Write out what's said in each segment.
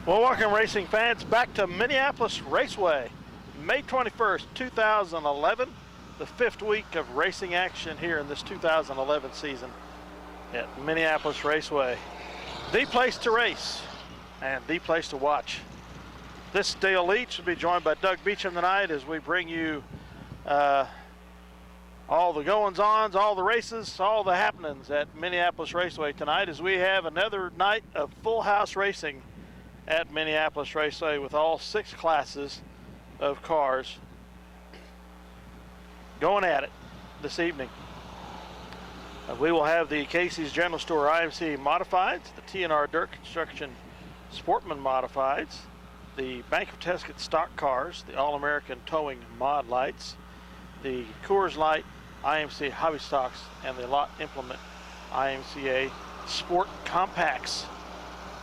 Well, welcome racing fans back to Minneapolis Raceway, May 21st, 2011, the 5th week of racing action here in this 2011 season at Minneapolis Raceway. The place to race and the place to watch. This is Dale Leach. Will be joined by Doug Beecham tonight as we bring you all the goings-ons, all the races, all the happenings at Minneapolis Raceway tonight as we have another night of full house racing at Minneapolis Raceway with all 6 classes of cars going at it this evening. We will have the Casey's General Store IMC Modifieds, the TNR Dirt Construction Sportman Modifieds, the Bank of Tesket Stock Cars, the All-American Towing Mod Lights, the Coors Light IMC Hobby Stocks, and the Lot Implement IMCA Sport Compacts.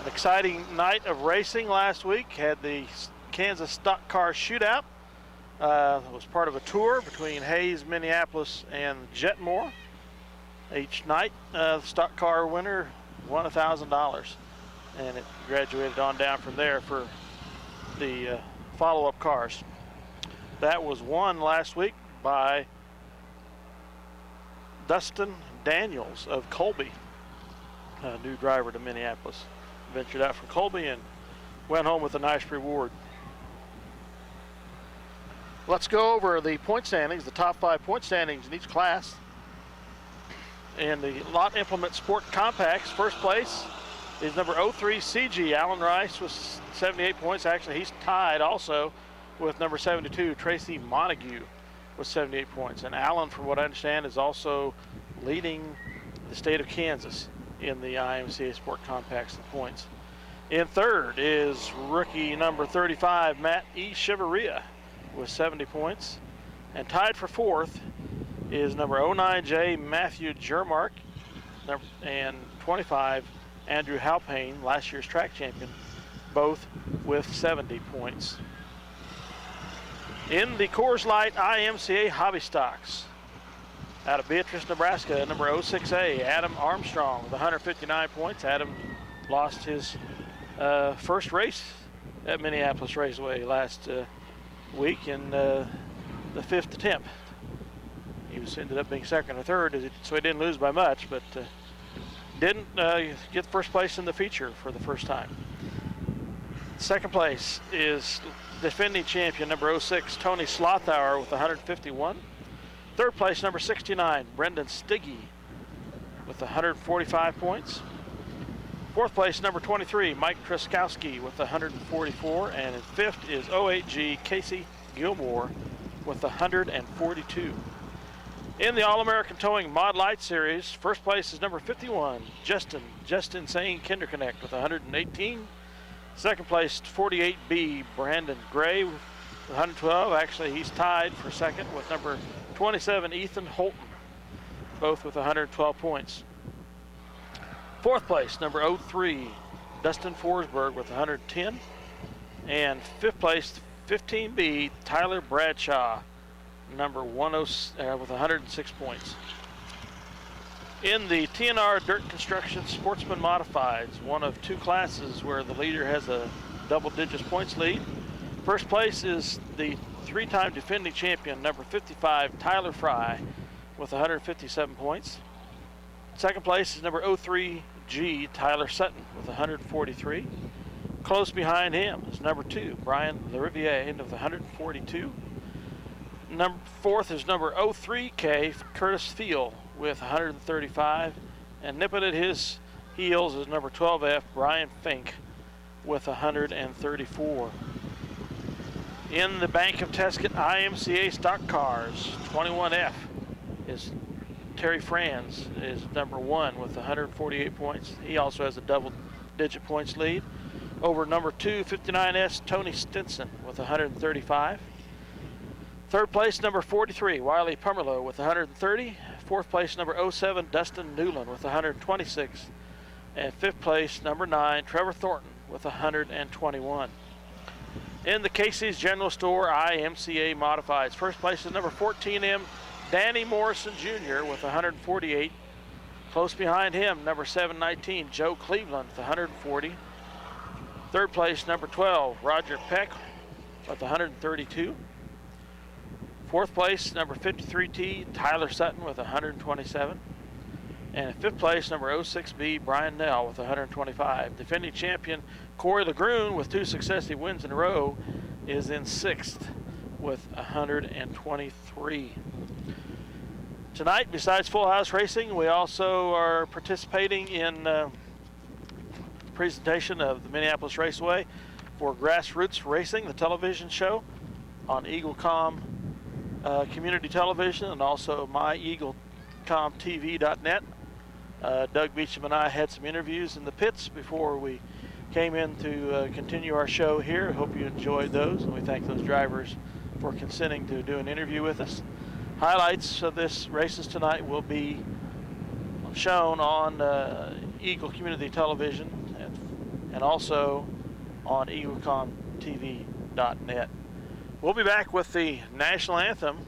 An exciting night of racing last week. Had the Kansas Stock Car Shootout. It was part of a tour between Hayes, Minneapolis, and Jetmore. Each night, the stock car winner won $1,000, and it graduated on down from there for the follow-up cars. That was won last week by Dustin Daniels of Colby, a new driver to Minneapolis. Ventured out from Colby and went home with a nice reward. Let's go over the point standings, the top 5 point standings in each class. In the Lot Implement Sport Compacts, first place is number 03 CG Alan Rice with 78 points. Actually, he's tied also with number 72 Tracy Montague with 78 points. And Alan, from what I understand, is also leading the state of Kansas in the IMCA Sport Compacts and points. In third is rookie number 35 Matt E. Chivaria with 70 points. And tied for fourth is number 09J Matthew Jermark and 25 Andrew Halpane, last year's track champion, both with 70 points. In the Coors Light IMCA Hobby Stocks, out of Beatrice, Nebraska, number 06A Adam Armstrong with 159 points. Adam lost his first race at Minneapolis Raceway last week in the 5th attempt. He ended up being second or third, so he didn't lose by much, but didn't get first place in the feature for the first time. Second place is defending champion number 06 Tony Slothauer with 151. Third place, number 69, Brendan Stiggy with 145 points. Fourth place, number 23, Mike Truskowski with 144. And in fifth is 08G Casey Gilmore with 142. In the All-American Towing Mod Light Series, first place is number 51, Justin Sane Kinderconnect with 118. Second place, 48B, Brandon Gray with 112. Actually, he's tied for second with number 27, Ethan Holton, both with 112 points. Fourth place, number 03, Dustin Forsberg with 110. And fifth place, 15B, Tyler Bradshaw, number 10 with 106 points. In the TNR Dirt Construction Sportsman Modifieds, one of 2 classes where the leader has a double-digit points lead. First place is the 3-time defending champion, number 55, Tyler Fry, with 157 points. Second place is number 03G, Tyler Sutton, with 143. Close behind him is number 2, Brian Lariviere, with 142. Fourth is number 03K, Curtis Field, with 135. And nipping at his heels is number 12F, Brian Fink, with 134. In the Bank of Tesket IMCA Stock Cars, 21F is Terry Franz is number 1 with 148 points. He also has a double-digit points lead over number 2, 59S, Tony Stinson with 135. Third place, number 43, Wiley Pumerlo with 130. Fourth place, number 07, Dustin Newland with 126. And fifth place, number 9, Trevor Thornton with 121. In the Casey's General Store IMCA Modifieds, first place is number 14M, Danny Morrison Jr. with 148. Close behind him, number 719, Joe Cleveland with 140. Third place, number 12, Roger Peck with 132. Fourth place, number 53T, Tyler Sutton with 127. And fifth place, number 06B, Brian Nell with 125. Defending champion Corey LeGrune with 2 successive wins in a row is in sixth with 123. Tonight, besides Full House Racing, we also are participating in presentation of the Minneapolis Raceway for Grassroots Racing, the television show on EagleCom Community Television and also myeaglecomtv.net. Doug Beecham and I had some interviews in the pits before we came in to continue our show here. Hope you enjoyed those, and we thank those drivers for consenting to do an interview with us. Highlights of this races tonight will be shown on Eagle Community Television and also on EagleComTV.net. We'll be back with the national anthem,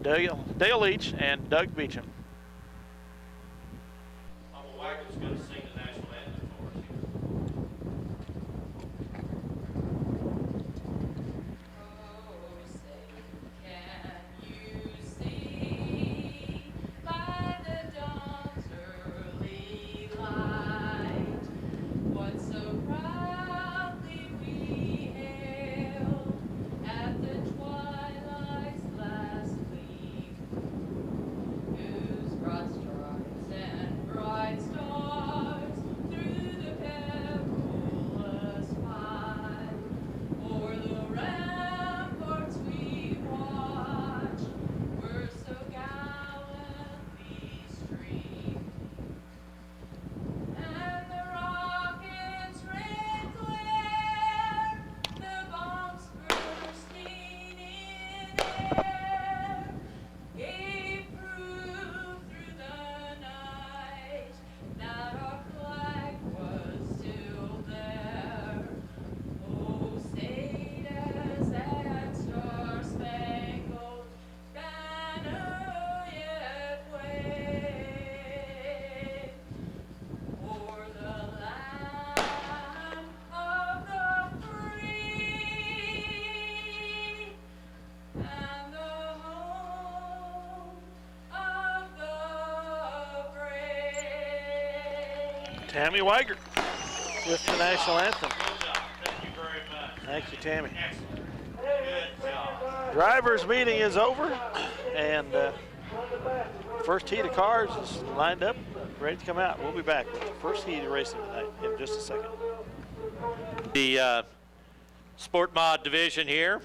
Dale Leach and Doug Beecham. Uncle Wagner's going to sing the national anthem for us here. Oh, say, can you see by the dawn's early light what so proudly we hailed at the twilight's last gleam, whose broad stripes and bright stars through the perilous fight o'er the ramparts we watched were so gallantly streamed, and the rocket's red glare, the bombs bursting in air, gave proof through the night that our flag was still there. Oh, State as that star-spangled banner yet waved o'er the land of the free and the home of the brave. Tammy Weigert with the national anthem. Good job. Thank you very much. Thank you, Tammy. Excellent. Good job. Drivers' meeting is over, and first heat of cars is lined up, ready to come out. We'll be back with the first heat of racing tonight in just a second. The Sport Mod division here.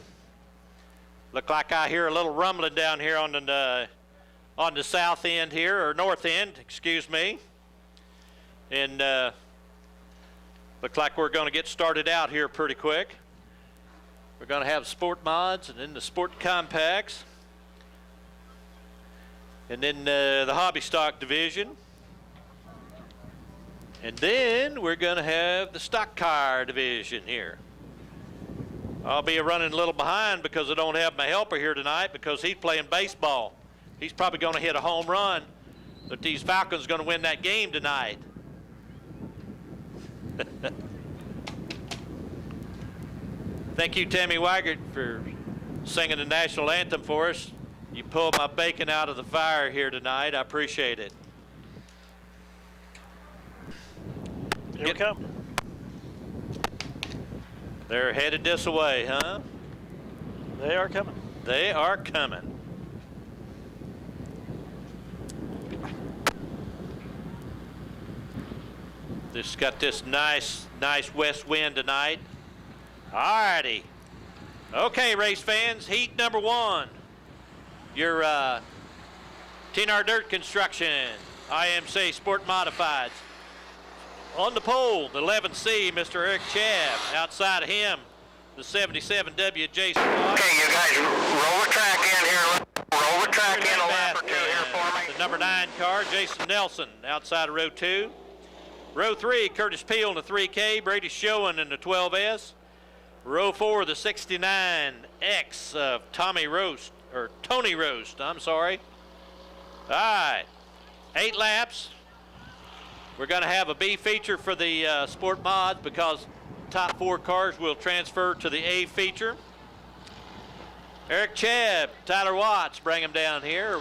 Look like I hear a little rumbling down here on the south end here, or north end, excuse me. And look like we're going to get started out here pretty quick. We're going to have Sport Mods and then the Sport Compacts. And then the Hobby Stock division. And then we're going to have the Stock Car division here. I'll be running a little behind because I don't have my helper here tonight because he's playing baseball. He's probably going to hit a home run, but these Falcons are going to win that game tonight. Thank you, Tammy Weigert, for singing the national anthem for us. You pulled my bacon out of the fire here tonight. I appreciate it. Here we come. They're headed this way, huh? They are coming. They are coming. Just got this nice west wind tonight. Alrighty. Okay, race fans, heat number 1. Your TNR Dirt Construction, IMC Sport Modifieds. On the pole, the 11C, Mr. Eric Chav. Outside of him, the 77W, Jason Watt. Okay, you guys roll the track in here. Roll the track in a lap or two here for me. The number 9 car, Jason Nelson, outside of row 2. Row 3, Curtis Peel in the 3K, Brady Schoen in the 12S. Row 4, the 69X of Tony Roast. I'm sorry. All right, 8 laps. We're going to have a B feature for the Sport Mods because top 4 cars will transfer to the A feature. Eric Chebb, Tyler Watts, bring them down here.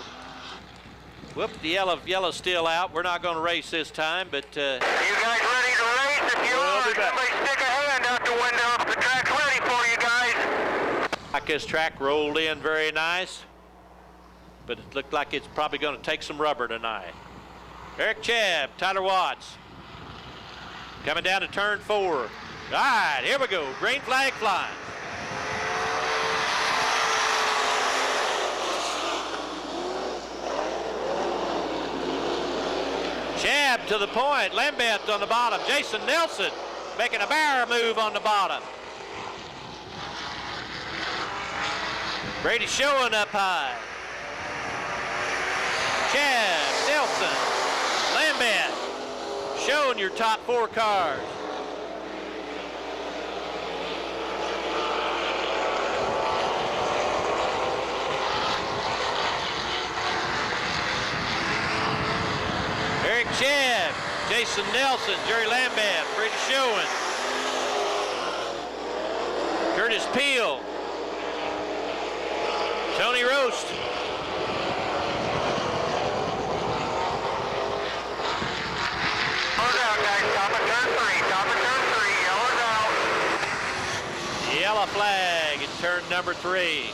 Whoop, the yellow's still out. We're not going to race this time, but You guys ready to race? If you are, somebody stick a hand out the window if the track's ready for you guys. like this track rolled in very nice, but it looked like it's probably going to take some rubber tonight. Eric Chebb, Tyler Watts, coming down to turn 4. All right, here we go. Green flag flying. Chebb to the point. Lambeth on the bottom. Jason Nelson making a barrel move on the bottom. Brady showing up high. Chebb, Nelson, Lambeth showing your top 4 cars. Eric Chebb, Jason Nelson, Jerry Lambeth, Brady Showen, Curtis Peel, Tony Roast. Yellow's out, guys. Top of turn 3. Top of turn 3. Yellow's out. Yellow flag in turn number 3.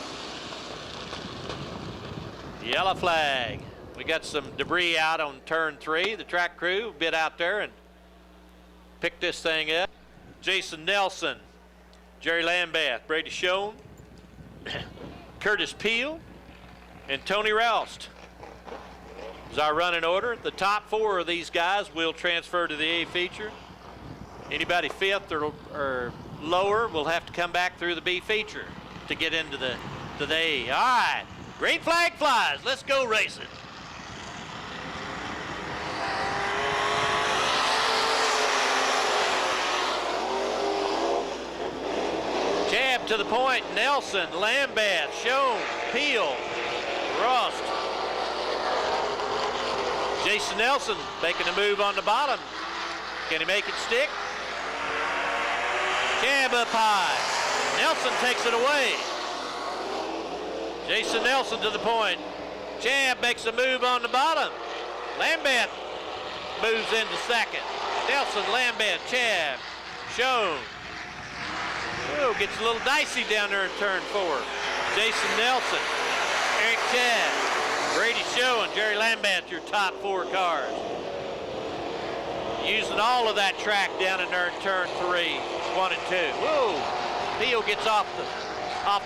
Yellow flag. We got some debris out on turn 3. The track crew bit out there and picked this thing up. Jason Nelson, Jerry Lambeth, Brady Schoen, Curtis Peel, and Tony Roust is our running order. The top 4 of these guys will transfer to the A feature. Anybody 5th or lower will have to come back through the B feature to get into the A. All right, green flag flies. Let's go racing. Chebb to the point. Nelson, Lambeth, Schoen, Peel, Rost. Jason Nelson making a move on the bottom. Can he make it stick? Chebb up high. Nelson takes it away. Jason Nelson to the point. Chebb makes a move on the bottom. Lambeth moves into second. Nelson, Lambeth, Chebb, Schoen. Oh, gets a little dicey down there in turn 4. Jason Nelson, Eric Chebb, Brady Schoen, Jerry Lambeth, your top 4 cars. Using all of that track down in there in turn 3, 1 and 2. Whoa, Peel gets off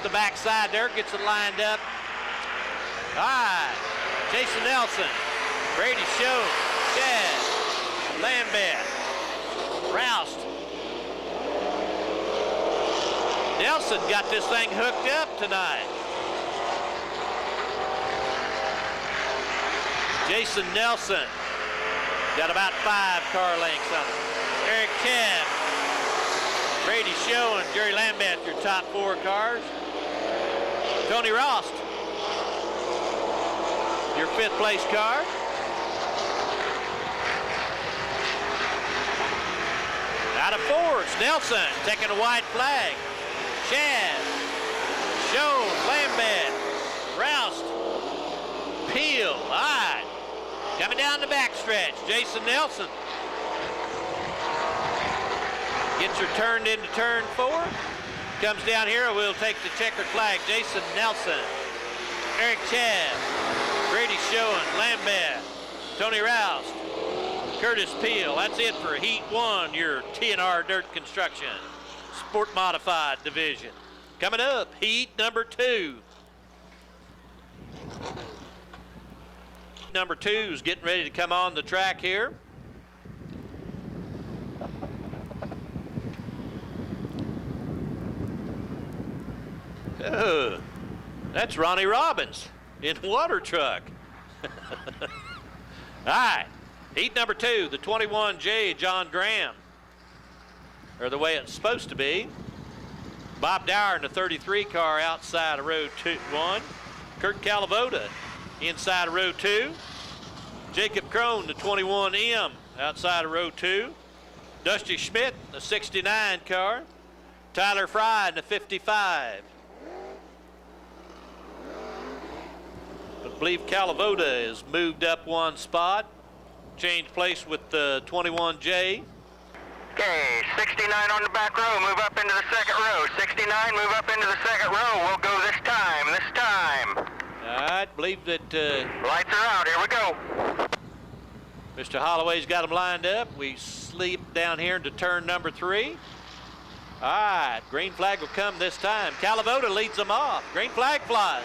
the backside there, gets it lined up. All right, Jason Nelson, Brady Schoen, Chebb, Lambeth, Roust. Nelson got this thing hooked up tonight. Jason Nelson got about 5 car lengths on it. Eric Chebb, Brady Schoen, Jerry Lambeth, your top 4 cars. Tony Rost, your 5th place car. Out of 4, Nelson taking a white flag. Chad, Schoen, Lambeth, Roust, Peel. All right. Coming down the backstretch, Jason Nelson. Gets her turned into turn 4. Comes down here, we'll take the checkered flag. Jason Nelson, Eric Chad, Brady Schoen, Lambeth, Tony Roust, Curtis Peel. That's it for Heat 1, your TNR Dirt Construction Sport Modified Division. Coming up, Heat number 2. Number 2 is getting ready to come on the track here. Oh, that's Ronnie Robbins in water truck. All right, Heat number 2, the 21J John Graham, or the way it's supposed to be. Bob Dower in the 33 car outside of row 1. Kurt Calavoda inside of row 2. Jacob Crone, the 21M, outside of row 2. Dusty Schmidt, the 69 car. Tyler Fry in the 55. I believe Calavoda has moved up one spot. Changed place with the 21J. Okay, 69 on the back row, move up into the second row. 69, move up into the second row. We'll go this time. I believe that Lights are out, here we go. Mr. Holloway's got them lined up. We sleep down here into turn number 3. All right, green flag will come this time. Calavoda leads them off. Green flag flies.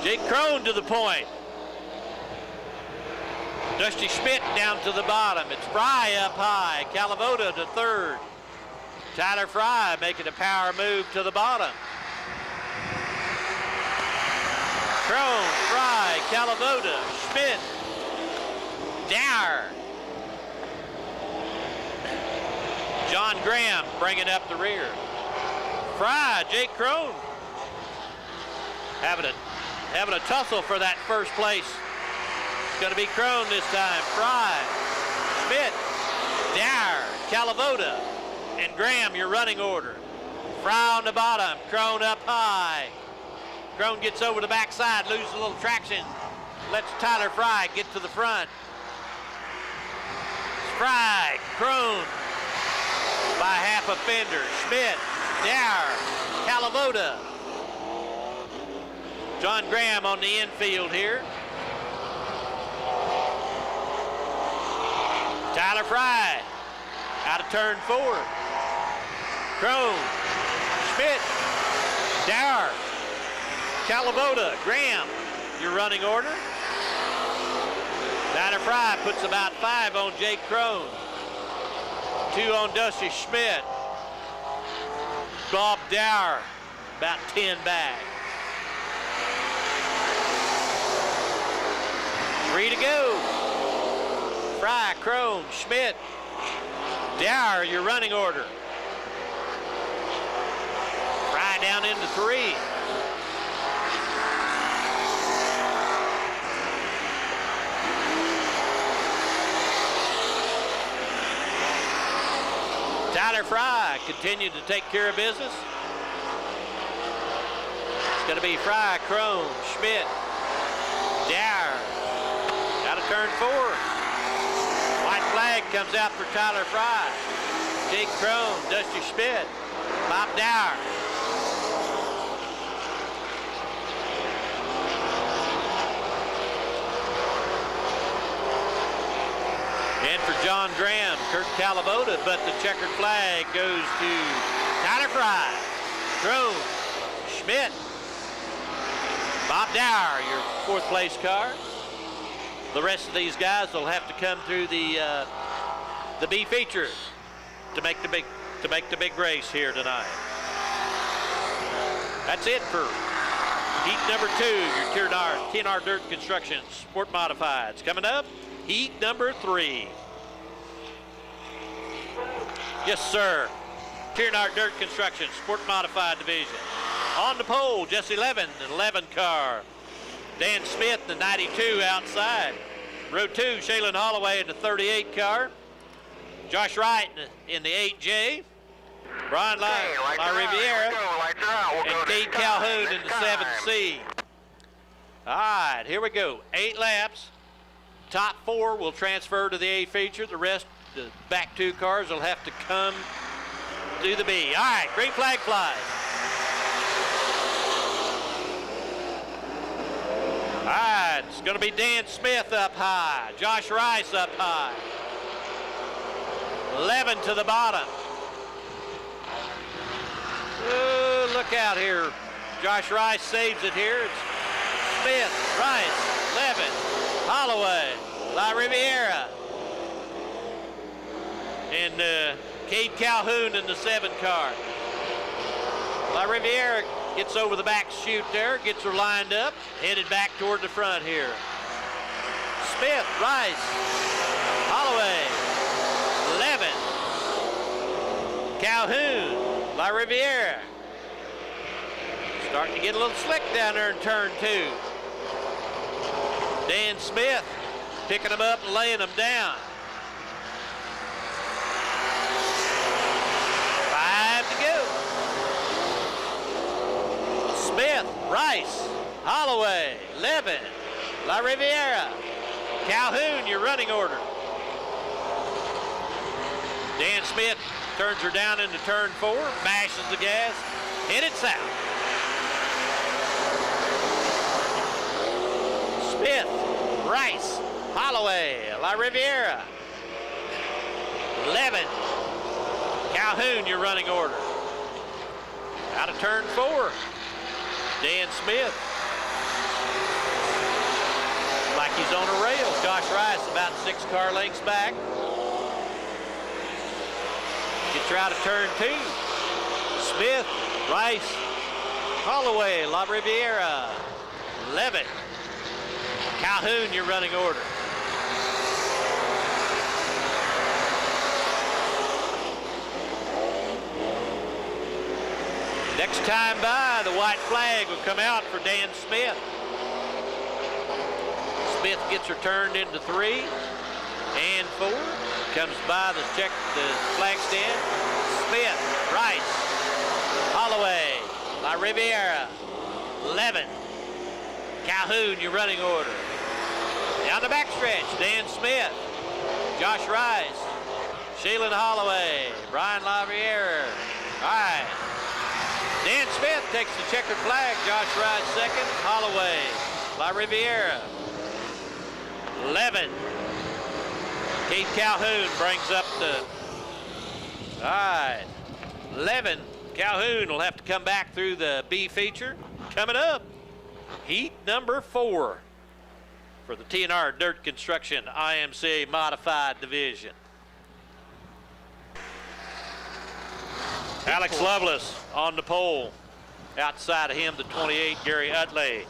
Jake Crone to the point. Dusty Schmidt down to the bottom. It's Fry up high. Calavoda to third. Tyler Fry making a power move to the bottom. Crone, Fry, Calavoda, Schmidt, Dower. John Graham bringing up the rear. Fry, Jake Crone having a tussle for that first place. It's going to be Crone this time. Fry, Schmidt, Dower, Calavoda, and Graham, your running order. Fry on the bottom, Crone up high. Crone gets over the backside, loses a little traction. Lets Tyler Fry get to the front. Fry, Crone by half a fender. Schmidt, Dower, Calavoda. John Graham on the infield here. Tyler Fry out of turn 4. Crone, Schmidt, Dower, Calavoda, Graham, your running order. Tyler Fry puts about 5 on Jake Crone. 2 on Dusty Schmidt. Bob Dower, about 10 back. 3 to go. Fry, Crone, Schmidt, Dower, your running order. Fry down into 3. Tyler Fry continued to take care of business. It's going to be Fry, Crone, Schmidt, Dower. Out of turn 4. White flag comes out for Tyler Fry. Jake Crone, Dusty Schmidt, Bob Dower. And for John Graham, Kurt Calavoda, but the checkered flag goes to Tyler Fry, Crone, Schmidt, Bob Dower, your 4th place car. The rest of these guys will have to come through the B feature to make the big race here tonight. That's it for heat number 2. Your TNR Dirt Construction Sport Modifieds. Coming up, heat number 3. Yes, sir. TNR Dirt Construction Sport Modified Division. On the pole, Jesse Levin, the 11 car. Dan Smith, the 92 outside. Row 2, Shaylin Holloway in the 38 car. Josh Wright in the 8J. Brian La Riviera. And Cade Calhoun in the 7C. All right, here we go. 8 laps. Top 4 will transfer to the A feature. The rest, the back 2 cars, will have to come to the B. All right, green flag flies. All right, it's going to be Dan Smith up high. Josh Rice up high. 11 to the bottom. Ooh, look out here. Josh Rice saves it here. It's Smith, Rice, Levin, Holloway, La Riviera, and Cade Calhoun in the 7 car. La Riviera gets over the back chute there, gets her lined up, headed back toward the front here. Smith, Rice, Holloway, Levin, Calhoun, La Riviera. Starting to get a little slick down there in turn 2. Dan Smith picking them up and laying them down. 5 to go. Smith, Rice, Holloway, Levin, La Riviera, Calhoun, your running order. Dan Smith turns her down into turn 4, mashes the gas, headed south. Smith, Rice, Holloway, La Riviera, Levin, Calhoun, your running order. Out of turn 4, Dan Smith. Like he's on a rail. Josh Rice about 6 car lengths back. Gets her out of turn 2. Smith, Rice, Holloway, La Riviera, Levitt, Calhoun, your running order. Next time by, the white flag will come out for Dan Smith. Smith gets her turned into 3 and 4. Comes by the flag stand. Smith, Rice, Holloway, La Riviera, Levin, Calhoun, your running order. Down the backstretch, Dan Smith, Josh Rice, Shaylin Holloway, Brian La Riviera. All right. Dan Smith takes the checkered flag. Josh Rice second. Holloway, La Riviera, Levin. Keith Calhoun brings up the... All right. Levin, Calhoun will have to come back through the B feature. Coming up, heat number 4 for the TNR Dirt Construction IMCA Modified Division. Alex Lovelace on the pole. Outside of him, the 28, Gary Utley.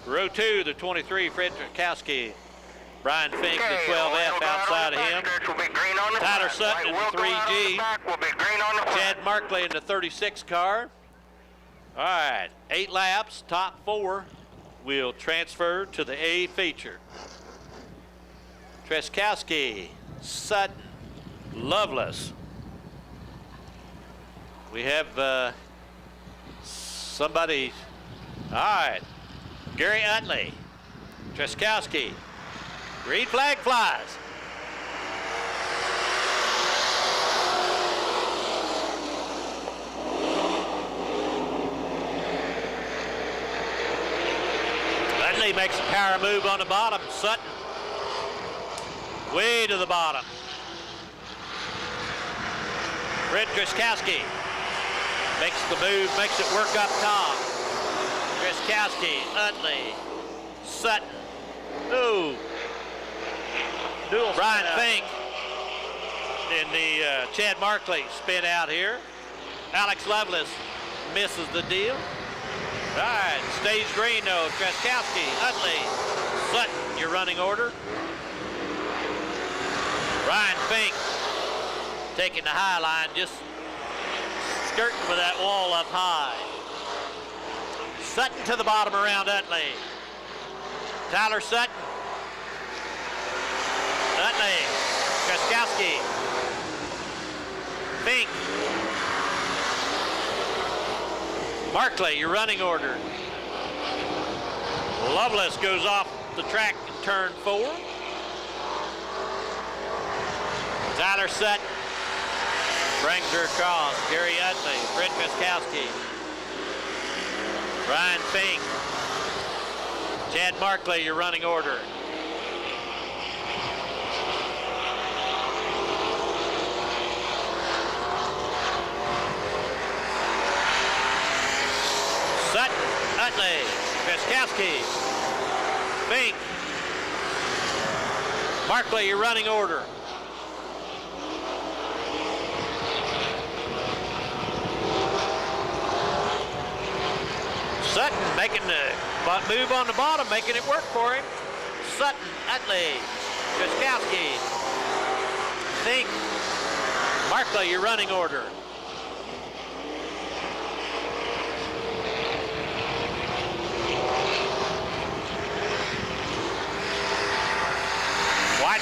Row 2, the 23, Fred Trukowski. Brian Fink, the 12F, outside of him. Tyler Sutton in the 3G. Chad Markley in the 36 car. All right, 8 laps, top 4 will transfer to the A feature. Treskowski, Sutton, Lovelace. We have somebody. All right, Gary Utley, Treskowski. Green flag flies. Utley makes a power move on the bottom. Sutton way to the bottom. Fred Treskowski makes the move, makes it work up top. Treskowski, Utley, Sutton. Ooh. Brian Fink in the Chad Markley spin out here. Alex Lovelace misses the deal. All right, stays green though. Treskowski, Utley, Sutton, your running order. Brian Fink taking the high line, just skirting with that wall up high. Sutton to the bottom around Utley. Tyler Sutton. Utley, Treskowski, Fink, Markley, your running order. Lovelace goes off the track in turn 4. Tyler Sutton brings her across. Gary Utley, Fred Treskowski, Brian Fink, Chad Markley, your running order. Sutton, Utley, Treskowski, Fink, Markley, your running order. Sutton making the move on the bottom, making it work for him. Sutton, Utley, Treskowski, Fink, Markley, your running order.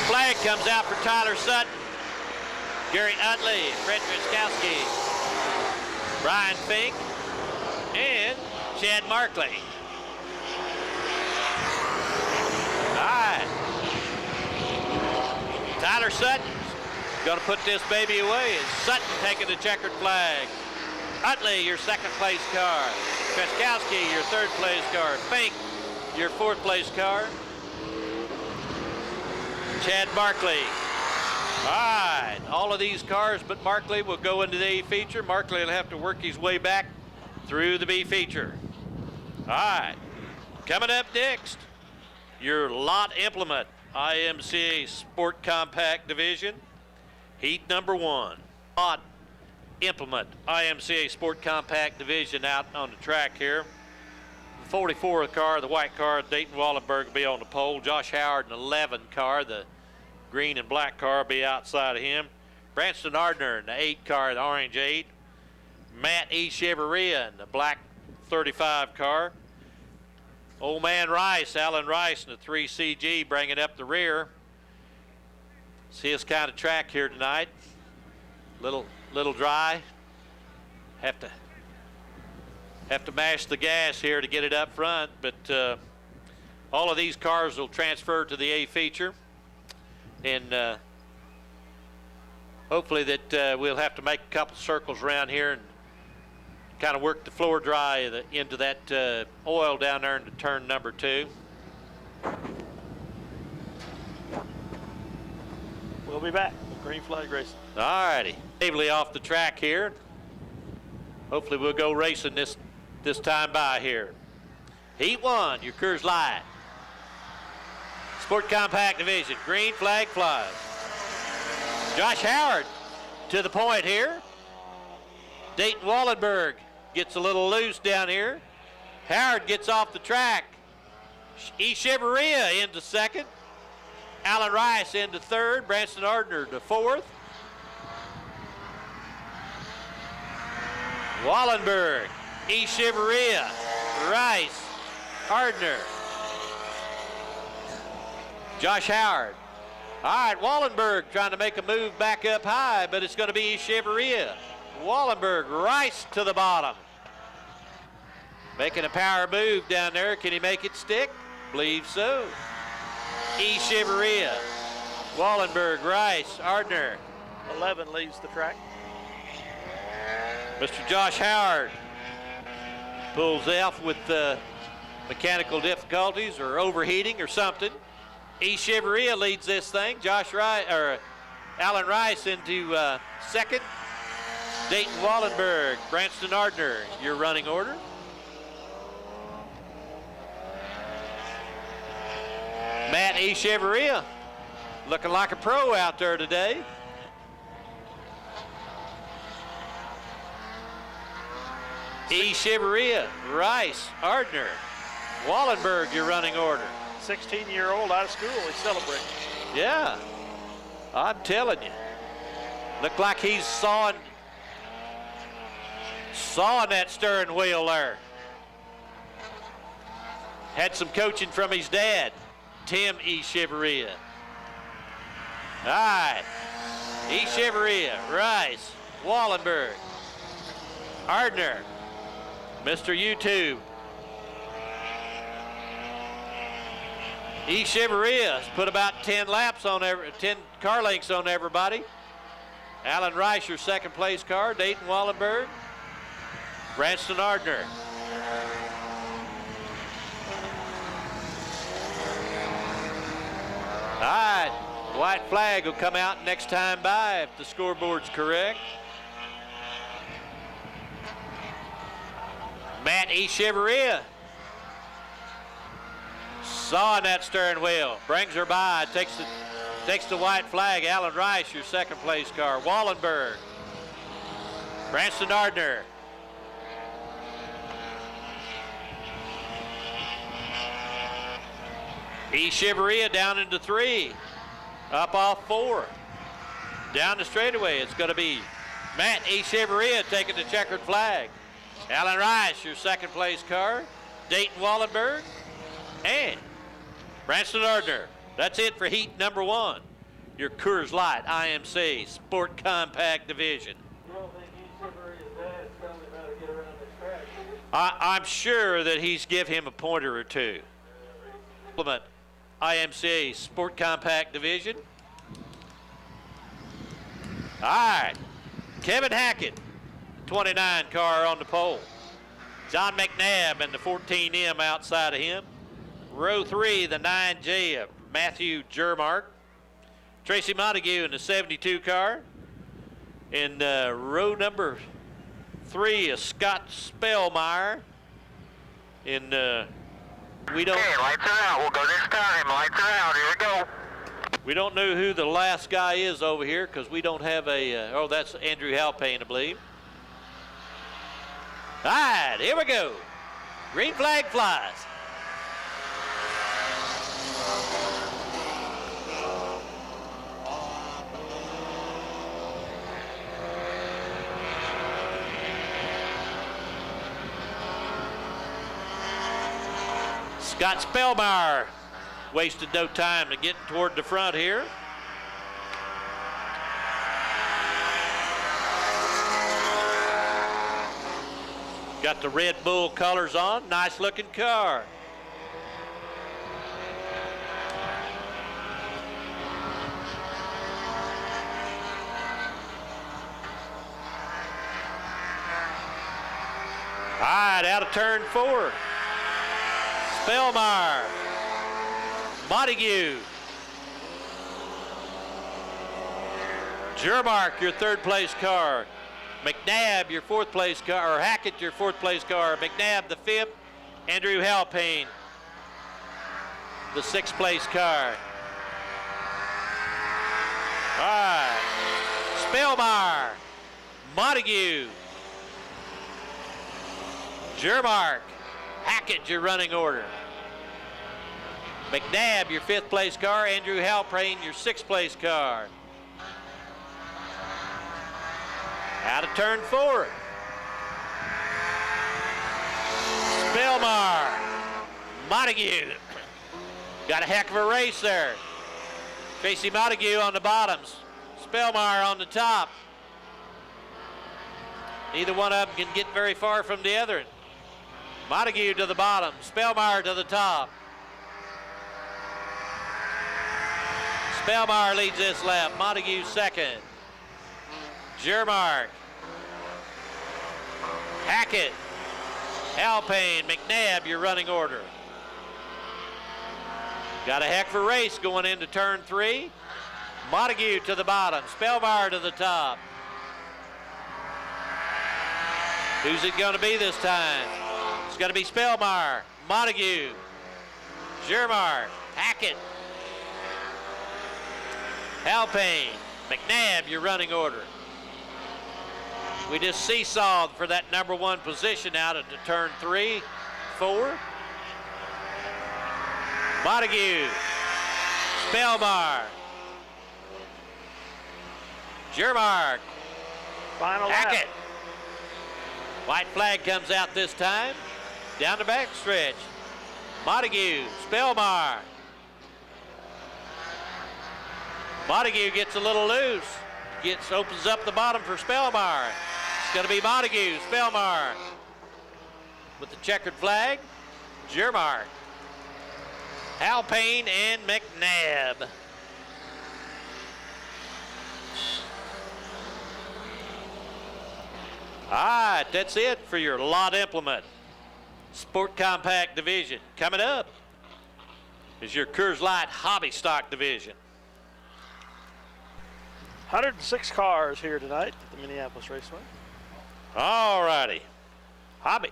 flag comes out for Tyler Sutton, Gary Utley, Fred Driskowski, Brian Fink, and Chad Markley. All right. Tyler Sutton's going to put this baby away. It's Sutton taking the checkered flag. Utley, your second place car. Driskowski, your third place car. Fink, your fourth place car. Chad Markley. All right, all of these cars but Markley will go into the A feature. Markley will have to work his way back through the B feature. All right, coming up next, your lot implement IMCA Sport Compact Division, heat number 1. Lot implement IMCA Sport Compact Division out on the track here. The 44 car, the white car, Dayton Wallenberg will be on the pole. Josh Howard in the 11 car, the green and black car will be outside of him. Branston Ardner in the 8 car, the orange 8. Matt E. Cheveria in the black 35 car. Old man Rice, Alan Rice in the 3 CG bringing up the rear. It's his kind of track here tonight. Little dry. Have to mash the gas here to get it up front, but all of these cars will transfer to the A feature, and hopefully that we'll have to make a couple circles around here and kind of work the floor dry into that oil down there into turn number 2. We'll be back with green flag racing. All righty, safely off the track here. Hopefully we'll go racing this time by here. Heat 1, your Coors Light. Sport Compact Division, green flag flies. Josh Howard to the point here. Dayton Wallenberg gets a little loose down here. Howard gets off the track. E. Cheveria into second. Alan Rice into third. Branston Ardner to fourth. Wallenberg, E. Cheveria, Rice, Ardner, Josh Howard. All right, Wallenberg trying to make a move back up high, but it's going to be E. Cheveria. Wallenberg, Rice to the bottom. Making a power move down there. Can he make it stick? Believe so. E. Cheveria, Wallenberg, Rice, Ardner. 11 leads the track. Mr. Josh Howard pulls off with mechanical difficulties or overheating or something. E. Cheveria leads this thing. Alan Rice into second. Dayton Wallenberg, Branston Ardner, your running order. Matt E. Cheveria looking like a pro out there today. E. Cheveria, Rice, Ardner, Wallenberg, your running order. 16-year-old out of school, he's celebrating. Yeah, I'm telling you. Look like he's sawing that steering wheel there. Had some coaching from his dad, Tim E. Cheveria. All right, E. Cheveria, Rice, Wallenberg, Ardner, Mr. YouTube. E. Cheveria has put about 10 car lengths on everybody. Alan Rice, your second place car. Dayton Wallenberg. Branston Ardner. All right, white flag will come out next time by if the scoreboard's correct. Matt E. Cheveria sawing that steering wheel, brings her by, takes the white flag. Alan Rice, your second place car. Wallenberg, Branston Ardner. E. Cheveria down into 3, up off 4. Down the straightaway, it's going to be Matt E. Cheveria taking the checkered flag. Alan Rice, your second place car. Dayton Wallenberg and Branston Ardner. That's it for heat number 1. your Coors Light IMC Sport Compact Division. You don't think he's similar to his dad telling him how to get around this track? I'm sure that he's give him a pointer or two. Implement IMCA Sport Compact Division. All right, Kevin Hackett, 29 car on the pole. John McNabb and the 14M outside of him. Row 3, the 9J of Matthew Jermark. Tracy Montague in the 72 car. In row number 3 is Scott Spellmeyer. In we don't. Okay, lights are out. We'll go this time. Lights are out. Here we go. We don't know who the last guy is over here because we don't have a. Oh, that's Andrew Halpane, I believe. All right, here we go. Green flag flies. Scott Spellmeyer wasted no time to get toward the front here. Got the Red Bull colors on. Nice looking car. All right, out of turn 4. Spellmeyer. Montague. Jermark, your 3rd place car. McNabb, your 4th place car, or Hackett, your 4th place car. McNabb, the 5th. Andrew Halpane, the 6th place car. All right. Spellmeyer, Montague, Jermark, Hackett, your running order. McNabb, your 5th place car. Andrew Halpane, your 6th place car. Out of turn 4. Spellmeyer, Montague. Got a heck of a race there. Tracy Montague on the bottoms. Spellmeyer on the top. Neither one of them can get very far from the other. Montague to the bottom. Spellmeyer to the top. Spellmeyer leads this lap. Montague 2nd. Jermark, Hackett, Halpane, McNabb, your running order. Got a heck of a race going into turn 3. Montague to the bottom, Spellmeyer to the top. Who's it going to be this time? It's going to be Spellmeyer, Montague, Jermark, Hackett, Halpane, McNabb, your running order. We just seesawed for that number 1 position out into turn 3, 4. Montague, Spellmeyer, Jermark, Final lap. Hackett. White flag comes out this time. Down the back stretch. Montague, Spellmeyer. Montague gets a little loose. Opens up the bottom for Spellmeyer. It's going to be Montague, Spellmeyer. With the checkered flag, Jermark, Halpane, and McNabb. All right, that's it for your lot implement. Sport Compact Division. Coming up is your Coors Light Hobby Stock Division. 106 cars here tonight at the Minneapolis Raceway. All righty. Hobby.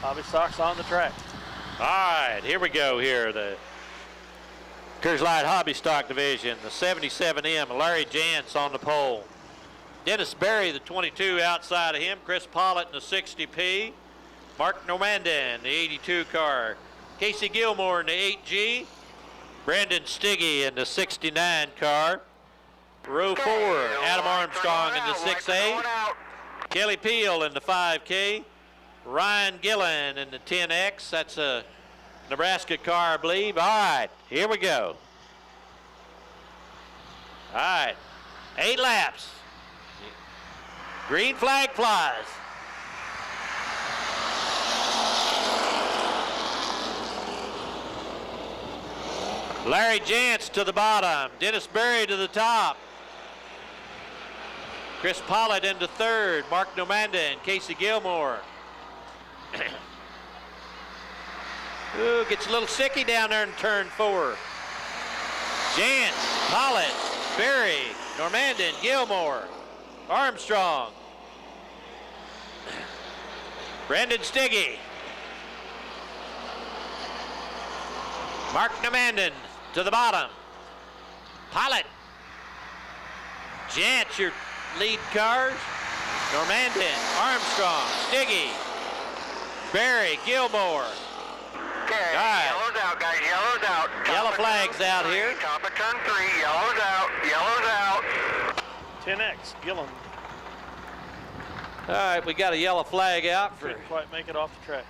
Hobby stocks on the track. All right, here we go here. The Coors Light Hobby Stock Division, the 77M, Larry Jantz on the pole. Dennis Berry, the 22 outside of him. Chris Pollitt in the 60P. Mark Normandan, the 82 car. Casey Gilmore in the 8G. Brandon Stiggy in the 69 car. Row 4, Adam Armstrong in the 6A. Kelly Peel in the 5K. Ryan Gillen in the 10X. That's a Nebraska car, I believe. All right, here we go. All right, 8 laps. Green flag flies. Larry Jantz to the bottom. Dennis Berry to the top. Chris Pollitt into third. Mark Nomanda and Casey Gilmore. Ooh, gets a little sicky down there in turn 4. Jantz, Pollitt, Berry, Normandin, Gilmore, Armstrong, Brendan Stiggy, Mark Normandin to the bottom. Pollitt, Jantz, your lead cars. Normandin, Armstrong, Stiggy, Berry, Gilmore. Okay, yellow's out, guys, yellow's out. Yellow flags out here. Top of turn 3, yellow's out, yellow's out. 10X, Gillen. All right, we got a yellow flag out for Couldn't quite make it off the track.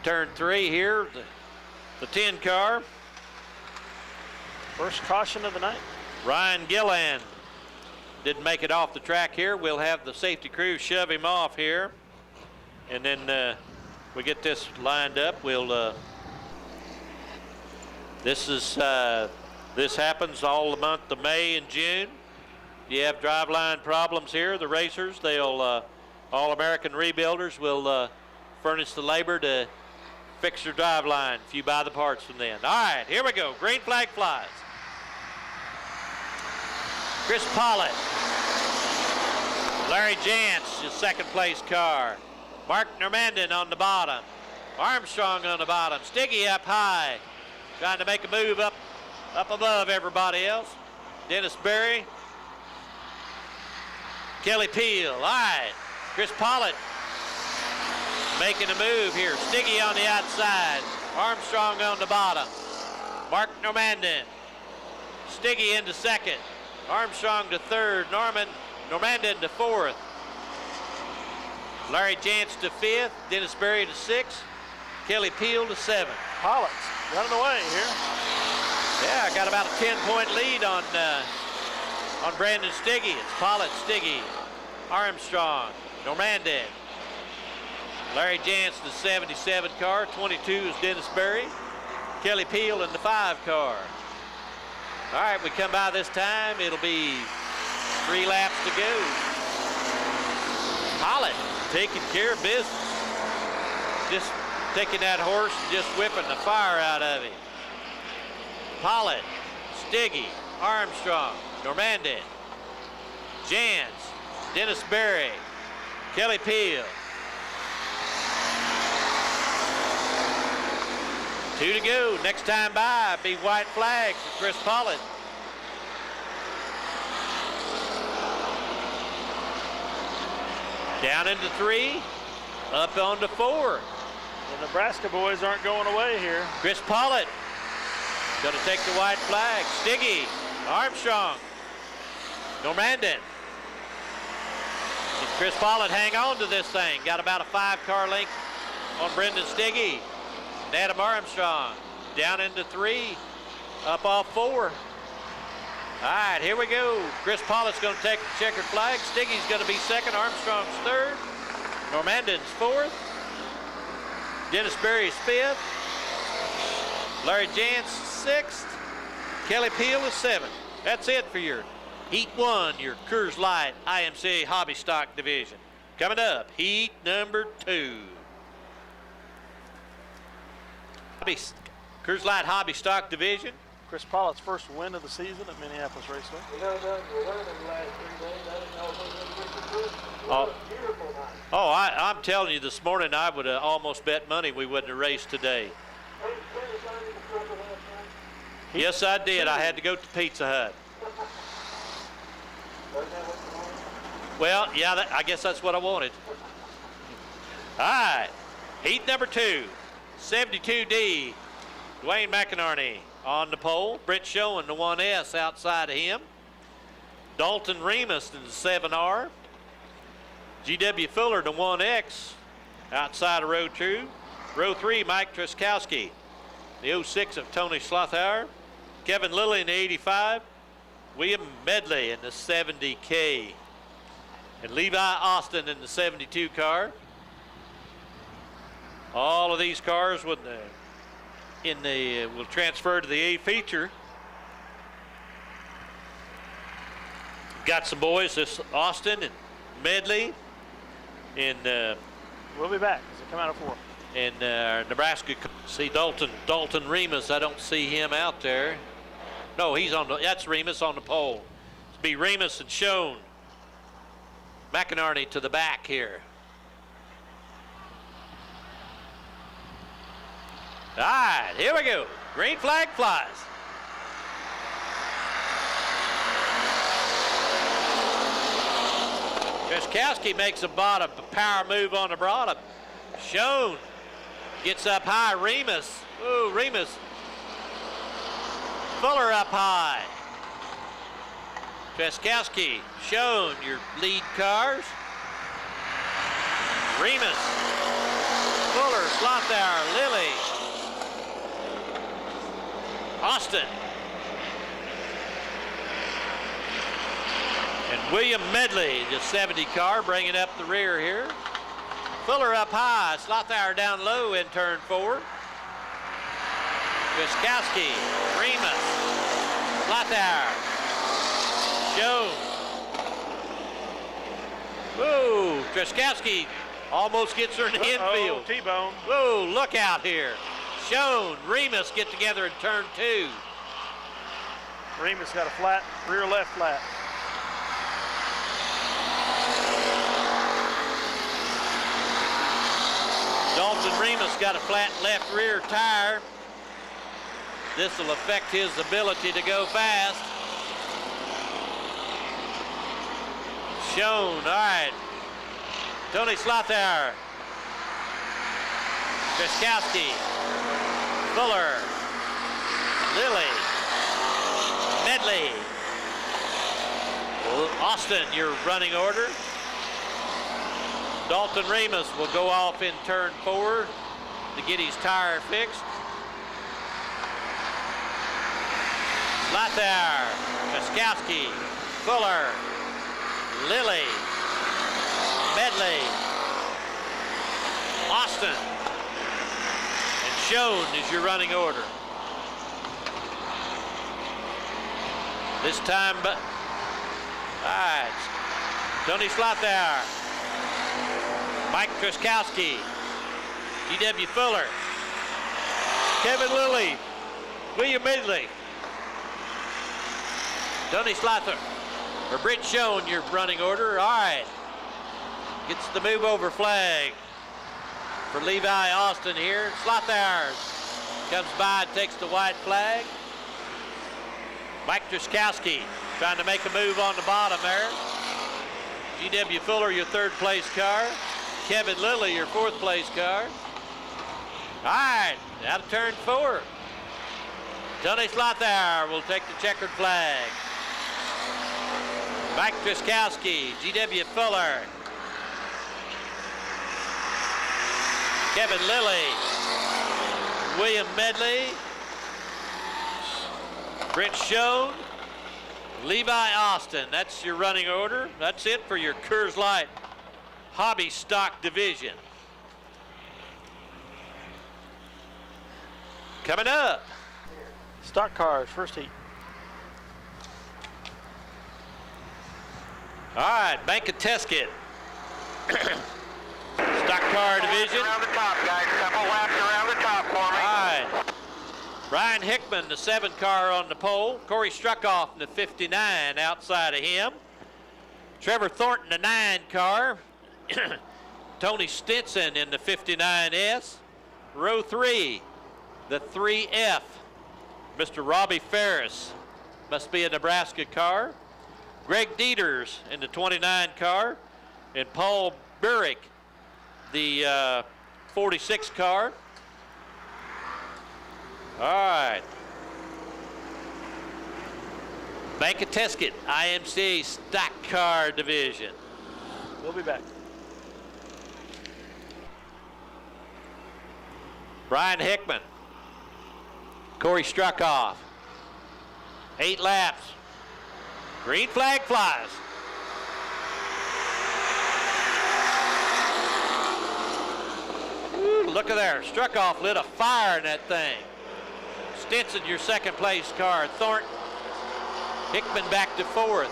turn 3 here. The 10 car. First caution of the night. Ryan Gillan didn't make it off the track here. We'll have the safety crew shove him off here. And then we get this lined up. We'll this happens all the month of May and June. If you have driveline problems here, the racers, they'll All-American Rebuilders will furnish the labor to fix your driveline if you buy the parts from them. All right, here we go. Green flag flies. Chris Pollitt, Larry Jantz, his second place car. Mark Normandin on the bottom. Armstrong on the bottom. Stiggy up high, trying to make a move up above everybody else. Dennis Berry. Kelly Peel. All right. Chris Pollitt making a move here. Stiggy on the outside. Armstrong on the bottom. Mark Normandin. Stiggy into second. Armstrong to third. Normandin to fourth. Larry Jantz to fifth. Dennis Berry to sixth. Kelly Peel to seventh. Pollitt's running away here. Yeah, got about a 10-point lead on Brandon Stiggy. It's Pollitt, Stiggy, Armstrong, Normandin. Larry Jantz the 77 car. 22 is Dennis Berry. Kelly Peel in the 5 car. All right, we come by this time. It'll be 3 laps to go. Pollitt taking care of business. Just taking that horse and just whipping the fire out of him. Pollitt, Stiggy, Armstrong, Normandin, Jantz, Dennis Berry, Kelly Peel. 2 to go. Next time by, be white flag for Chris Pollitt. Down into 3, up onto 4. The Nebraska boys aren't going away here. Chris Pollitt going to take the white flag. Stiggy, Armstrong, Normandin. Did Chris Pollitt hang on to this thing? Got about a 5-car length on Brendan Stiggy. And Adam Armstrong down into 3, up off 4. All right, here we go. Chris Pollitt's going to take the checkered flag. Stiggy's going to be second. Armstrong's third. Normandin's fourth. Dennis Berry's fifth. Larry Jantz sixth. Kelly Peel is seventh. That's it for your Heat 1, your Coors Light IMCA Hobby Stock Division. Coming up, Heat number 2. Coors Light Hobby Stock Division. Chris Pollitt's first win of the season at Minneapolis Raceway. I'm telling you, this morning I would have almost bet money we wouldn't have raced today. Yes, I did. I had to go to Pizza Hut. Well, yeah, I guess that's what I wanted. All right, heat number 2, 72D, Dwayne McInerney on the pole. Brett Schoen, the 1S outside of him. Dalton Remus in the 7R. G.W. Fuller in the 1X outside of row 2. Row 3, Mike Truskowski. The 06 of Tony Slothauer. Kevin Lilly in the 85. William Medley in the 70K. And Levi Austin in the 72 car. All of these cars will transfer to the A feature. Got some boys, this Austin and Medley, and We'll be back as they come out of 4. and Nebraska. See Dalton Remus. I don't see him out there. No, he's on that's Remus on the pole. It'll be Remus and Schoen. McInerney to the back here. All right, here we go. Green flag flies. Truskowski makes a power move on the bottom. Schoen gets up high. Remus. Ooh, Remus. Fuller up high. Truskowski, Schoen, your lead cars. Remus, Fuller, Slothauer, Lilly, Austin, and William Medley, the 70 car, bringing up the rear here. Fuller up high, Slothauer down low in turn 4. Truskowski, Remus, Slothauer, Schoen. Whoa, Truskowski almost gets her in the infield. T-bone. Whoa, look out here. Schoen, Remus get together in turn 2. Remus got a flat, rear left flat. Dalton Remus got a flat left rear tire. This will affect his ability to go fast. Schoen, all right. Tony Slothauer. Truskowski. Fuller. Lilly. Medley. Austin, your running order. Dalton Remus will go off in turn 4 to get his tire fixed. Slothauer, Truskowski, Fuller, Lilly, Medley, Austin, and Schoen is your running order. This time, but all right, Tony Slothauer, Mike Truskowski, G.W. Fuller, Kevin Lilly, William Medley, Tony Slothauer, or Britt Schoen, your running order. All right. Gets the move over flag for Levi Austin here. Slothauer comes by and takes the white flag. Mike Truskowski trying to make a move on the bottom there. G.W. Fuller, your 3rd place car. Kevin Lilly, your 4th place car. All right, out of turn 4. Tony Slothauer will take the checkered flag. Mike Truskowski, G.W. Fuller, Kevin Lilly, William Medley, Britt Schoen, Levi Austin. That's your running order. That's it for your Coors Light Hobby Stock Division. Coming up. Stock cars, first heat. All right, Bank of Teskit. Stock car division. Around the top, guys. Couple laps around the top for me. All right. Brian Hickman, the 7 car on the pole. Corey Struckoff in the 59 outside of him. Trevor Thornton, the 9 car. Tony Stinson in the 59S. Row 3, the 3F. Mr. Robbie Ferris, must be a Nebraska car. Greg Dieters in the 29 car, and Paul Burrick, the 46 car. All right. Bank of Tesket IMCA Stock Car Division. We'll be back. Brian Hickman. Corey Struckoff. 8 laps. Green flag flies. Ooh, look at there. Struckoff lit a fire in that thing. Stinson, your second place car. Thornton. Hickman back to 4th.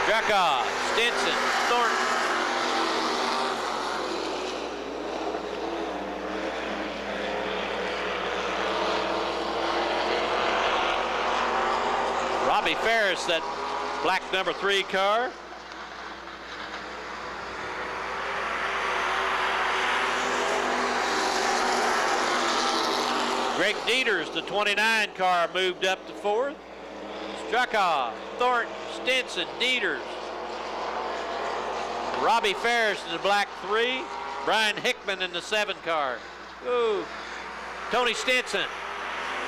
Struckoff, Stinson, Thornton. Robbie Ferris, that black number 3 car. Greg Dieters, the 29 car, moved up to 4th. Struckoff, Thornton, Stinson, Dieters. Robbie Ferris in the black 3. Brian Hickman in the 7 car. Ooh. Tony Stinson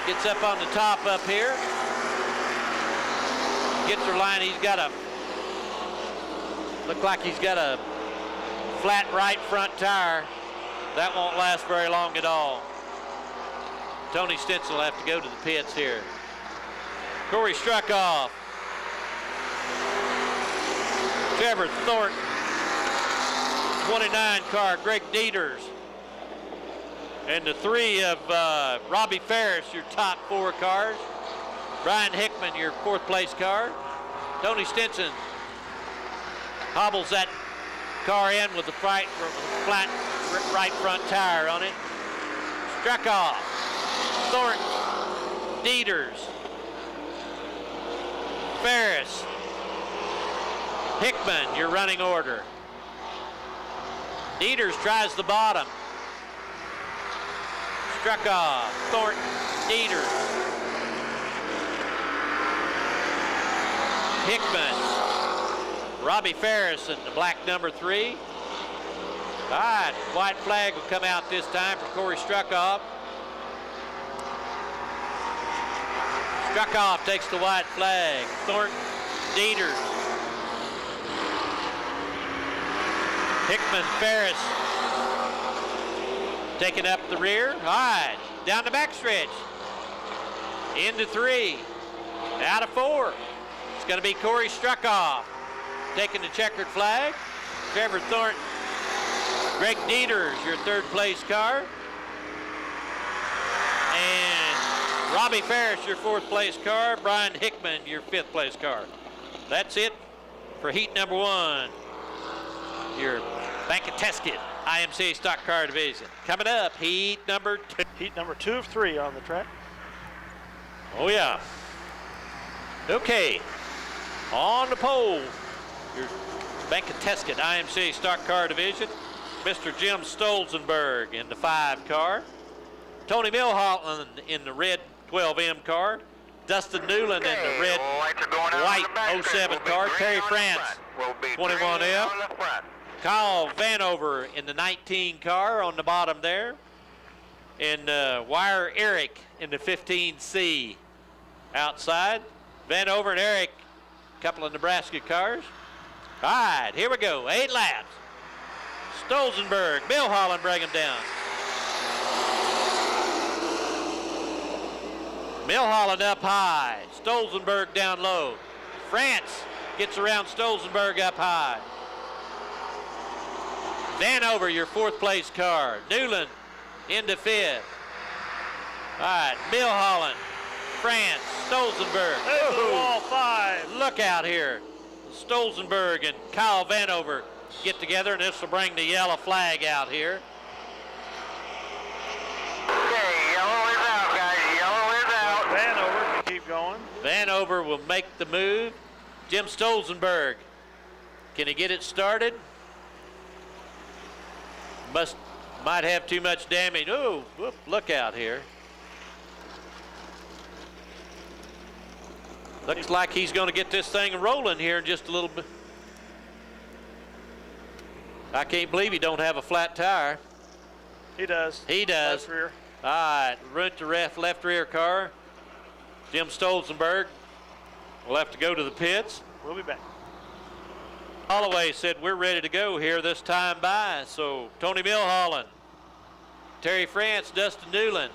gets up on the top up here. Gets her line. He's got a, look like he's got a flat right front tire. That won't last very long at all. Tony Stinson will have to go to the pits here. Corey Struckoff. Trevor Thornton. 29 car, Greg Dieters. And the 3 of Robbie Ferris, your top 4 cars. Brian Hickman, your 4th place car. Tony Stinson hobbles that car in with the flat right front tire on it. Struckoff, Thornton, Dieters, Ferris, Hickman, your running order. Dieters tries the bottom. Struckoff, Thornton, Dieters. Hickman, Robbie Ferris in the black number 3. All right, white flag will come out this time for Corey Struckoff. Struckoff takes the white flag. Thornton, Dieters. Hickman, Ferris taking up the rear. All right, down the backstretch. Into 3, out of 4. It's going to be Corey Struckoff taking the checkered flag. Trevor Thornton, Greg Dieters, your 3rd place car. And Robbie Ferris, your 4th place car. Brian Hickman, your 5th place car. That's it for heat number 1. Your Bank of Tesket IMCA Stock Car Division. Coming up, heat number 2. Heat number 2 of 3 on the track. Oh yeah. Okay. On the pole, your Bank of Tesket IMCA Stock Car Division. Mr. Jim Stolzenberg in the 5 car. Tony Milholland in the red 12M car. Dustin Newland in the red white 07 car. Terry France, 21F. Kyle Vanover in the 19 car on the bottom there. And Wire Eric in the 15C outside. Vanover and Eric, a couple of Nebraska cars. All right, here we go, 8 laps. Stolzenberg, Milholland bring him down. Milholland up high, Stolzenberg down low. France gets around Stolzenberg up high. Vanover, your 4th place car. Newland into 5th. All right, Milholland, France, Stolzenberg. There's the wall 5. Look out here. Stolzenberg and Kyle Vanover get together, and this will bring the yellow flag out here. Okay, yellow is out, guys. Yellow is out. Vanover can keep going. Vanover will make the move. Jim Stolzenberg, can he get it started? Might have too much damage. Oh, whoop, look out here. Looks like he's going to get this thing rolling here in just a little bit. I can't believe he don't have a flat tire. He does. He does. Left rear. All right, root to ref, left rear car. Jim Stolzenberg will have to go to the pits. We'll be back. Holloway said we're ready to go here this time by. So Tony Milholland, Terry France, Dustin Newland,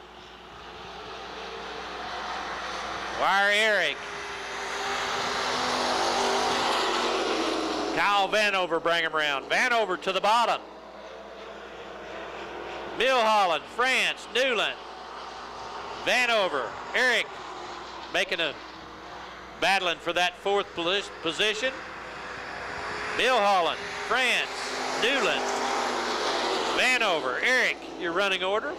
Wire Eric, Kyle Vanover bring him around. Vanover to the bottom. Milholland, France, Newland, Vanover, Eric making a battling for that fourth position. Milholland, France, Newland, Vanover, Eric, your running order.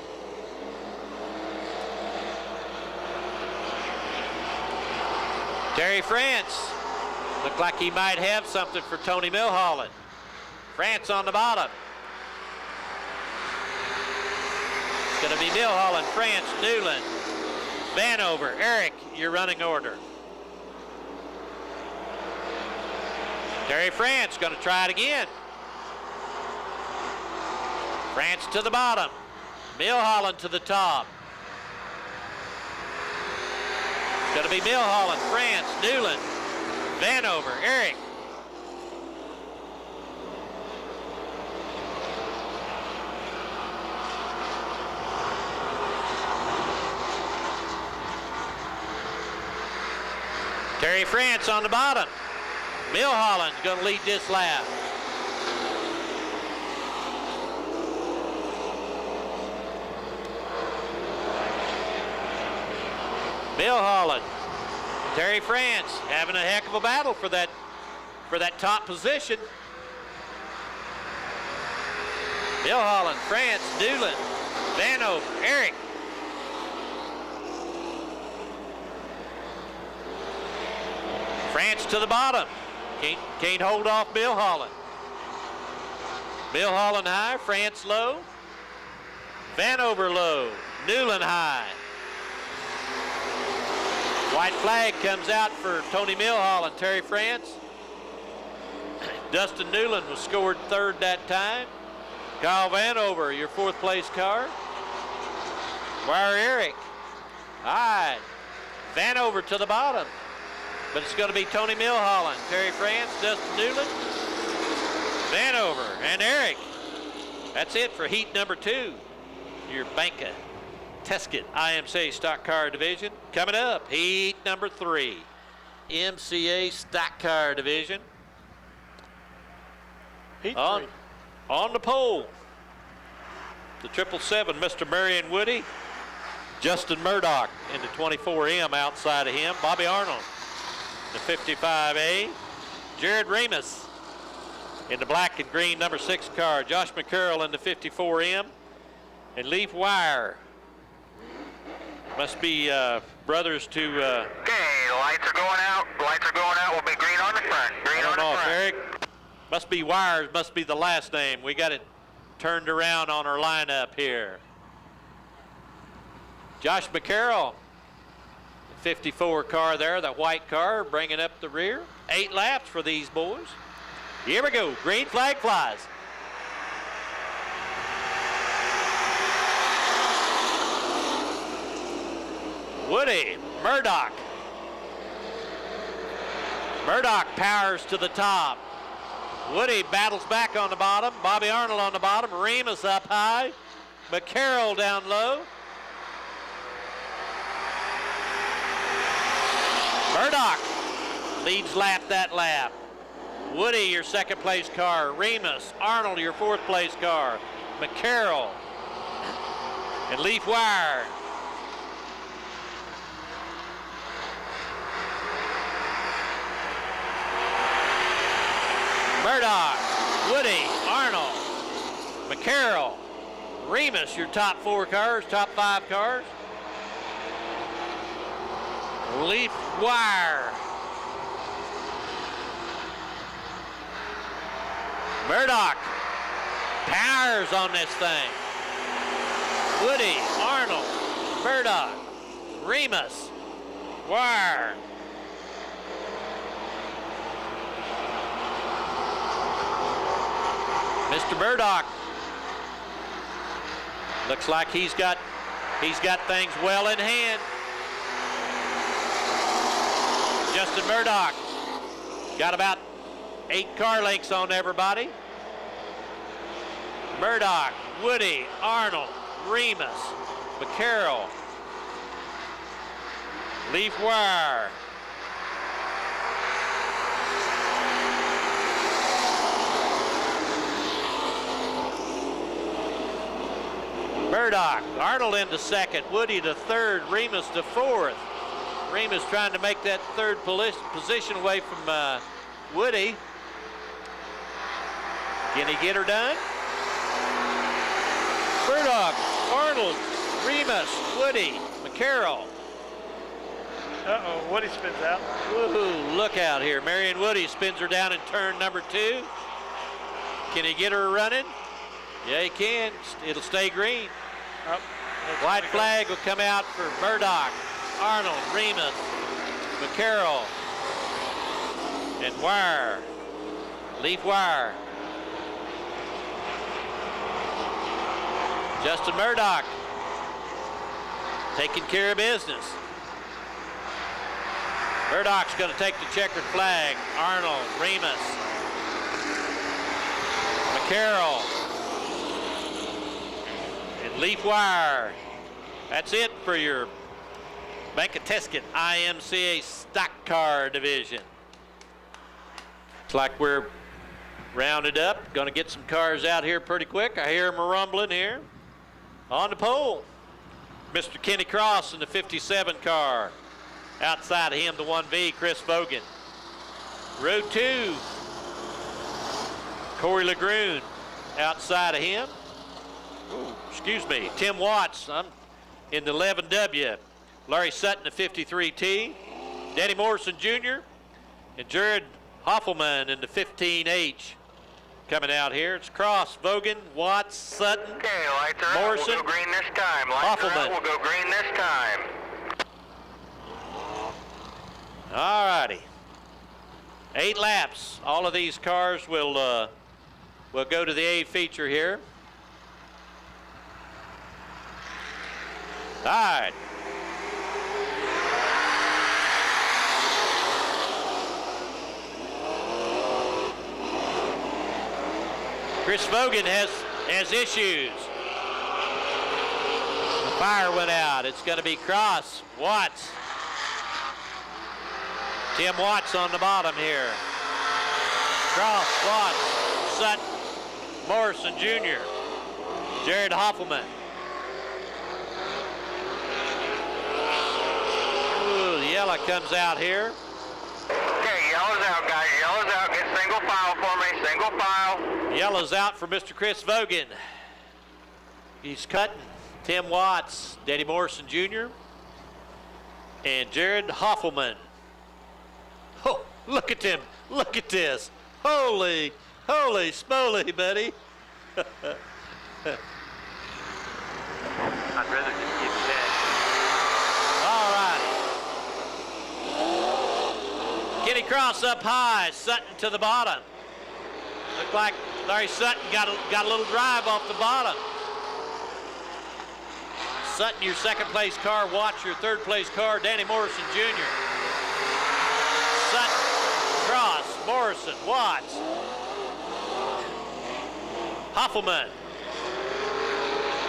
Terry France, looked like he might have something for Tony Milholland. France on the bottom. It's going to be Milholland, France, Newland, Vanover, Eric, your running order. Terry France going to try it again. France to the bottom. Milholland to the top. It's going to be Milholland, France, Newland, Vanover, Eric. Terry France on the bottom. Milholland's going to lead this lap. Milholland, Terry France having a heck of a battle for that top position. Milholland, France, Newland, Vanover, Eric. France to the bottom. Can't hold off Milholland. Milholland high, France low. Vanover low, Newland high. White flag comes out for Tony Milholland, Terry France. Dustin Newland was scored third that time. Kyle Vanover, your fourth place car. Wire Eric. All right, Vanover to the bottom. But it's going to be Tony Milholland, Terry France, Dustin Newland, Vanover, and Eric. That's it for heat number 2. Your Banca Tesket IMCA Stock Car Division. Coming up, heat number 3, MCA Stock Car Division. Heat 3. On the pole, the 777, Mr. Marion Woody. Justin Murdoch in the 24M outside of him. Bobby Arnold, the 55A. Jared Remus in the black and green number 6 car. Josh McCarroll in the 54M. And Leaf Wire. Must be brothers to... Okay, the lights are going out. Lights are going out. We'll be green on the front. Green on the front. Eric. Must be Wires, must be the last name. We got it turned around on our lineup here. Josh McCarroll, 54 car there, that white car bringing up the rear. 8 laps for these boys. Here we go, green flag flies. Woody, Murdoch. Murdoch powers to the top. Woody battles back on the bottom. Bobby Arnold on the bottom. Remus up high. McCarroll down low. Murdoch leads that lap. Woody, your second place car. Remus, Arnold, your fourth place car. McCarroll and Leaf Wire. Murdoch, Woody, Arnold, McCarroll, Remus, your top 4 cars, top 5 cars. Leaf Wire. Murdoch powers on this thing. Woody, Arnold, Murdoch, Remus, Wire. Mr. Murdoch Looks like he's got things well in hand. Justin Murdoch got about 8 car lengths on everybody. Murdoch, Woody, Arnold, Remus, McCarroll, Leaf Wire. Murdoch, Arnold into second, Woody to third, Remus to fourth. Remus trying to make that third position away from Woody. Can he get her done? Murdoch, Arnold, Remus, Woody, McCarroll. Uh-oh, Woody spins out. Woohoo, look out here. Marion Woody spins her down in turn number 2. Can he get her running? Yeah, he can. It'll stay green. Oh, White flag will come out for Murdoch, Arnold, Remus, McCarroll, and Wire. Leaf Wire. Justin Murdoch taking care of business. Murdoch's going to take the checkered flag. Arnold, Remus, McCarroll, and Leaf Wire. That's it for your Bankatisket IMCA stock car division. Looks like we're rounded up. Going to get some cars out here pretty quick. I hear them rumbling here. On the pole, Mr. Kenny Cross in the 57 car. Outside of him, the 1V, Chris Vogan. Row 2, Corey LeGrune. Outside of him, excuse me, Tim Watts. I'm in the 11W. Larry Sutton, the 53T. Danny Morrison Jr. and Jared Hoffelman in the 15H. Coming out here, it's Cross, Vogan, Watts, Sutton, Okay, lights are Morrison, out. We'll go green this time. Lights are out. We'll go green this time. All righty. 8 laps. All of these cars will go to the A feature here. All right. Chris Vogan has issues. The fire went out. It's going to be Cross, Watts. Tim Watts on the bottom here. Cross, Watts, Sutton, Morrison Jr., Jared Hoffelman. Ooh, the yellow comes out here. Okay, yellow's out, guys. Yellow's out. Get single file for me. Single file. Yellow's out for Mr. Chris Vogan. He's cutting Tim Watts, Danny Morrison Jr., and Jared Hoffelman. Oh, look at him. Look at this. Holy smoly, buddy. I'd rather just give you that. All right. Kenny Cross up high, Sutton to the bottom. Looked like Larry Sutton got a little drive off the bottom. Sutton, your second place car. Watts, your third place car. Danny Morrison Jr. Sutton, Cross, Morrison, Watts, Hoffelman,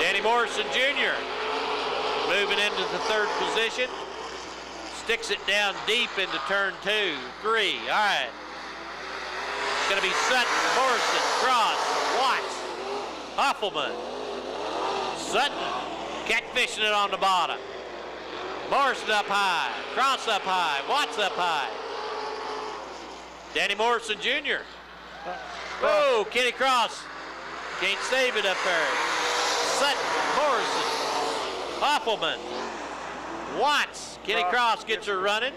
Danny Morrison Jr. moving into the third position. Sticks it down deep into turn 2, 3. All right. It's going to be Sutton, Morrison, Cross, Watts, Hoffelman, Sutton catfishing it on the bottom. Morrison up high, Cross up high, Watts up high. Danny Morrison Jr. Oh, Kenny Cross can't save it up there. Sutton, Morrison, Hoffelman, Watts. Kenny Cross gets her running,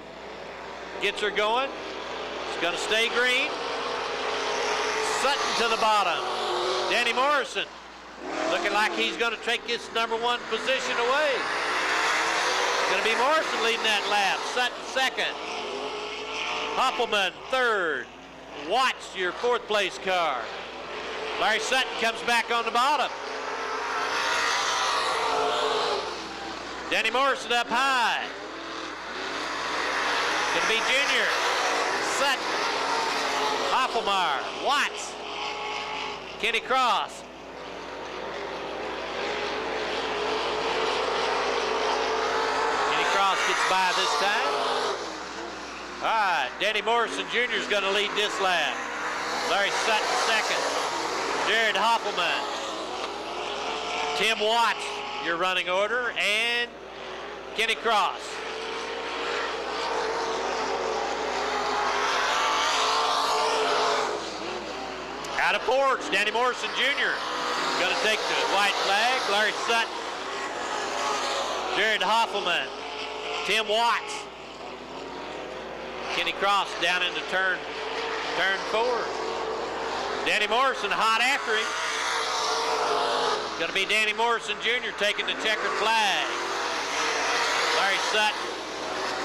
gets her going. It's going to stay green. Sutton to the bottom. Danny Morrison looking like he's going to take this number 1 position away. It's going to be Morrison leading that lap. Sutton second. Hoffelman third. Watts, your 4th place car. Larry Sutton comes back on the bottom. Danny Morrison up high. Gonna be Junior. Sutton. Hofflemeyer. Watts. Kenny Cross. Kenny Cross gets by this time. All right, Danny Morrison Jr. is going to lead this lap. Larry Sutton second. Jared Hoffleman. Tim Watts, your running order, and Kenny Cross. Out of porch, Danny Morrison Jr. Going to take the white flag. Larry Sutton. Jared Hoffleman. Tim Watts. Kenny Cross down into turn 4. Danny Morrison hot after him. Going to be Danny Morrison Jr. taking the checkered flag. Larry Sutton,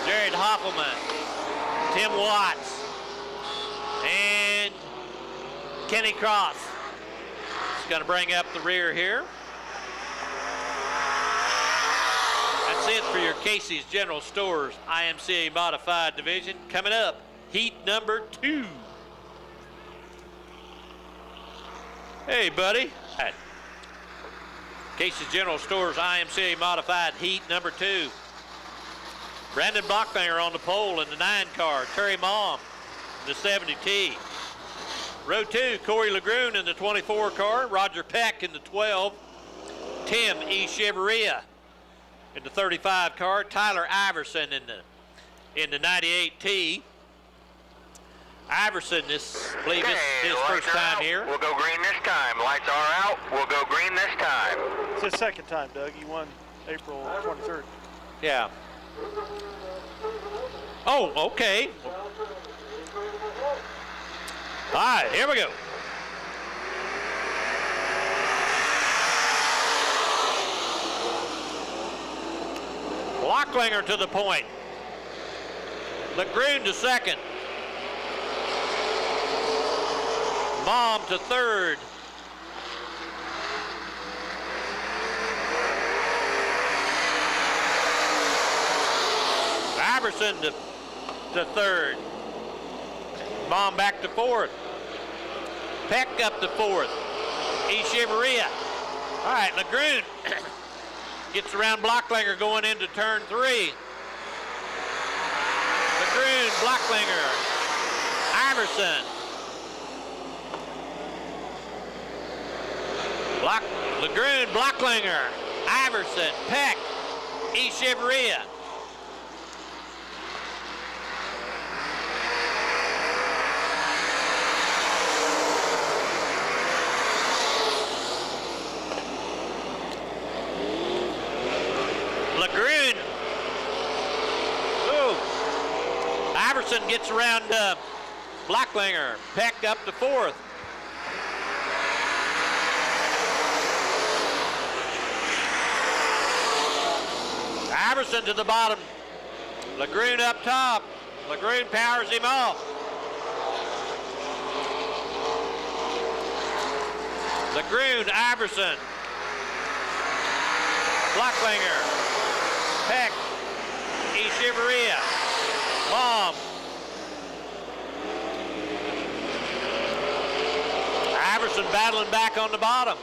Jared Hoffleman, Tim Watts, and Kenny Cross. He's going to bring up the rear here. That's it for your Casey's General Stores IMCA Modified Division. Coming up, heat number 2. Hey, buddy. Hi. Casey's General Stores IMCA Modified heat number 2. Brandon Blockfinger on the pole in the 9 car. Terry Mom in the 70T. Row 2, Corey Lagroon in the 24 car. Roger Peck in the 12. Tim E. Cheveria in the 35 car. Tyler Iverson in the 98T. Iverson, I believe this is his first time here. We'll go green this time. Lights are out. We'll go green this time. It's his second time, Doug. He won April 23rd. Yeah. Oh, okay. All right, here we go. Locklinger to the point. Lagroon to second. Mom to third. Iverson to third. Mom back to fourth. Peck up to fourth. E. Cheveria. All right, Lagroon gets around Blocklinger going into turn 3. Lagroon, Blocklinger, Iverson. Lagroon, Blocklinger, Iverson, Peck, E. Cheveria. Lagroon. Ooh. Iverson gets around Blocklinger. Peck up to fourth. Iverson to the bottom. Lagroon up top. Lagroon powers him off. Lagroon, Iverson. Blocklinger. Peck. E. Cheveria. Mom. Iverson battling back on the bottom.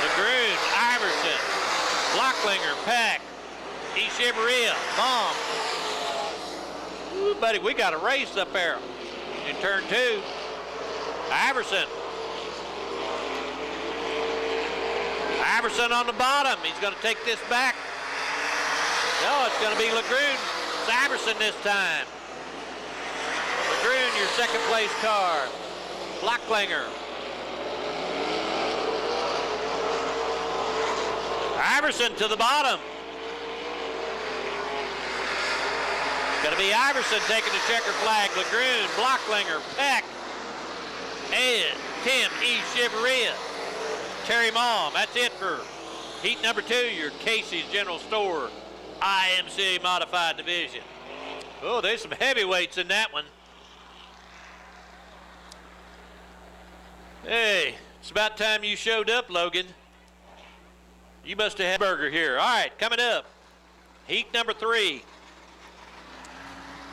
Lagroon, Iverson, Blocklinger, Peck, E. Cheveria, Mom. Ooh, buddy, we got a race up there in turn 2. Iverson. Iverson on the bottom. He's going to take this back. No, it's going to be Lagroon. It's Iverson this time. Lagroon, your second place car. Blocklinger. Iverson to the bottom. Going to be Iverson taking the checker flag. Lagroon, Blocklinger, Peck, and Tim E. Cheveria. Terry Mom. That's it for heat number 2, your Casey's General Store IMCA Modified Division. Oh, there's some heavyweights in that one. Hey, It's about time you showed up, Logan. You must have had a burger here. All right, coming up, heat number 3.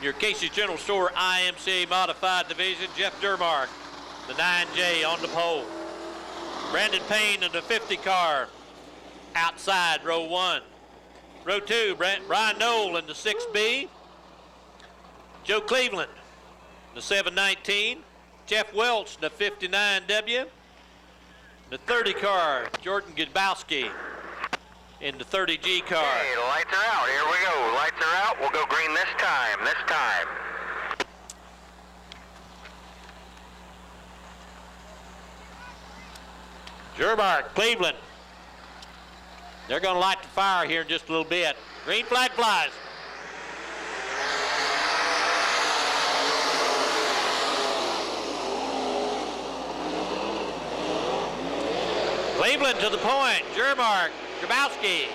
Your Casey's General Store IMCA Modified Division, Jeff Dermark, the 9J on the pole. Brandon Payne in the 50 car, outside row 1. Row 2, Brian Knoll in the 6B. Joe Cleveland, the 719. Jeff Welch, the 59W. The 30 car, Jordan Gudbowski in the 30G car. Okay, the lights are out. Here we go. Lights are out. We'll go green this time. Germark, Cleveland. They're going to light the fire here in just a little bit. Green flag flies. Cleveland to the point. Germark, Grabowski,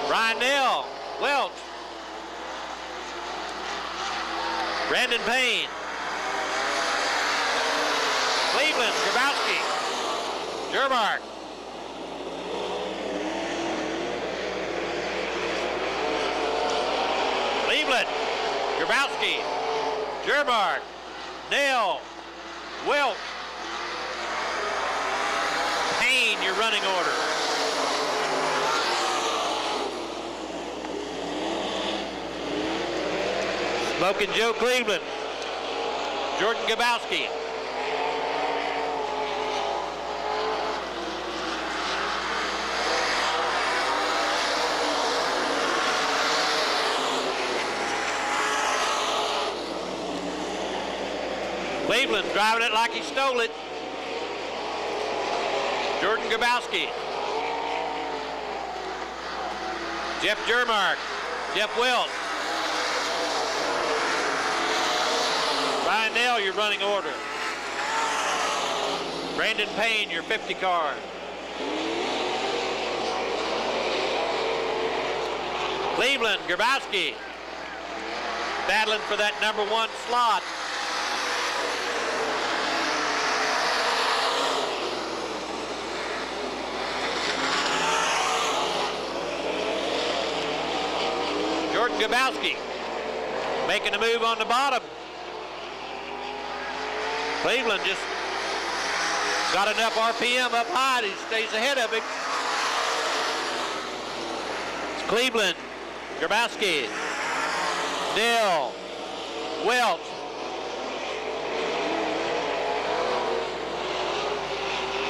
Brian Nell, Welch, Brandon Payne, Cleveland, Grabowski, Germark, Cleveland, Grabowski, Germark, Nell, Welch, Payne, your running order. Smoking Joe Cleveland, Jordan Gabowski. Cleveland driving it like he stole it. Jordan Gabowski. Jeff Germark. Jeff Welch. Ryan Nell, your running order. Brandon Payne, your 50 car. Cleveland, Grabowski. Battling for that number 1 slot. Jordan Gabowski making a move on the bottom. Cleveland just got enough RPM up high. He stays ahead of him. It's Cleveland, Grabowski, Nell, Welch.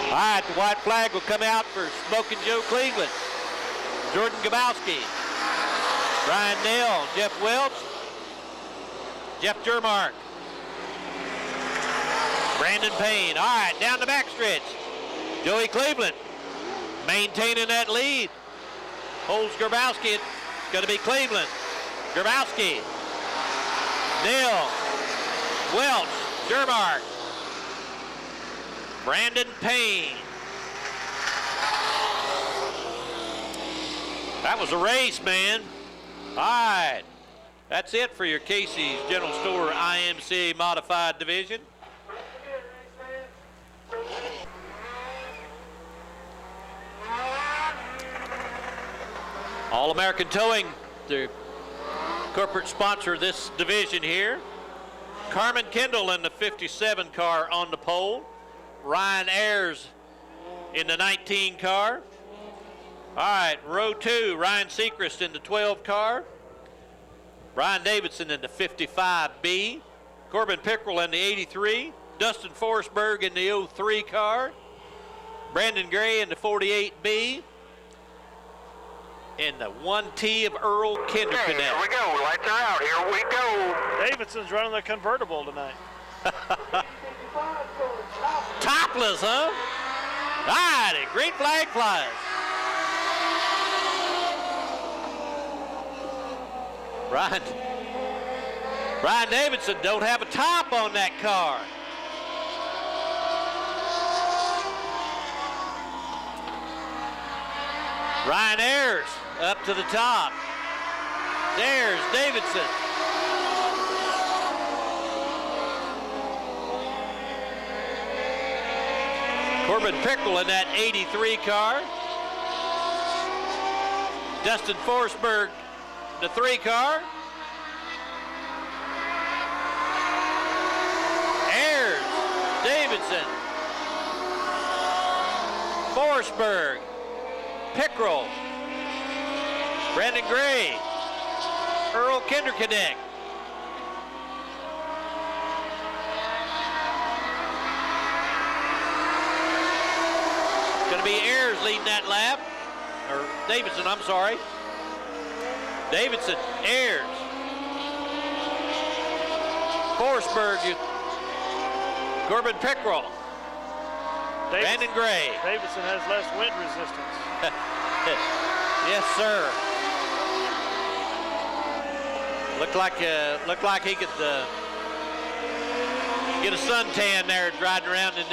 All right, the white flag will come out for Smoking Joe Cleveland. Jordan Gabowski, Brian Nell, Jeff Welch, Jeff Germark, Brandon Payne. All right, down the backstretch. Joey Cleveland maintaining that lead. Holds Grabowski. It's going to be Cleveland. Grabowski, Nell, Welch, Germark, Brandon Payne. That was a race, man. All right, that's it for your Casey's General Store IMCA Modified Division. All-American Towing, the corporate sponsor of this division here. Carmen Kendall in the 57 car on the pole. Ryan Ayers in the 19 car. All right, row 2, Ryan Seacrest in the 12 car. Brian Davidson in the 55B. Corbin Pickrell in the 83. Dustin Forsberg in the 03 car. Brandon Gray in the 48B. And the 1T of Earl Kinder Okay, Cadet. here we go. Lights are out. Here we go. Davidson's running the convertible tonight. Topless, huh? All righty, green flag flies. Brian Davidson don't have a top on that car. Ryan Ayers up to the top. There's Davidson. Corbin Pickrell in that 83 car. Dustin Forsberg, the 3 car. Ayers, Davidson, Forsberg, Pickrell, Brandon Gray, Earl Kinderknecht. Going to be Ayers leading that lap. Or Davidson, I'm sorry. Davidson, Ayers, Forsberg, Corbin Pickrell, Brandon Gray. Davidson has less wind resistance. Yes, sir. Looked like he could get a suntan there riding around in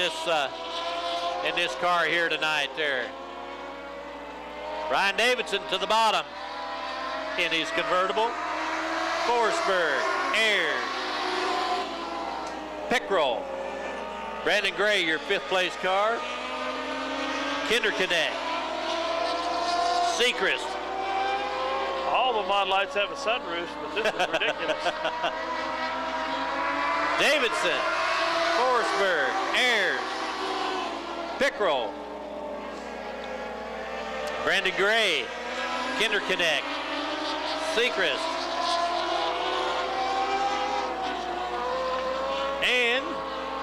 this car here tonight. There. Ryan Davidson to the bottom in his convertible. Forsberg, Ayers, Pickrell, Brandon Gray, your 5th place car. Kinderknecht, Seacrest. All the mod lights have a sunroof, but this is ridiculous. Davidson, Forsberg, Ayers, Pickrell, Brandon Gray, Kinderknecht, Seacrest, and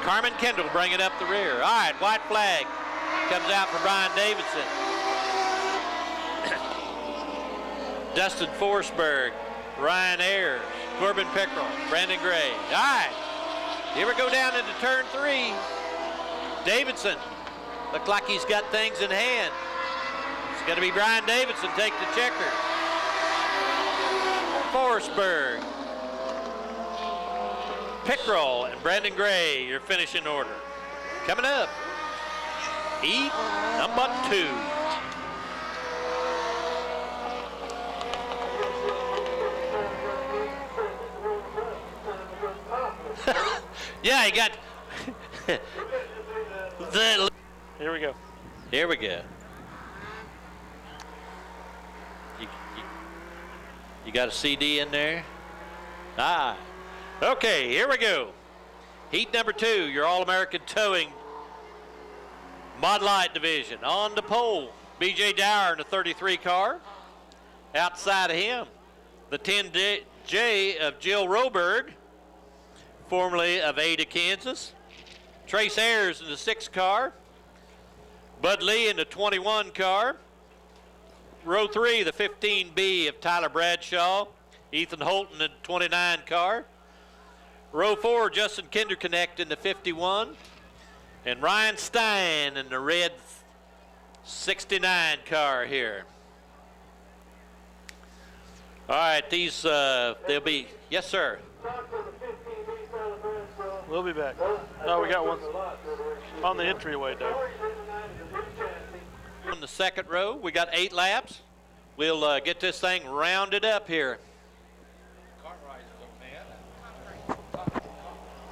Carmen Kendall bringing up the rear. All right, white flag comes out for Brian Davidson. Dustin Forsberg, Ryan Ayers, Corbin Pickrell, Brandon Gray. All right, here we go down into turn 3. Davidson, look like he's got things in hand. It's going to be Brian Davidson take the checker. Forsberg, Pickrell, and Brandon Gray, your finishing order. Coming up, heat number 2. Yeah, he got the. Here we go. Here we go. You got a CD in there? Ah. Okay, here we go. Heat number 2, your All-American Towing Mod Light Division. On the pole, B.J. Dower in the 33 car. Outside of him, the 10J of Jill Roberg, formerly of Ada, Kansas. Trace Ayers in the 6 car. Bud Lee in the 21 car. Row 3, the 15B of Tyler Bradshaw. Ethan Holton in the 29 car. Row 4, Justin Kinderknecht in the 51. And Ryan Stein in the red 69 car here. All right, these, they'll be, yes, sir. We'll be back. No, we got one on the entryway, Doug. On the second row, we got 8 laps. We'll get this thing rounded up here.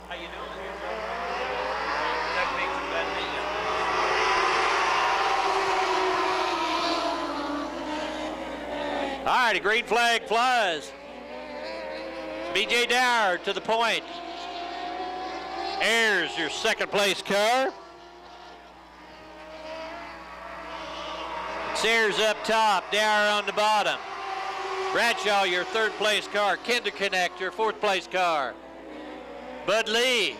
How you doing? All right, a green flag flies. B.J. Dower to the point. Ayers, your 2nd place car. Ayers up top, Dower on the bottom. Bradshaw, your 3rd place car. Kinderknecht, your 4th place car. Bud Lee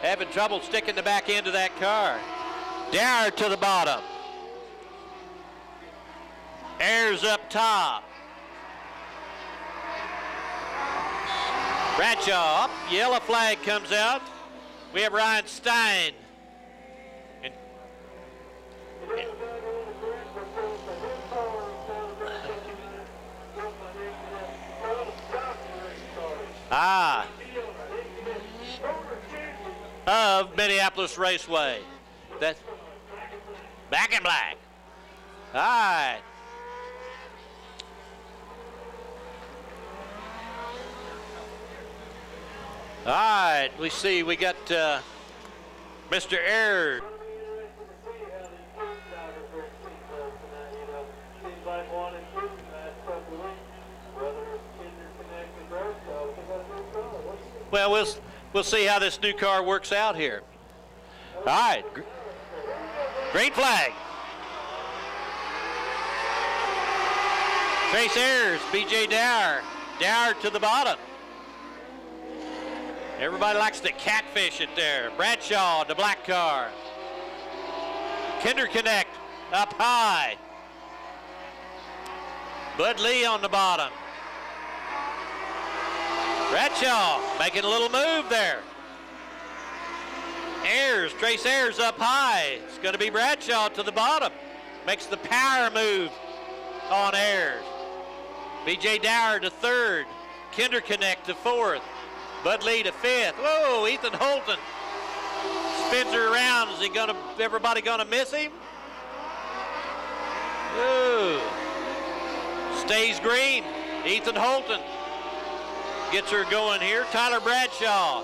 having trouble sticking the back end of that car. Dower to the bottom. Ayers up top. Bradshaw up, yellow flag comes out. We have Ryan Stein. Of Minneapolis Raceway. That's back in black. All right. All right, we see we got Mr. Ayers. Well, we'll see how this new car works out here. All right. Green flag. Trace Ayers, B.J. Dower. Dower to the bottom. Everybody likes to catfish it there. Bradshaw, the black car. Kinder Connect up high. Bud Lee on the bottom. Bradshaw making a little move there. Ayers, Trace Ayers up high. It's going to be Bradshaw to the bottom. Makes the power move on Ayers. B.J. Dower to third. Kinder Connect to fourth. Bud Lee to fifth. Whoa, Ethan Holton spins her around. Is everybody gonna miss him? Ooh. Stays green. Ethan Holton gets her going here. Tyler Bradshaw,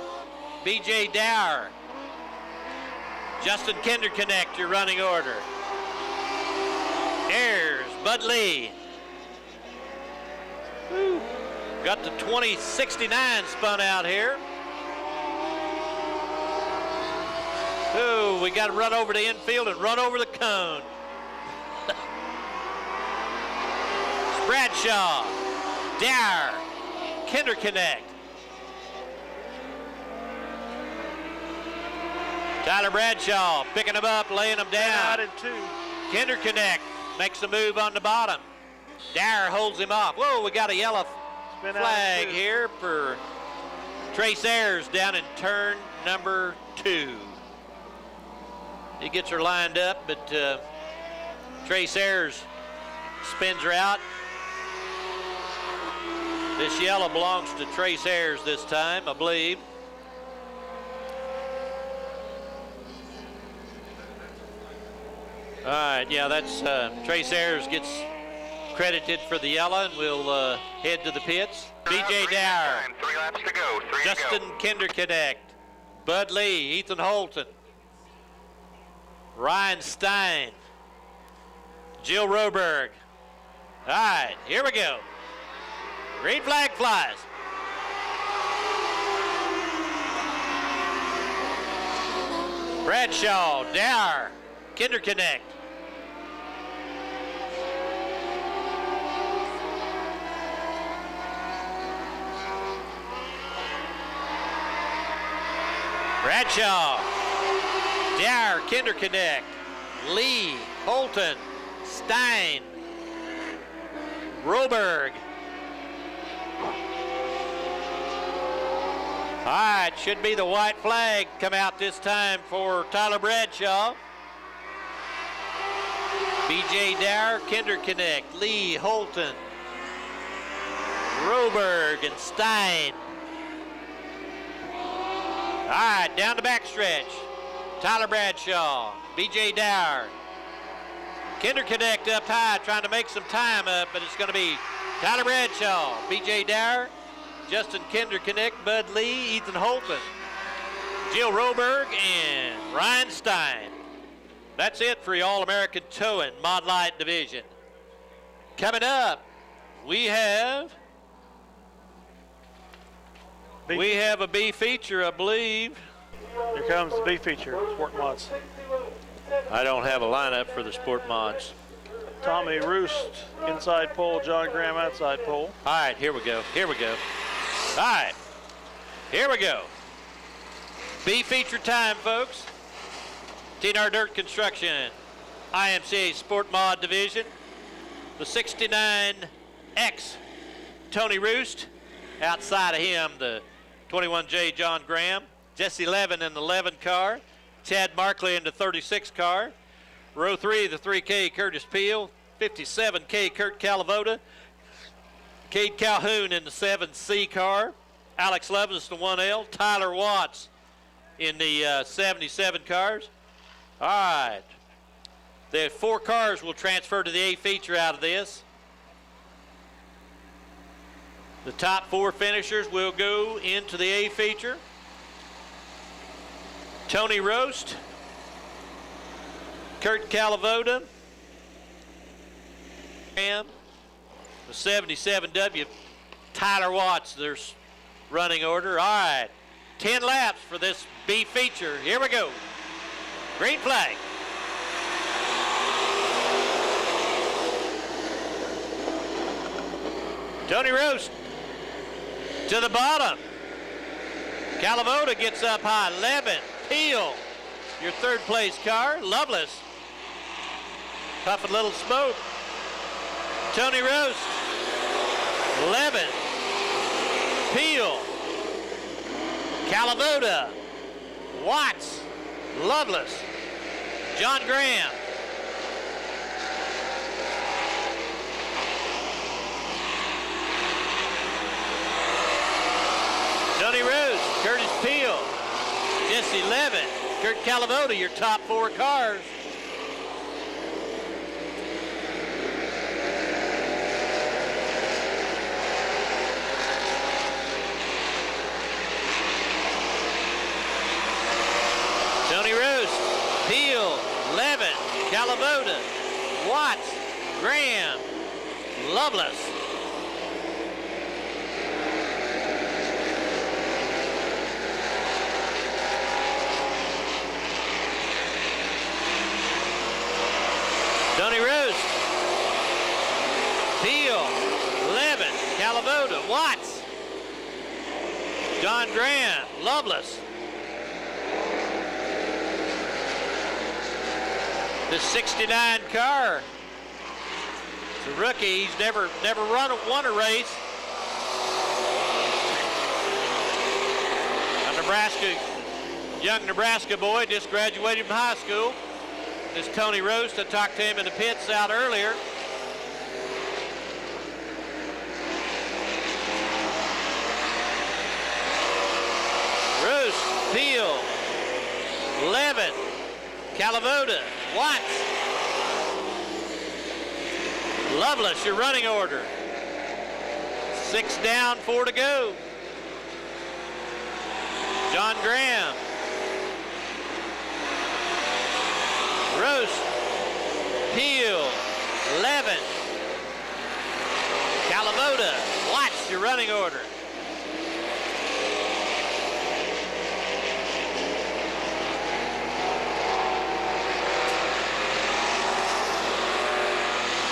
B.J. Dower, Justin Kinder Connect, your running order. Ayers, Bud Lee. Woo. Got the 2069 spun out here. Ooh, we got to run over the infield and run over the cone. Bradshaw, Dower, Kinder Connect. Tyler Bradshaw picking them up, laying them down. Out in two. Kinder Connect makes a move on the bottom. Dower holds him off. Whoa, we got a yellow flag here for Trace Ayers down in turn number 2. He gets her lined up, but Trace Ayers spins her out. This yellow belongs to Trace Ayers this time, I believe. All right, yeah, that's Trace Ayers gets credited for the yellow, and we'll head to the pits. B.J. Dower, 3 laps to go. Justin Kinder Connect, Bud Lee, Ethan Holton, Ryan Stein, Jill Roberg. All right, here we go. Green flag flies. Bradshaw, Dower, Kinder Connect. Bradshaw, Dower, Kinder Connect, Lee, Holton, Stein, Roberg. All right, should be the white flag come out this time for Tyler Bradshaw. B.J. Dower, Kinder Connect, Lee, Holton, Roberg, and Stein. All right, down the backstretch. Tyler Bradshaw, B.J. Dower. Kinder Connect up high, trying to make some time up, but it's going to be Tyler Bradshaw, B.J. Dower, Justin Kinder Connect, Bud Lee, Ethan Holton, Jill Roberg, and Ryan Stein. That's it for the All-American Towing Mod Light Division. Coming up, we have a B feature, I believe. Here comes the B feature, Sport Mods. I don't have a lineup for the Sport Mods. Tommy Roost, inside pole, John Graham, outside pole. All right, here we go. All right, here we go. B feature time, folks. TNR Dirt Construction, IMCA Sport Mod Division. The 69X, Tony Roost. Outside of him, the 21J, John Graham. Jesse Levin in the 11 car. Chad Markley in the 36 car. Row 3, the 3K, Curtis Peel. 57K, Kurt Calavoda. Cade Calhoun in the 7C car. Alex Levis, the 1L. Tyler Watts in the 77 cars. All right. The 4 cars will transfer to the A feature out of this. The top 4 finishers will go into the A feature. Tony Roast, Kurt Calavoda, and the 77W, Tyler Watts, their running order. All right, 10 laps for this B feature. Here we go. Green flag. Tony Roast to the bottom. Calavoda gets up high. 11. Peel, your third place car. Loveless. Puffing a little smoke. Tony Roast. 11. Peel. Calavoda. Watts. Loveless. John Graham. Tony Rose, Curtis Peel, Jesse Levitt, Kurt Calavoda, your top 4 cars. Tony Rose, Peel, Levitt, Calavoda, Watts, Graham, Loveless. Tony Roast, Peel, Levin, Calavoda, Watts, John Graham, Loveless. This 69 car, it's a rookie. He's never won a race. A young Nebraska boy, just graduated from high school. This Tony Roast, I talked to him in the pits out earlier. Roast, Peel, Levitt, Calavoda, Watts, Loveless, your running order. 6 down, 4 to go. John Graham. Roast, Peel, Levin, Calavoda, Watts, your running order.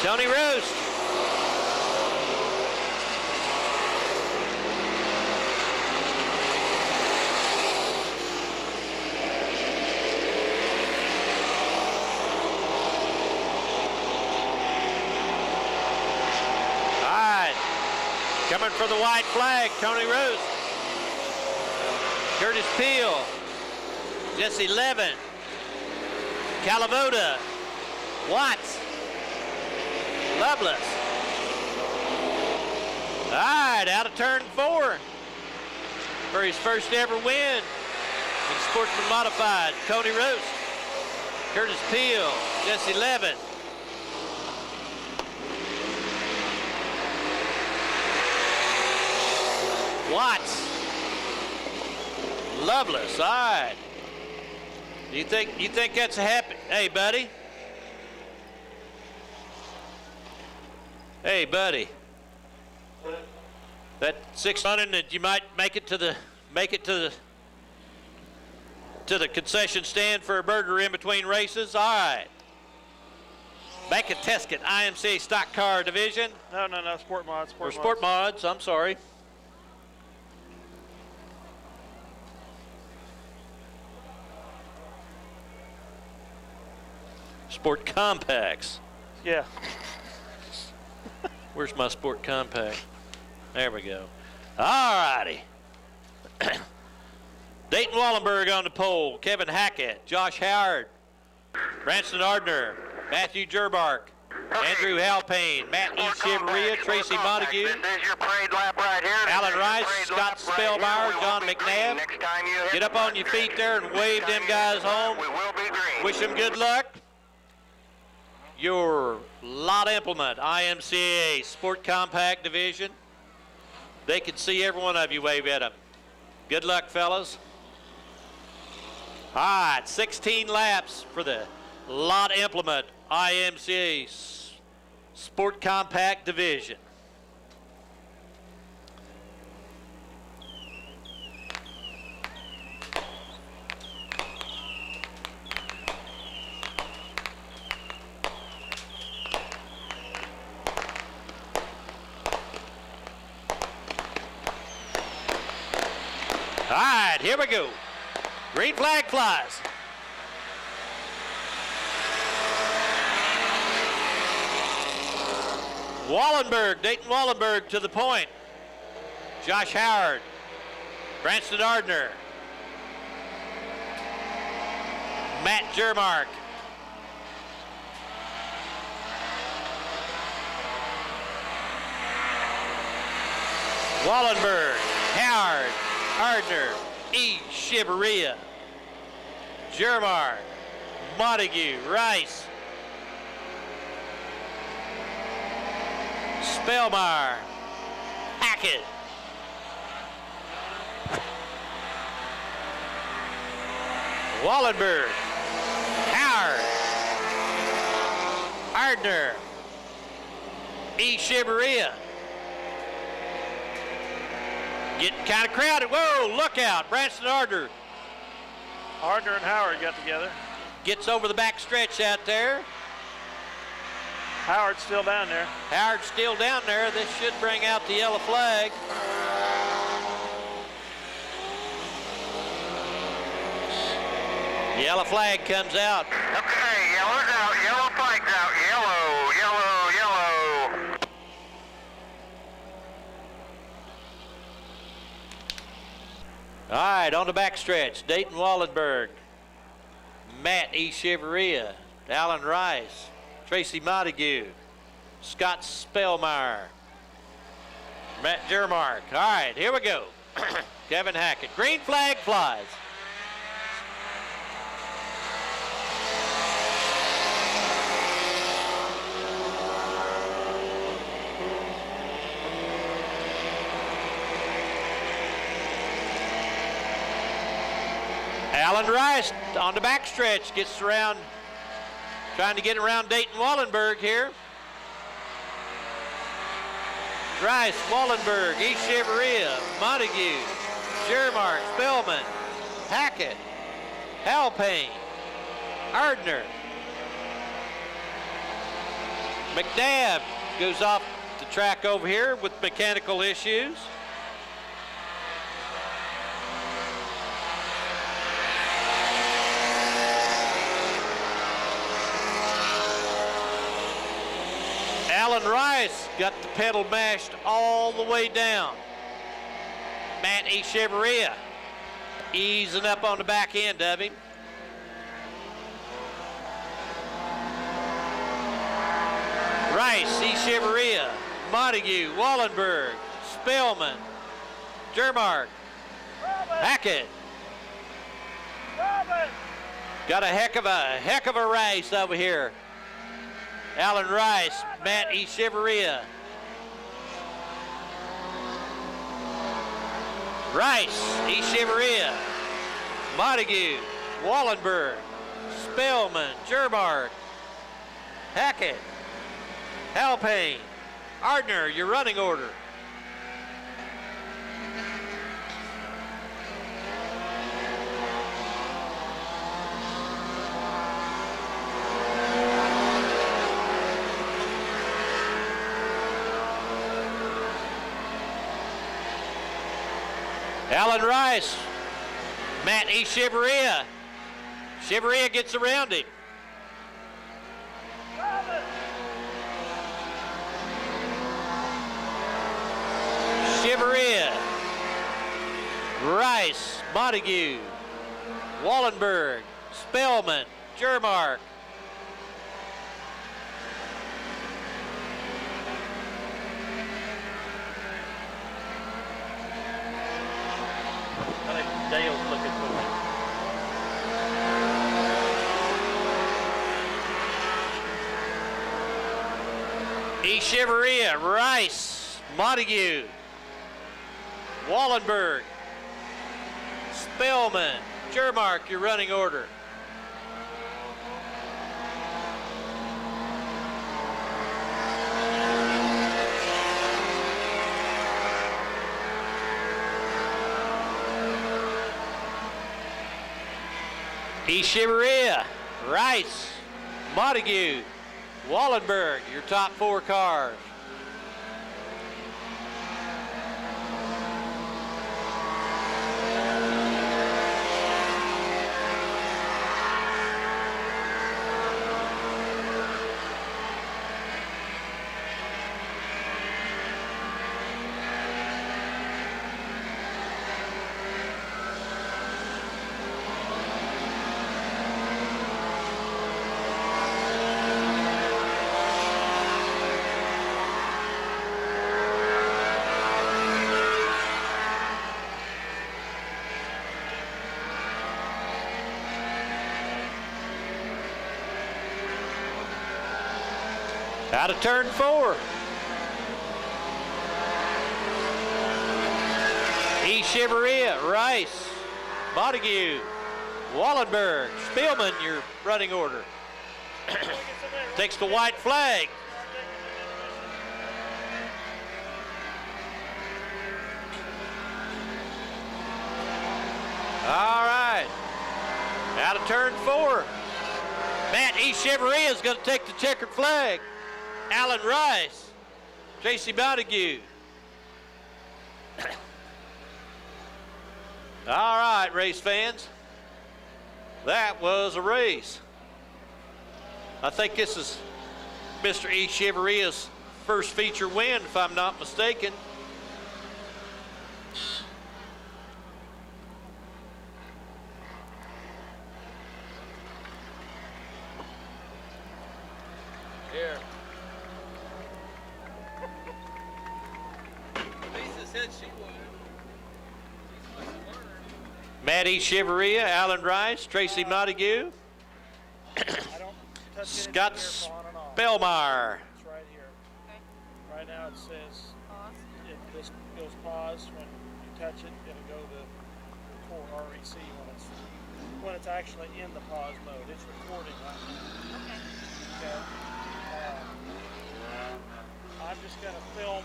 Tony Roast. Coming for the white flag, Tony Roast. Curtis Peel. Jesse Levin. Calavoda. Watts. Loveless. All right, out of turn 4 for his first ever win in Sportsman Modified. Tony Roast. Curtis Peel. Jesse Levin. Watts, Loveless. All right. You think that's a happy? Hey, buddy. Hey, buddy. That 600 that you might make it to the concession stand for a burger in between races. All right. Back at Tesket, IMCA Stock Car Division. No, Sport Mods. Sport Mods. I'm sorry. Sport Compacts. Yeah. Where's my Sport Compact? There we go. All righty. Dayton Wallenberg on the pole. Kevin Hackett, Josh Howard, Branson Ardner, Matthew Gerbark, Andrew Halpane, Matt E. Chiveria, Tracy Montague, This is your parade lap right here. This Alan is your Rice, parade Scott lap right here. Spellmeyer, We will John be green McNabb. next time you hit Get up the on your button. feet there and wave them guys home. We will be green. Wish them good luck. Your lot implement, IMCA Sport Compact Division. They can see every one of you wave at them. Good luck, fellas. All right, 16 laps for the lot implement, IMCA Sport Compact Division. right, here we go. Green flag flies. Wallenberg, Dayton Wallenberg to the point. Josh Howard, Branston Ardner, Matt Jermark, Wallenberg, Howard, Ardner, E. Shiveria, Jermark, Montague, Rice, Spellmeyer, Hackett, Wallenberg, Howard, Ardner, E. Shiveria. Getting kind of crowded. Whoa, look out. Branston Ardner Ardner and Howard got together. gets over the back stretch out there. Howard's still down there. Howard's still down there. This should bring out the yellow flag. Yellow flag comes out. Okay, yellow's out, yellow flag's out, yellow, yellow, yellow. All right, on the back stretch, Dayton Wallenberg, Matt E. Shiveria, Alan Rice, Tracy Montague, Scott Spellmeyer, Matt Jermark. All right, here we go. Kevin Hackett. Green flag flies. Alan Rice on the backstretch gets around, trying to get around Dayton Wallenberg here. Rice, Wallenberg, E. Shiveria, Montague, Jermark, Spellman, Hackett, Halpane, Ardner. McNabb goes off the track over here with mechanical issues. Alan Rice got the pedal mashed all the way down. Matt E. Shiveria easing up on the back end of him. Rice, E. Shiveria, Montague, Wallenberg, Spellman, Jermark, Hackett. Got a heck of a race over here. Alan Rice, Matt E. Shiveria. Rice, E. Shiveria, Montague, Wallenberg, Spellman, Jermark, Hackett, Halpane, Ardner, your running order. Alan Rice, Matt E. Shiveria. Shiveria gets around him. Shiveria, Rice, Montague, Wallenberg, Spellman, Jermark. Dale's looking for me. E. Shiveria, Rice, Montague, Wallenberg, Spellman, Jermark, your running order. E. Shiveria, Rice, Montague, Wallenberg, your top four cars. Out of turn 4. E. Chevrolet, Rice, Montague, Wallenberg, Spielman, your running order. Takes the white flag. All right. Out of turn 4. Matt E. Chevrolet is going to take the checkered flag. Alan Rice, Tracy Montague. All right, race fans. That was a race. I think this is Mr. E. Chevrolet's first feature win, if I'm not mistaken. Here. Lisa said she would. Matt E. Chevrolet, Alan Rice, Tracy Montague, Scott Spellmeyer. It's right here. Right now it says if this goes pause when you touch it, it'll go to record REC when it's actually in the pause mode. It's recording right now. Okay. I'm just going to film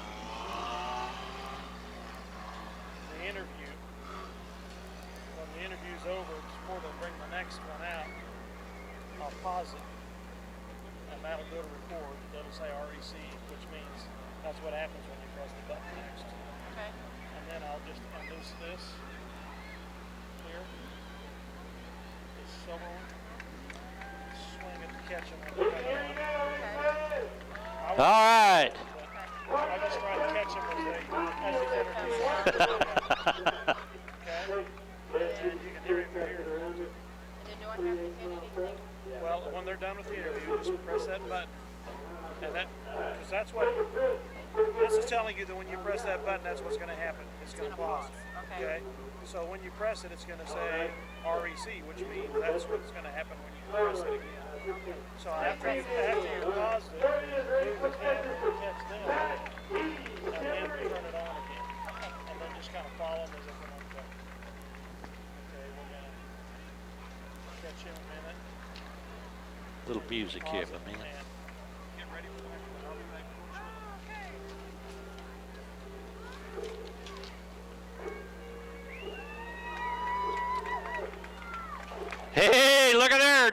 the interview. When the interview's over, before they bring the next one out, I'll pause it, and that'll go to record. It'll say REC, which means that's what happens when you press the button next. Okay. And then I'll just unloose this here, this silver one, swing it to catch them when they come in. All right. I just try to catch them as he's introducing. Okay. And you can hear him here. And then do I have to hit anything? Well, when they're done with the interview, just press that button. And that, because that's what, this is telling you that when you press that button, that's what's going to happen. It's going to pause. Okay. So when you press it, it's going to say REC, which means that's what's going to happen when you press it again. So after you pause it, move the camera to catch them, and then turn it on again. And then just kind of follow them as they come on the button. Okay, we're going to catch you in a minute. Little music here for a minute. Get ready for the next one. I'll be back shortly. Hey, look at there.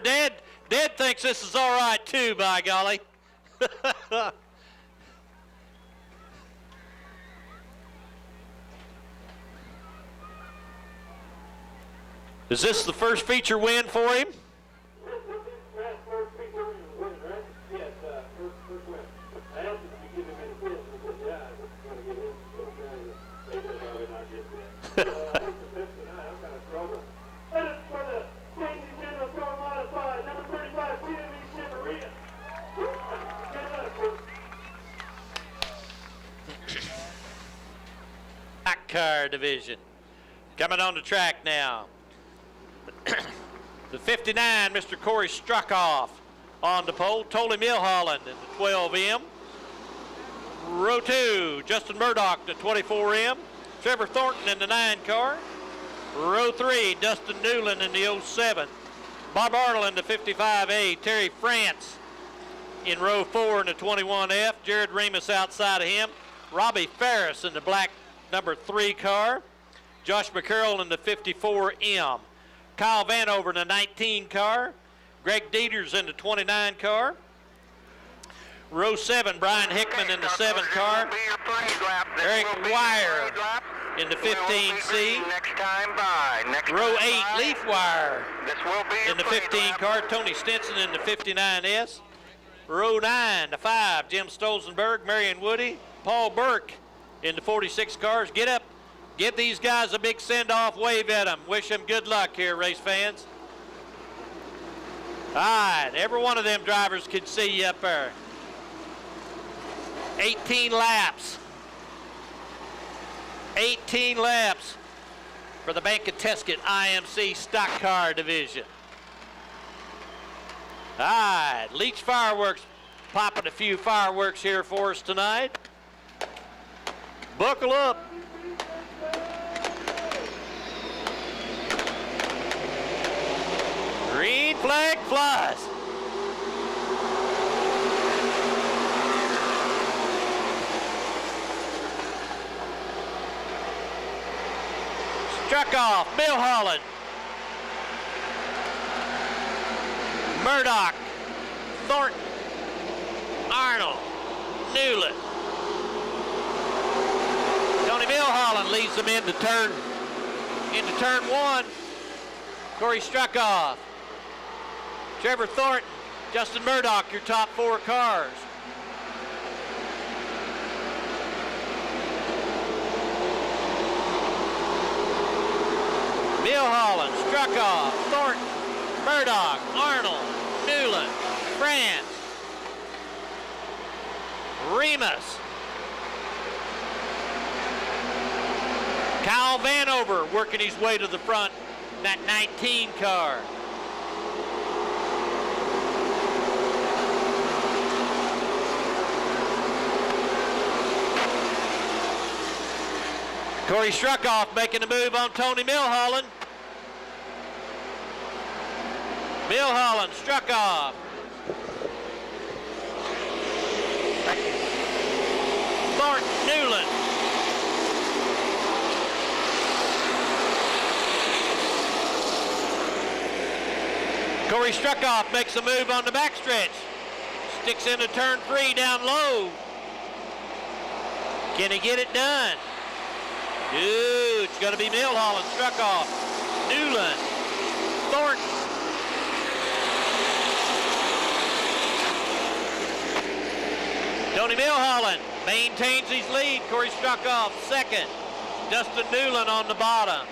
Dad thinks this is all right too, by golly. Is this the first feature win for him? Car division. Coming on the track now. The 59, Mr. Corey Struckoff on the pole. Tolly Milholland in the 12M. Row 2, Justin Murdoch, the 24M. Trevor Thornton in the 9 car. Row 3, Dustin Newland in the 07. Bob Arnold in the 55A. Terry France in row 4 in the 21F. Jared Remus outside of him. Robbie Ferris in the black number 3 car. Josh McCarroll in the 54M. Kyle Vanover in the 19 car. Greg Dieters in the 29 car. Row 7, Brian Hickman in the 7 car. Eric Wire in the 15C. Row 8, Leaf Wire in the 15 car. Tony Stinson in the 59S. Row 9, the 5, Jim Stolzenberg, Marion Woody, Paul Burke in the 46 cars. Get up, give these guys a big send-off, wave at them. Wish them good luck here, race fans. All right, every one of them drivers could see you up there. 18 laps. 18 laps for the Bank of Tesket IMC Stock Car Division. All right, Leach Fireworks popping a few fireworks here for us tonight. Buckle up. Green flag flies. Struck off, Milholland. Murdoch, Thornton, Arnold, Newland. Tony Milholland leads them into turn one. Corey Struckoff, Trevor Thornton, Justin Murdoch, your top 4 cars. Milholland, Struckoff, Thornton, Murdoch, Arnold, Newland, France, Remus, Kyle Vanover working his way to the front in that 19 car. Corey Struckoff making a move on Tony Milholland. Milholland, Struckoff. Thornton, Newland. Corey Struckoff makes a move on the backstretch. Sticks into turn 3 down low. Can he get it done? Dude, it's going to be Milholland, Struckoff, Newland, Thornton. Tony Milholland maintains his lead. Corey Struckoff second. Justin Newland on the bottom.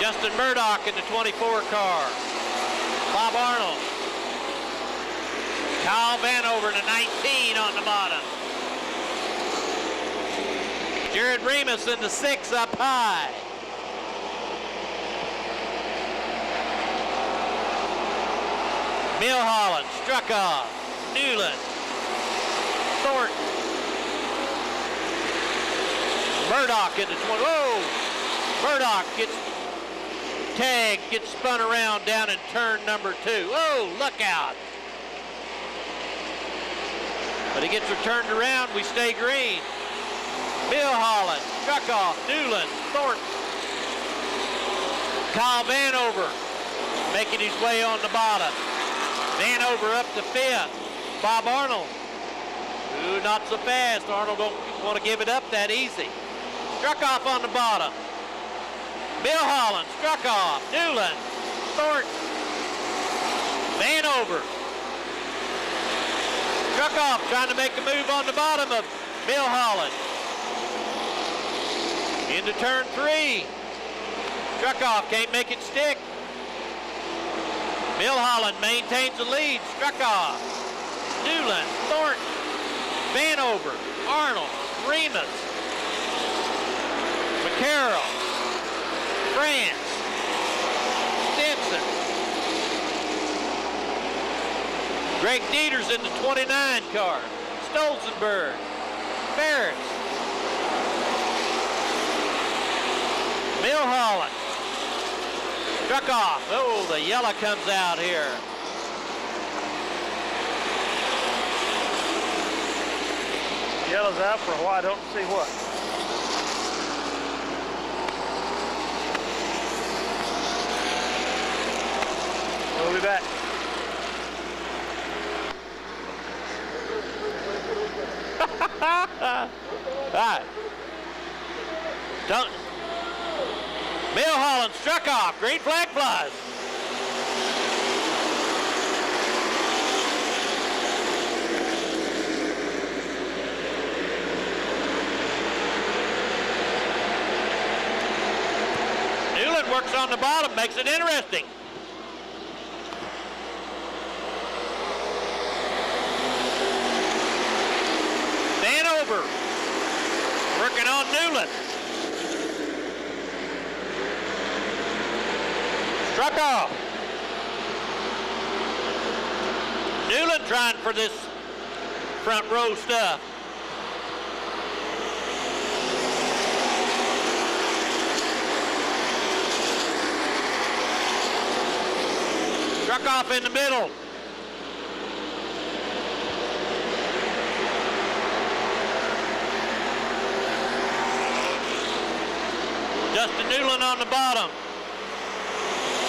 Justin Murdoch in the 24 car. Bob Arnold. Kyle Vanover in the 19 on the bottom. Jared Remus in the 6 up high. Milholland, Struckoff, Newland, Thornton, Murdoch in the 20. Whoa! Murdoch gets tagged, gets spun around down in turn number 2. Whoa, look out. But he gets her turned around, we stay green. Milholland, Struckoff, Newland, Thornton. Kyle Vanover making his way on the bottom. Vanover up to 5th. Bob Arnold. Ooh, not so fast. Arnold don't want to give it up that easy. Struckoff on the bottom. Milholland, Struckoff, Newland, Thornton, Vanover. Struckoff trying to make a move on the bottom of Milholland. Into turn 3. Struckoff can't make it stick. Milholland maintains the lead. Struckoff, Newland, Thornton, Vanover, Arnold, Remus, McCarroll, France, Stinson. Greg Dieter's in the 29 car. Stolzenberg, Ferris, Milholland, Struckoff. Oh, the yellow comes out here. Yellow's out for a while. I don't see what. We'll be back. All right. Don't. Milholland, Struckoff, green flag flies. Newland works on the bottom, makes it interesting. Vanover working on Newland. Struckoff. Newland trying for this front row stuff. Struck off in the middle. Justin Newland on the bottom.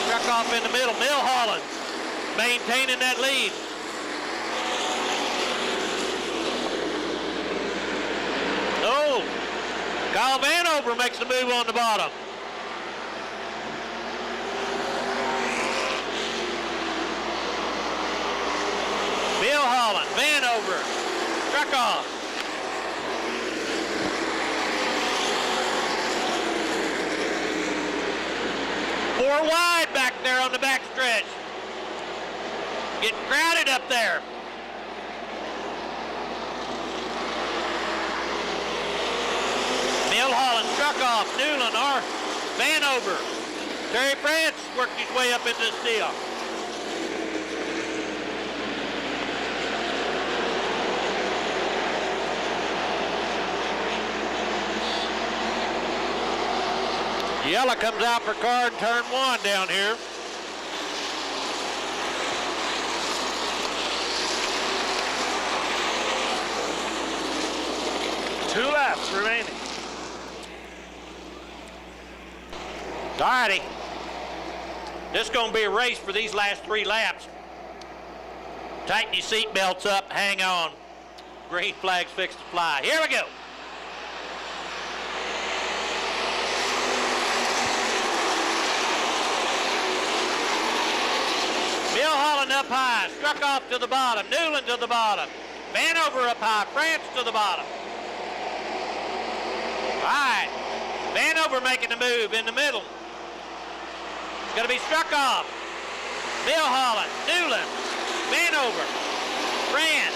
Struck off in the middle. Milholland maintaining that lead. Oh, Kyle Vanover makes the move on the bottom. Milholland, Vanover, struck off. Four wide back there on the back stretch. Getting crowded up there. Milholland struck off. Newland or Vanover. Terry France worked his way up into the steal. Yella comes out for car in turn 1 down here. Two laps remaining. All righty. This is going to be a race for these last 3 laps. Tighten your seat belts up, hang on. Green flag's fixed to fly. Here we go. Milholland up high, struck off to the bottom. Newland to the bottom. Vanover up high, France to the bottom. All right, Vanover making the move in the middle. It's going to be struck off. Milholland, Newland, Vanover, France.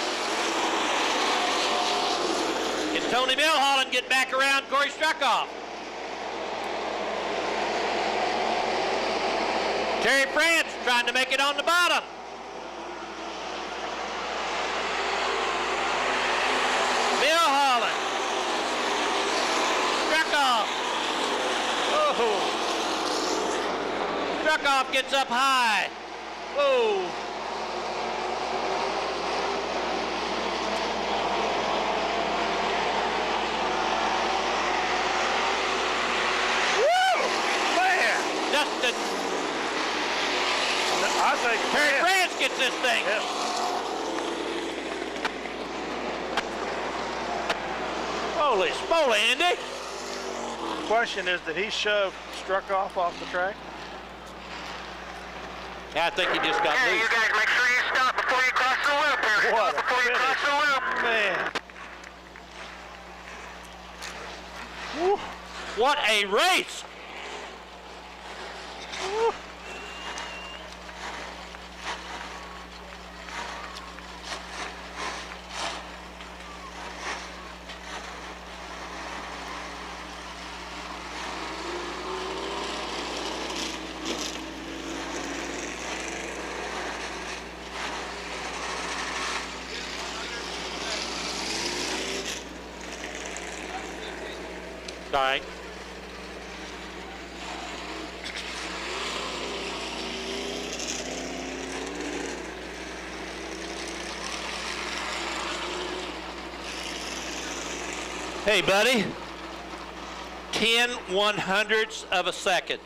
Can Tony Milholland get back around Corey Struckoff? Terry France trying to make it on the bottom. Milholland. Struckoff. Oh. Struckoff gets up high. Whoa. Woo! Man! Justin. I think Terry France gets this thing. Yeah. Holy smoly, Andy. Question is, did he shove Struckoff off the track? I think he just got Hey, loose. you guys make sure you stop before you cross the loop here. What Stop a before you cross the loop. Man. Woo. What a race. Woo. All right. Hey, buddy. 10/100ths of a second.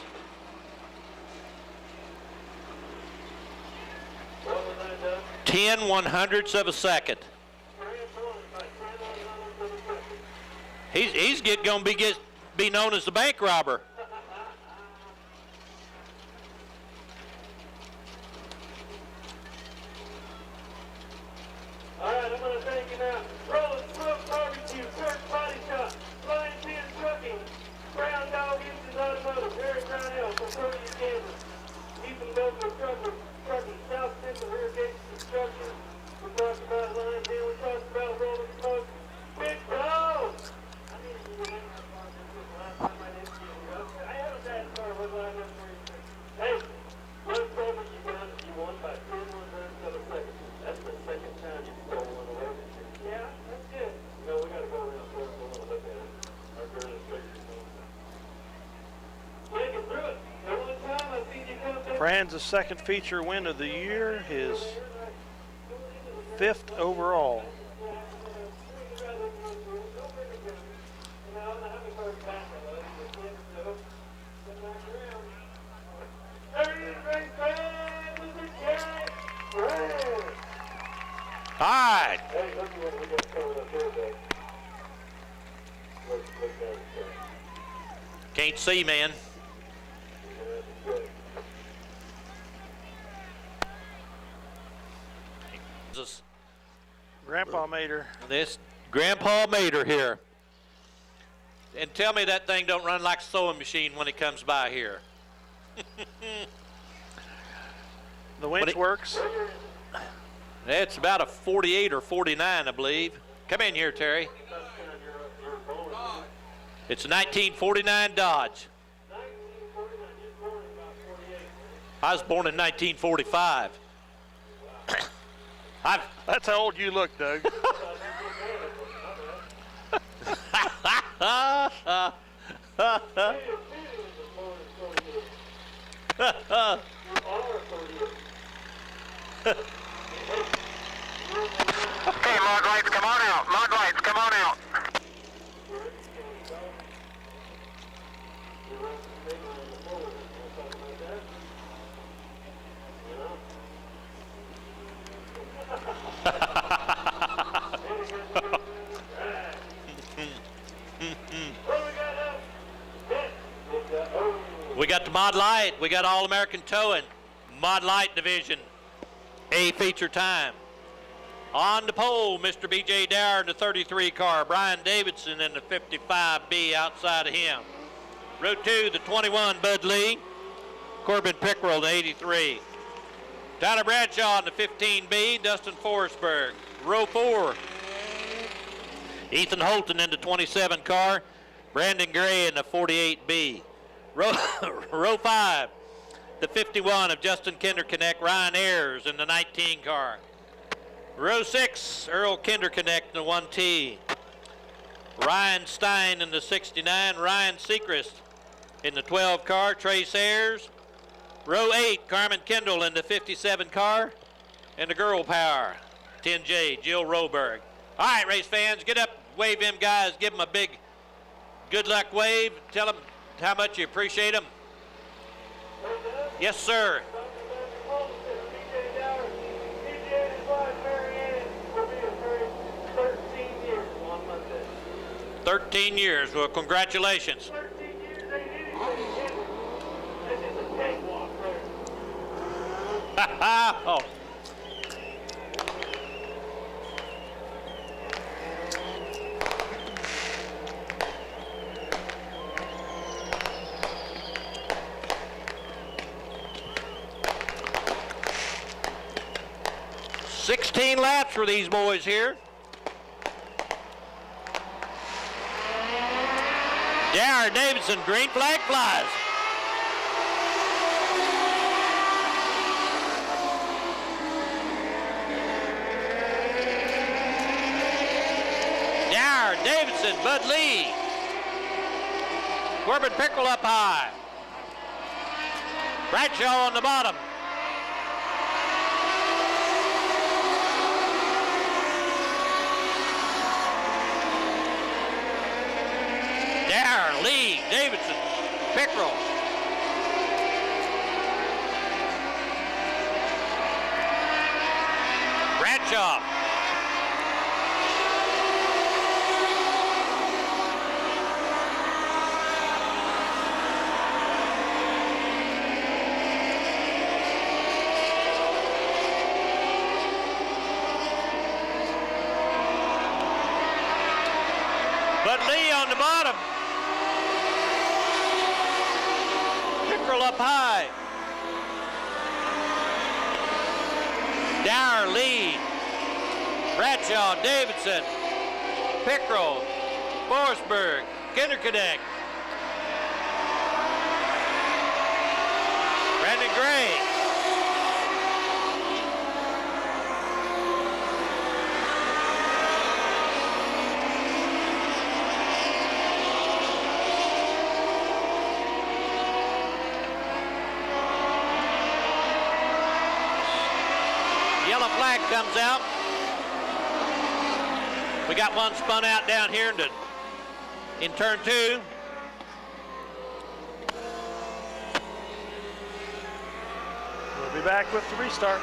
What was that, Doug? 10/100ths of a second. He's going to be known as the bank robber. All right, I'm going to thank you now. Rolling Smoke Barbecue, Kirk Body Shop, Flying Pin Trucking, Brown Dog Engines Automotive, Harry Brownell, Controlling Your Camera, Ethan Belcher Trucking, South Central Irrigation Construction. We talked about Lions Den, we talked about Rolling Smoke. Big Dog! I need to remember last time I didn't see you. I haven't had a car with line up for you. Hey, let's go what you got if you want by 10/100ths of a second. That's the second. Fran's second feature win of the year, his 5th overall. All right. Can't see, man. Grandpa Mater. This Grandpa Mater here. And tell me that thing don't run like a sewing machine when it comes by here. The winch works. It's about a 48 or 49, I believe. Come in here, Terry. It's a 1949 Dodge. I was born in 1945. That's how old you look, Doug. Okay, log lights, come on out. Log lights, come on out. We got the Mod Light. We got All-American Towing. Mod Light Division. A feature time. On the pole, Mr. B.J. Dower in the 33 car. Brian Davidson in the 55B outside of him. Row 2, the 21, Bud Lee. Corbin Pickrell, the 83. Tyler Bradshaw in the 15B. Dustin Forsberg. Row 4, Ethan Holton in the 27 car. Brandon Gray in the 48B. Row 5, the 51 of Justin Kinderconnect, Ryan Ayers in the 19 car. Row 6, Earl Kinderconnect in the 1T. Ryan Stein in the 69, Ryan Seacrest in the 12 car, Trace Ayers. Row 8, Carmen Kendall in the 57 car. And the girl power, 10J, Jill Roberg. All right, race fans, get up, wave them guys, give them a big good luck wave. Tell them how much you appreciate them. Yes, sir. 13 years. Well, congratulations. 13 years ain't anything. That's just a cakewalk there. Oh. "16 laps for these boys here. Darren Davidson, green flag flies. Darren Davidson, Bud Lee. Corbin Pickrell up high. Bradshaw on the bottom. Darren, Lee, Davidson, Pickrell. Bradshaw. But Lee on the bottom. Pickrell up high. Dower, Lee, Bradshaw, Davidson, Pickrell, Forsberg, Kinderconnect, Brandon Gray. Yellow flag comes out. We got one spun out down here in turn 2. We'll be back with the restart.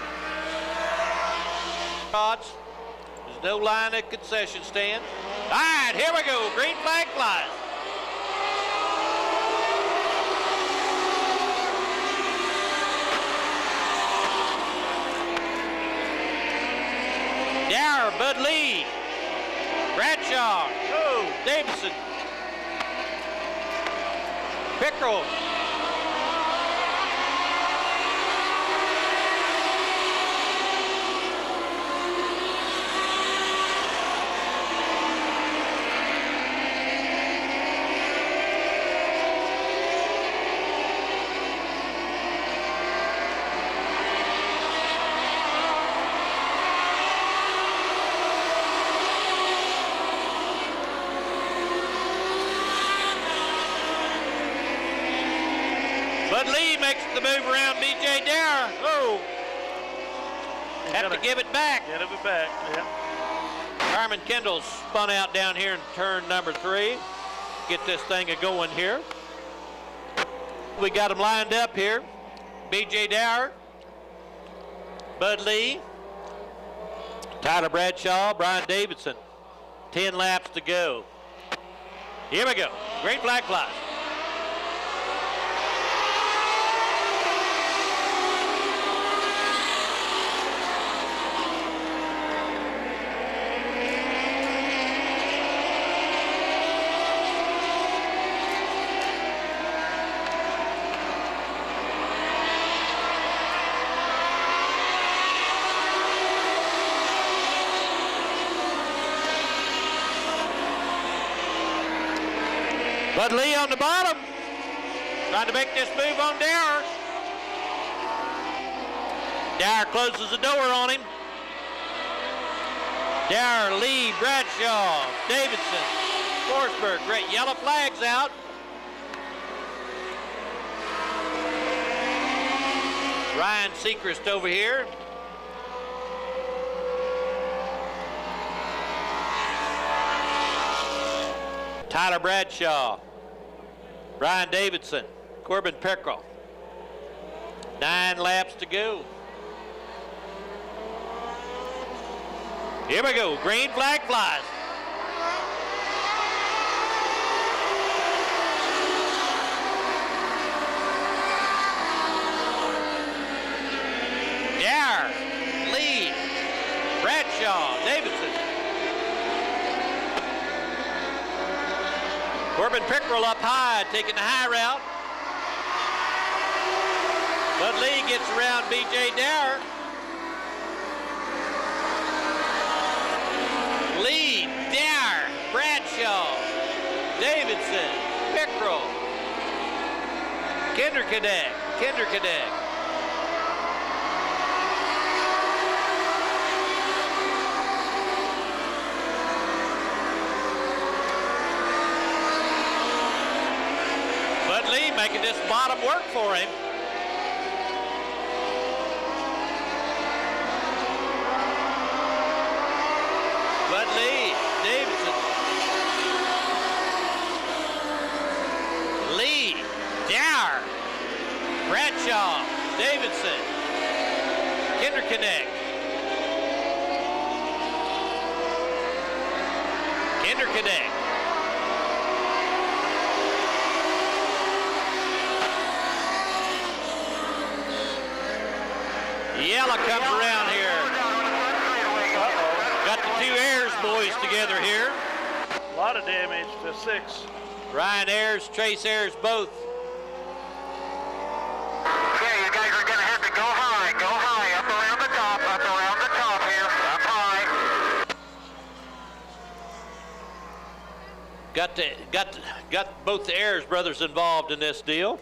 There's no line at concession stand. All right, here we go. Green flag flies. Dower, Bud Lee, Bradshaw, Davidson, Pickrell, Bud Lee makes the move around B.J. Dower. Have to give it back. Get it back, yeah. Carmen Kendall's spun out down here in turn number 3. Get this thing a-going here. We got them lined up here. B.J. Dower, Bud Lee, Tyler Bradshaw, Brian Davidson. 10 laps to go. Here we go. Green flag flies. Bud Lee on the bottom, trying to make this move on Dower. Dower closes the door on him. Dower, Lee, Bradshaw, Davidson, Forsberg. Great yellow flags out. Ryan Seacrest over here. Tyler Bradshaw, Brian Davidson, Corbin Pickrell. 9 laps to go. Here we go, green flag flies. Dower, Lee, Bradshaw, Davidson. Corbin Pickrell up high, taking the high route. Bud Lee gets around B.J. Dower. Lee, Dower, Bradshaw, Davidson, Pickrell, Kinderkanek. Bud Lee making this bottom work for him. Bud Lee, Davidson. Lee, Dower, Bradshaw, Davidson, Kinderkanek. Yellow comes around here. Got the 2 Ayers boys together here. A lot of damage to 6. Ryan Ayers, Trace Ayers, both. Okay, you guys are going to have to go high, up around the top here, up high. Got both the Ayers brothers involved in this deal.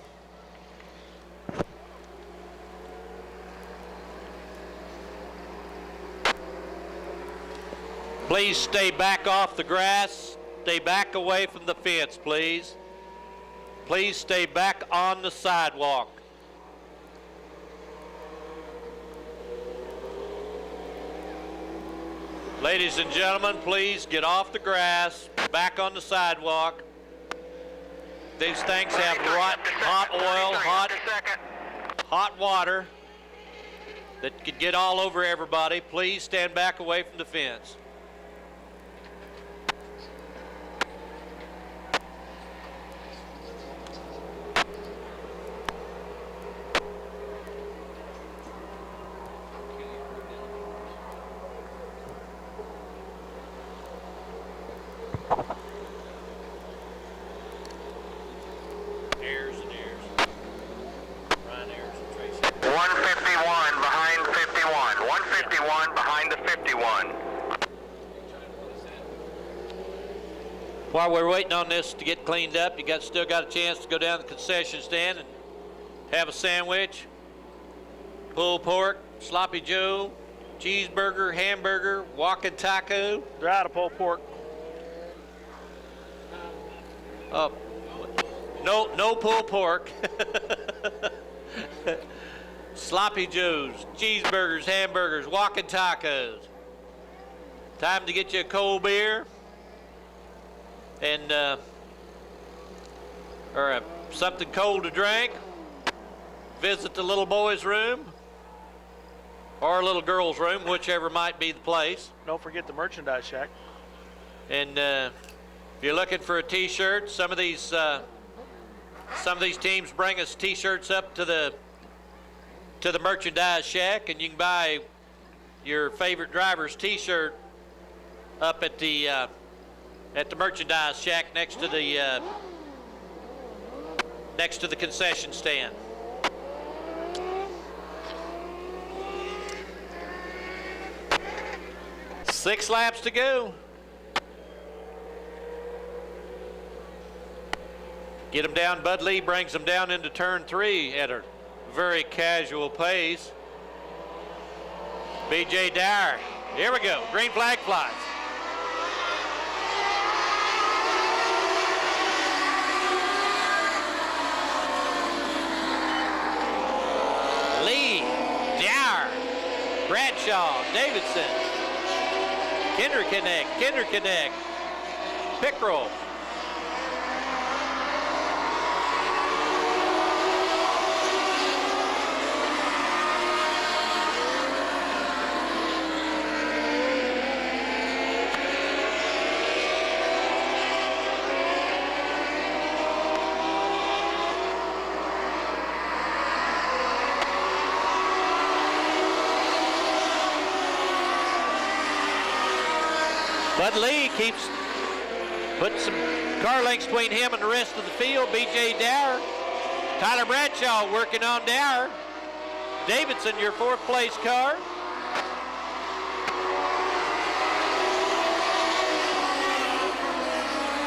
Please stay back off the grass. Stay back away from the fence, please. Please stay back on the sidewalk. Ladies and gentlemen, please get off the grass, back on the sidewalk. These things have hot oil, hot water that could get all over everybody. Please stand back away from the fence. Ayers and Ayers. Ryan Ayers and Tracy. 151 behind 51. 151 behind the 51. While we're waiting on this to get cleaned up, you still got a chance to go down to the concession stand and have a sandwich, pulled pork, sloppy joe, cheeseburger, hamburger, walking taco. They're out of pulled pork. No pulled pork. Sloppy joes, cheeseburgers, hamburgers, walking tacos. Time to get you a cold beer and or something cold to drink. Visit the little boy's room or little girl's room, whichever might be the place. Don't forget the merchandise shack. And if you're looking for a T-shirt, some of these teams bring us T-shirts up to the merchandise shack, and you can buy your favorite driver's T-shirt up at the merchandise shack next to the concession stand. Six laps to go. Get them down. Bud Lee brings them down into turn 3 at a very casual pace. B.J. Dyer. Here we go. Green flag flies. Lee, Dyer, Bradshaw, Davidson, Kinderknecht, Pickrell. Bud Lee keeps putting some car lengths between him and the rest of the field. B.J. Dyer, Tyler Bradshaw working on Dyer. Davidson, your 4th place car.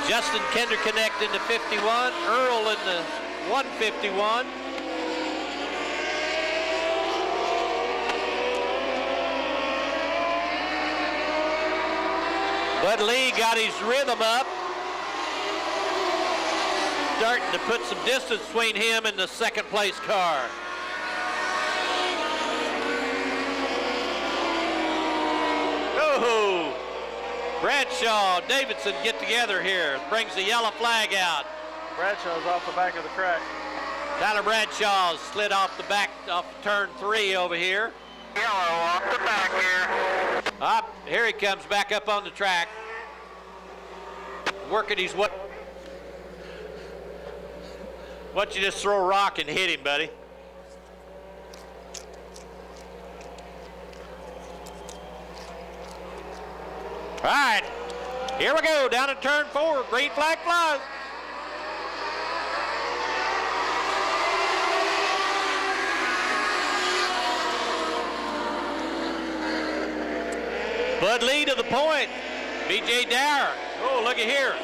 Justin Kinderknecht into 51, Earl in the 151. Bud Lee got his rhythm up, starting to put some distance between him and the 2nd place car. Oh, Bradshaw, Davidson get together here, brings the yellow flag out. Bradshaw's off the back of the track. Tyler Bradshaw slid off the back, off turn 3 over here. Yellow off the back here. Here he comes back up on the track. Working his what? Why don't you just throw a rock and hit him, buddy? All right, here we go, down at turn 4, green flag flies. Bud Lee to the point. B.J. Dyer. Oh, look at here.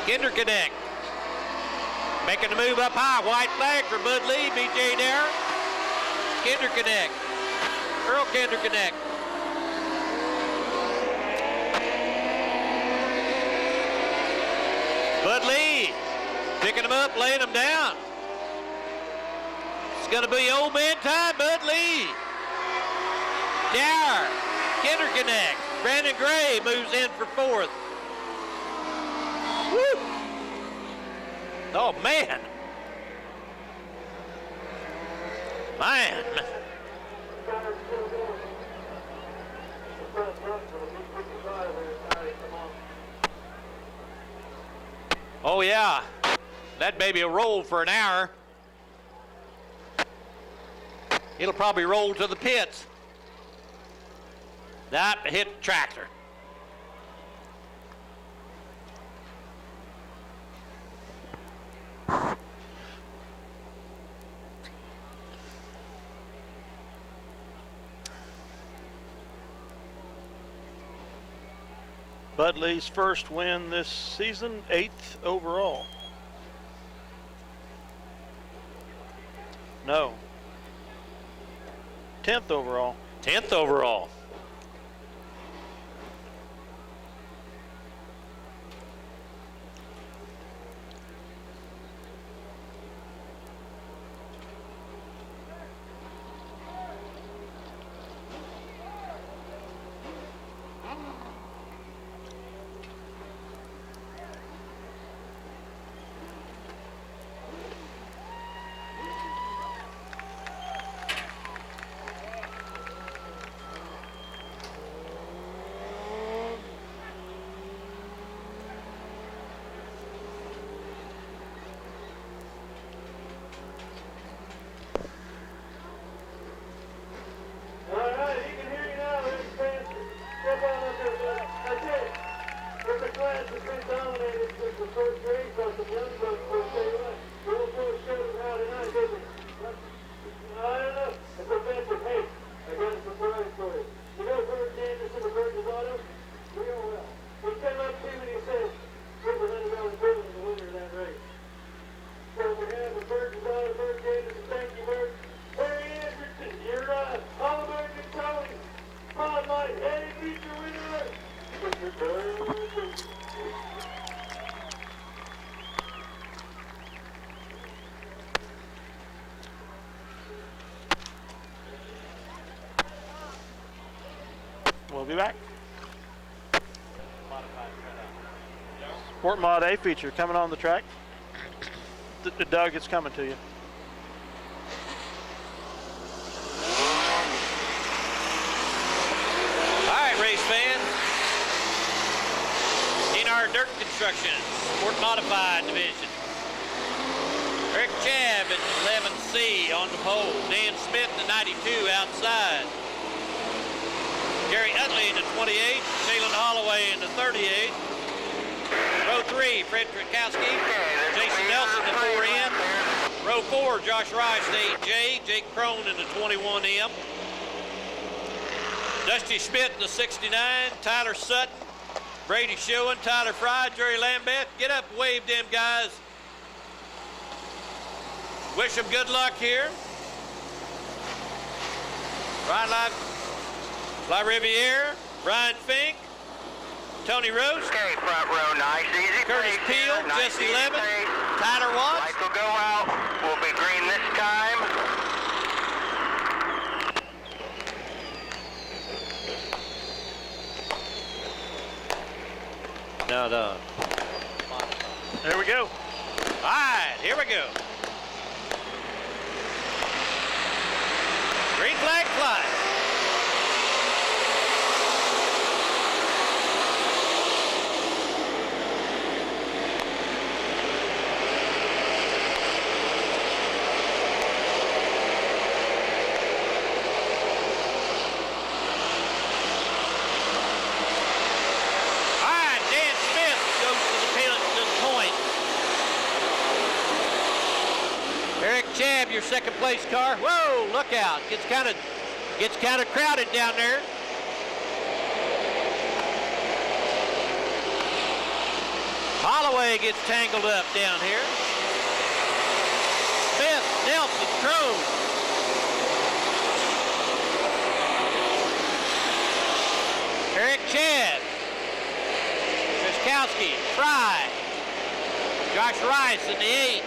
Kinderknecht making the move up high. White flag for Bud Lee. B.J. Dyer. Kinderknecht. Earl Kinderknecht. Bud Lee picking him up, laying him down. It's going to be old man time, Bud Lee. Dower, Kinderconnect. Brandon Gray moves in for fourth. Woo! Oh, man. Man. Oh, yeah. That baby will roll for an hour. It'll probably roll to the pits. That hit the tractor. Bud Lee's first win this season, 8th overall. No. 10th overall. 10th overall. We'll be back. Sport Mod A feature coming on the track. Doug, it's coming to you. All right, race fans. In our dirt construction, sport modified division. Eric Chabb at 11C on the pole. Dan Smith at 92 outside. Gary Utley in the 28. Jalen Holloway in the 38. Row 3, Fred Trakowski. Jason Nelson the 4N. Row 4, Josh Rice the 8J. Jake Crone in the 21M. Dusty Schmidt in the 69. Tyler Sutton. Brady Schoen, Tyler Fry, Jerry Lambeth. Get up and wave them guys. Wish them good luck here. Ryan La Riviere, Brian Fink, Tony Rose. Okay, front row, nice, easy. Curtis pace Peel, here, nice, Jesse easy Levin, pace. Tyler Watts. Lights will go out. We'll be green this time. No. There we go. All right, here we go. Green flag fly. Chabb, your second place car. Whoa, look out. Gets kind of crowded down there. Holloway gets tangled up down here. Smith, Nelson, Crone. Eric Chabb. Trakowski, Fry. Josh Rice in the 8.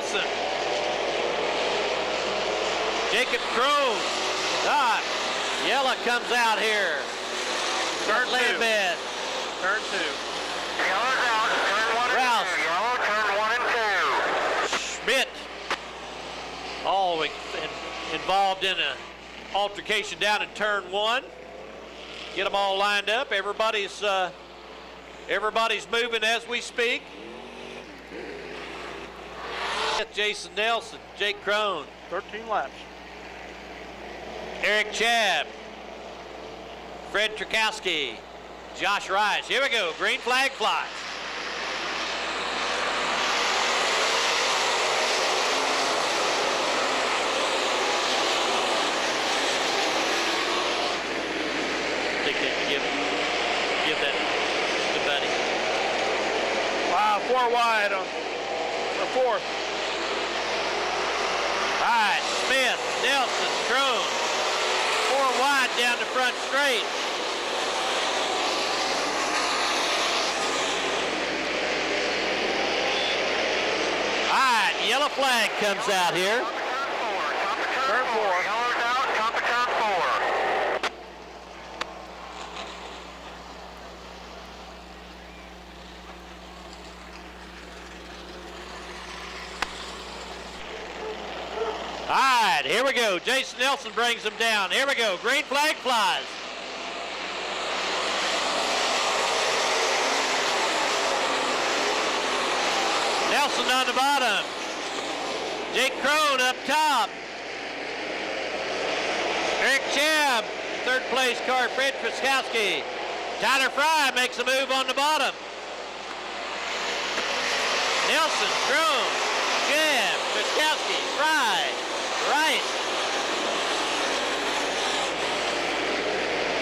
Nelson. Jacob Crone. Yella comes out here. Turn Lay a two. bit. Turn 2. Yellow's out. Turn 1 Rouse. and 2. Yellow, turn 1 and 2. Schmidt. All involved in an altercation down in turn 1. Get them all lined up. Everybody's moving as we speak. Jason Nelson, Jake Crone, 13 laps. Eric Chabb, Fred Trukowski, Josh Rice. Here we go. Green flag flies. Take that, give that to Buddy. Wow, 4 wide on the 4th. All right, Smith, Nelson, Crone. 4 wide down the front straight. All right, yellow flag comes out here. Turn 4. Yellow's out. Top of turn 4. All right, here we go. Jason Nelson brings him down. Here we go. Green flag flies. Nelson on the bottom. Jake Crone up top. Eric Chabb, third place car, Fred Trukowski. Tyler Fry makes a move on the bottom. Nelson, Crone, Chabb, Trukowski, Fry, Rice.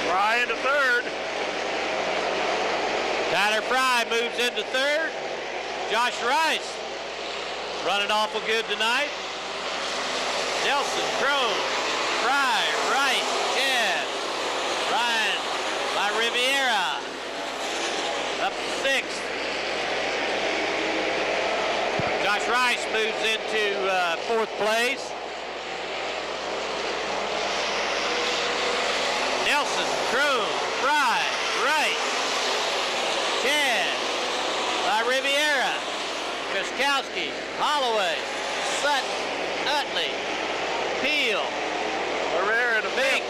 Fry into 3rd. Tyler Fry moves into 3rd. Josh Rice running awful good tonight. Nelson, Crone, Fry, Rice, Chabb, Ryan La Riviera up to 6th. Josh Rice moves into 4th place. Nelson, Crone, Fry, Rice, Chad, La Riviera, Trukowski, Holloway, Sutton, Utley, Peel, Herrera to Bink,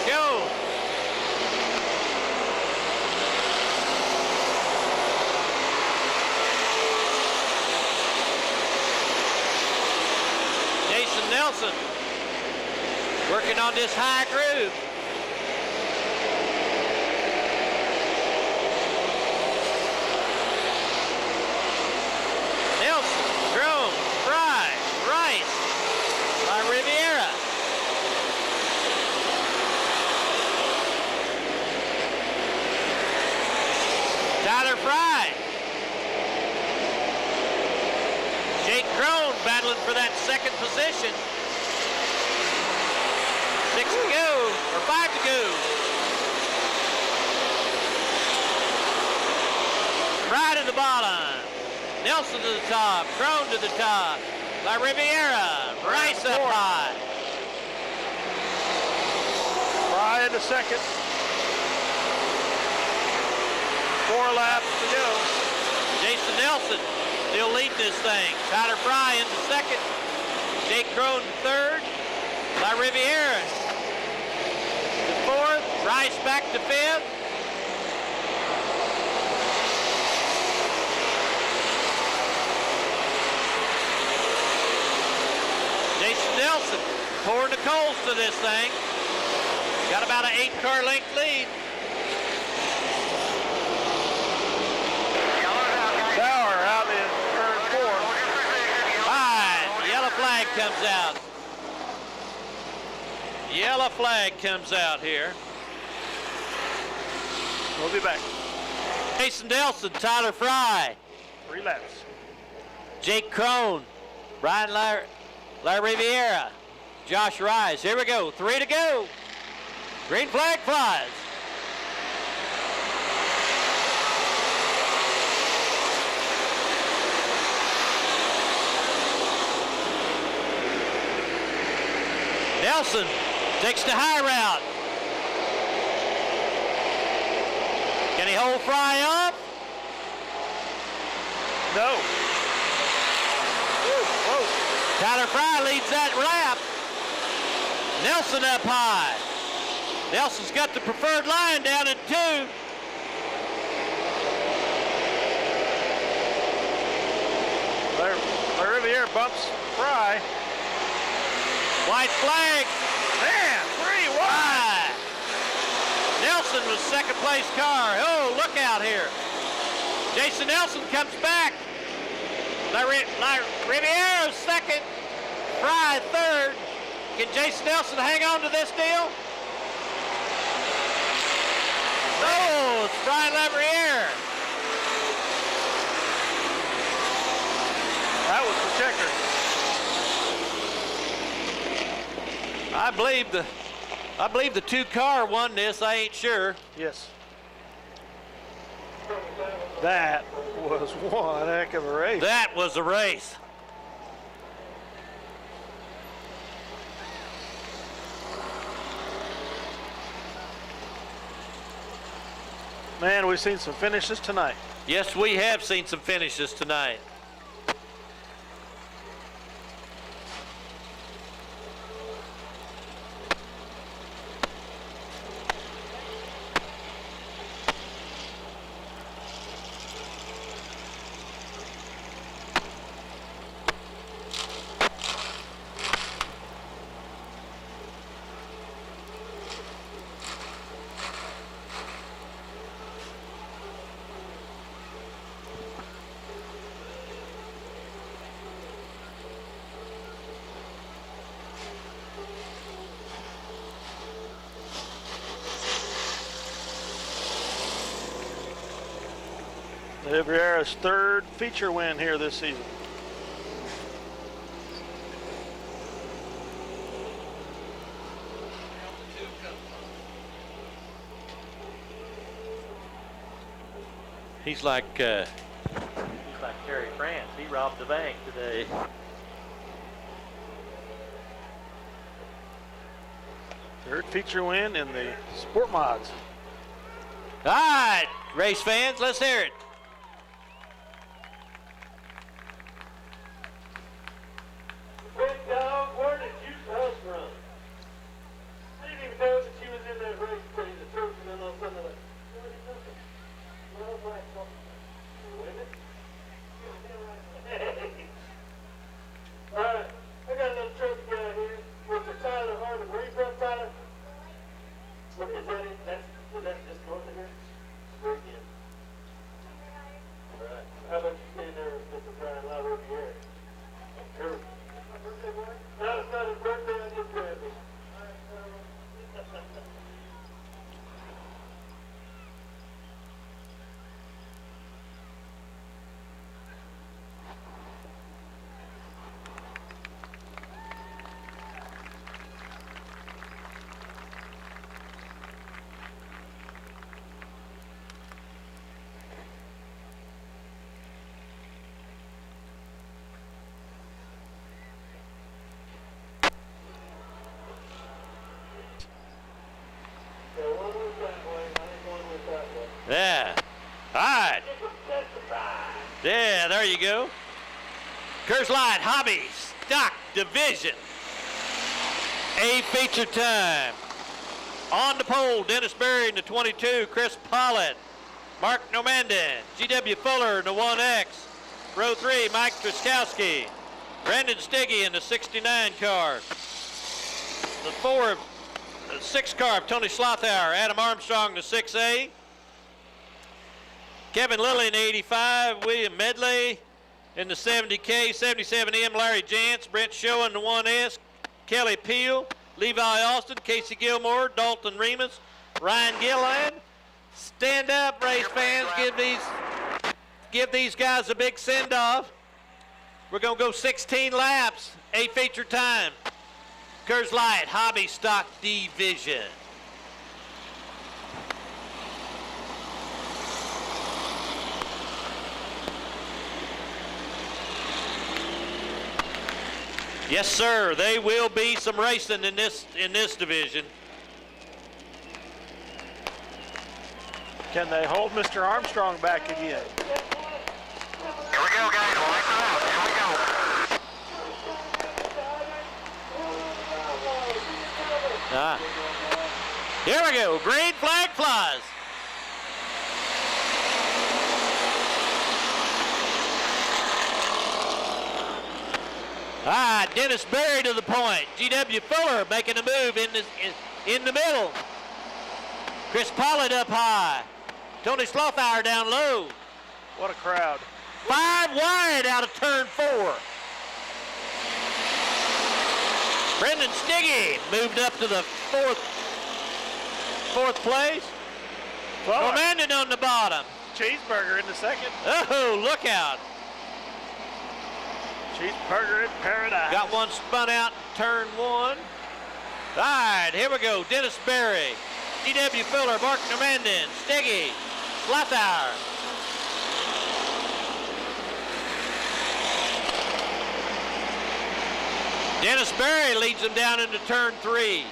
Joe. Jason Nelson working on this high groove. Nelson, Crone, Fry, Rice, La Riviera. Tyler Fry. Jake Crone battling for that 2nd position. 6 to go, or 5 to go. Fry to the bottom. Nelson to the top, Crone to the top. La Riviera, Rice up high. Fry into 2nd. 4 laps to go. Jason Nelson still leading this thing. Tyler Fry into 2nd. Jake Crone to 3rd. La Riviera to 4th. Rice back to 5th. Jason Nelson pouring the coals to this thing. Got about an 8-car length lead. Bauer out in turn 4. Fine. Yellow flag comes out. Yellow flag comes out here. We'll be back. Jason Nelson, Tyler Fry, 3 laps. Jake Crone, Brian La Riviera, Josh Rice. Here we go. 3 to go. Green flag flies. Nelson takes the high route. Can he hold Fry up? No. Tyler Fry leads that lap. Nelson up high. Nelson's got the preferred line down at 2. Riviere bumps Fry. White flag. Man, 3 wide. Nelson was second place car. Oh, look out here. Jason Nelson comes back. Riviero's second. Fry third. Can Jason Nelson hang on to this deal? Oh, it's Brian Lavriere. That was the checker. I believe the 2-car won this. I ain't sure. Yes. That was one heck of a race. That was a race. Man, we've seen some finishes tonight. Yes, we have seen some finishes tonight. Riviero's third feature win here this season. He's like Terry France. He robbed the bank today. Third feature win in the Sport Mods. All right, race fans, let's hear it. Big dog, where did you come from? I didn't even know that she was in that race for the church, and then all of a sudden, like, where did you come from? Well, my women? All right, I got a little trophy guy here with the Tyler Harmon. Where you from, Tyler? What is that? That's just north of here? Very good. All right. How about you stand there with Mr. Brian Love over here? Sure. Birthday boy? No, it's not his birthday. I just grabbed him. Yeah. All right. Yeah, there you go. Curse Light Hobby Stock Division. A feature time. On the pole, Dennis Berry in the 22, Chris Pollitt, Mark Normandin, G.W. Fuller in the 1X, row 3, Mike Truskowski, Brandon Stiggy in the 69 car, the 6 car of Tony Slothauer, Adam Armstrong in the 6A, Kevin Lilly in the 85, William Medley in the 70K, 77M, Larry Jantz, Brent Show in the 1S, Kelly Peel, Levi Austin, Casey Gilmore, Dalton Remus, Ryan Gilland. Stand up, race fans. Give these guys a big send-off. We're going to go 16 laps, A feature time. Curse Light Hobby Stock Division. Yes, sir. They will be some racing in this division. Can they hold Mr. Armstrong back again? Here we go, guys. Lights are out. Here we go. Here we go. Green flag flies. Dennis Berry to the point. G.W. Fuller making a move in the middle. Chris Pollard up high. Tony Slothauer down low. What a crowd. 5 wide out of turn 4. Brendan Stiggy moved up to the fourth place. Well, Normandin on the bottom. Cheeseburger in the second. Oh, look out. Cheeseburger in paradise. Got one spun out in turn 1. All right, here we go. Dennis Berry, G.W. Fuller, Mark Normandin, Stiggy, Slothauer. Dennis Berry leads them down into turn 3.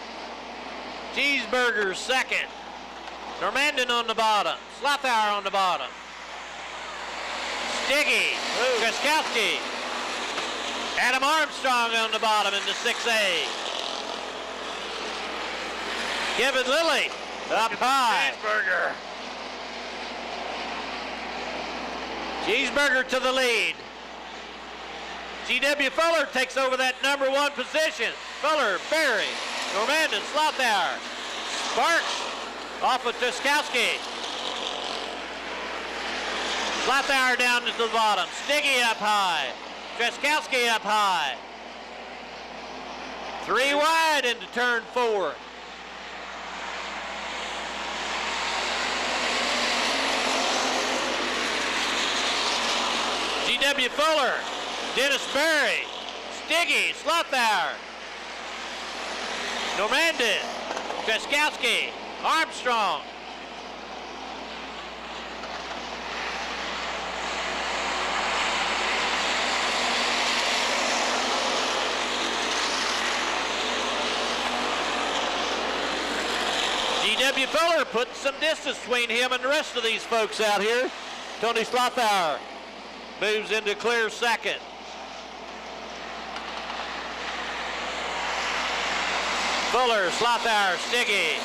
Cheeseburger second. Normandin on the bottom. Slothauer on the bottom. Stiggy, Treskowski. Adam Armstrong on the bottom in the 6A. Kevin Lilly up high. Cheeseburger to the lead. G.W. Fuller takes over that number 1 position. Fuller, Berry, Normandin, Slothauer. Sparks off of Tuskowski. Slothauer down to the bottom. Stiggy up high. Treskowski up high. 3 wide into turn 4. G.W. Fuller, Dennis Berry, Stiggy, Slothauer, Normandin, Treskowski, Armstrong. G.W. Fuller putting some distance between him and the rest of these folks out here. Tony Slothauer moves into clear second. Fuller, Slothauer, Stiggy,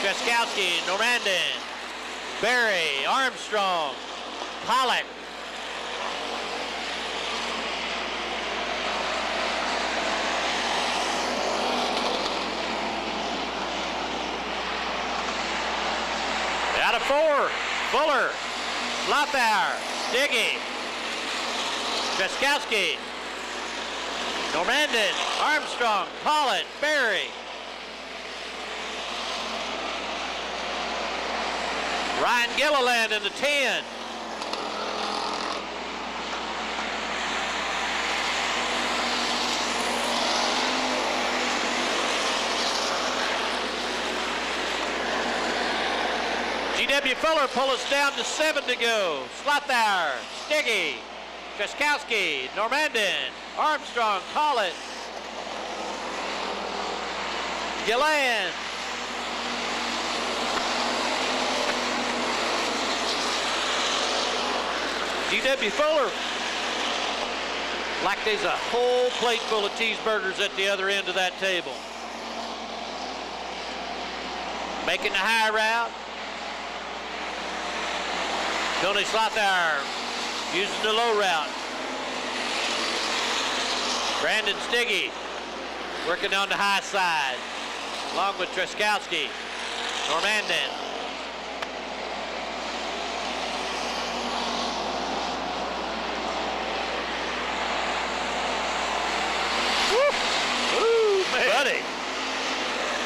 Treskowski, Normandin, Berry, Armstrong, Pollock. Out of 4, Fuller, Slothauer, Stiggy, Treskowski, Normandin, Armstrong, Pollitt, Berry. Ryan Gilliland in the 10. G.W. Fuller pull us down to 7 to go. Slothauer, Stiggy, Treskowski, Normandin, Armstrong, Pollitt, Gilliland. G.W. Fuller, like there's a whole plate full of cheeseburgers at the other end of that table. Making the high route. Tony Slothauer using the low route. Brandon Stiggy working on the high side, along with Treskowski, Normandin.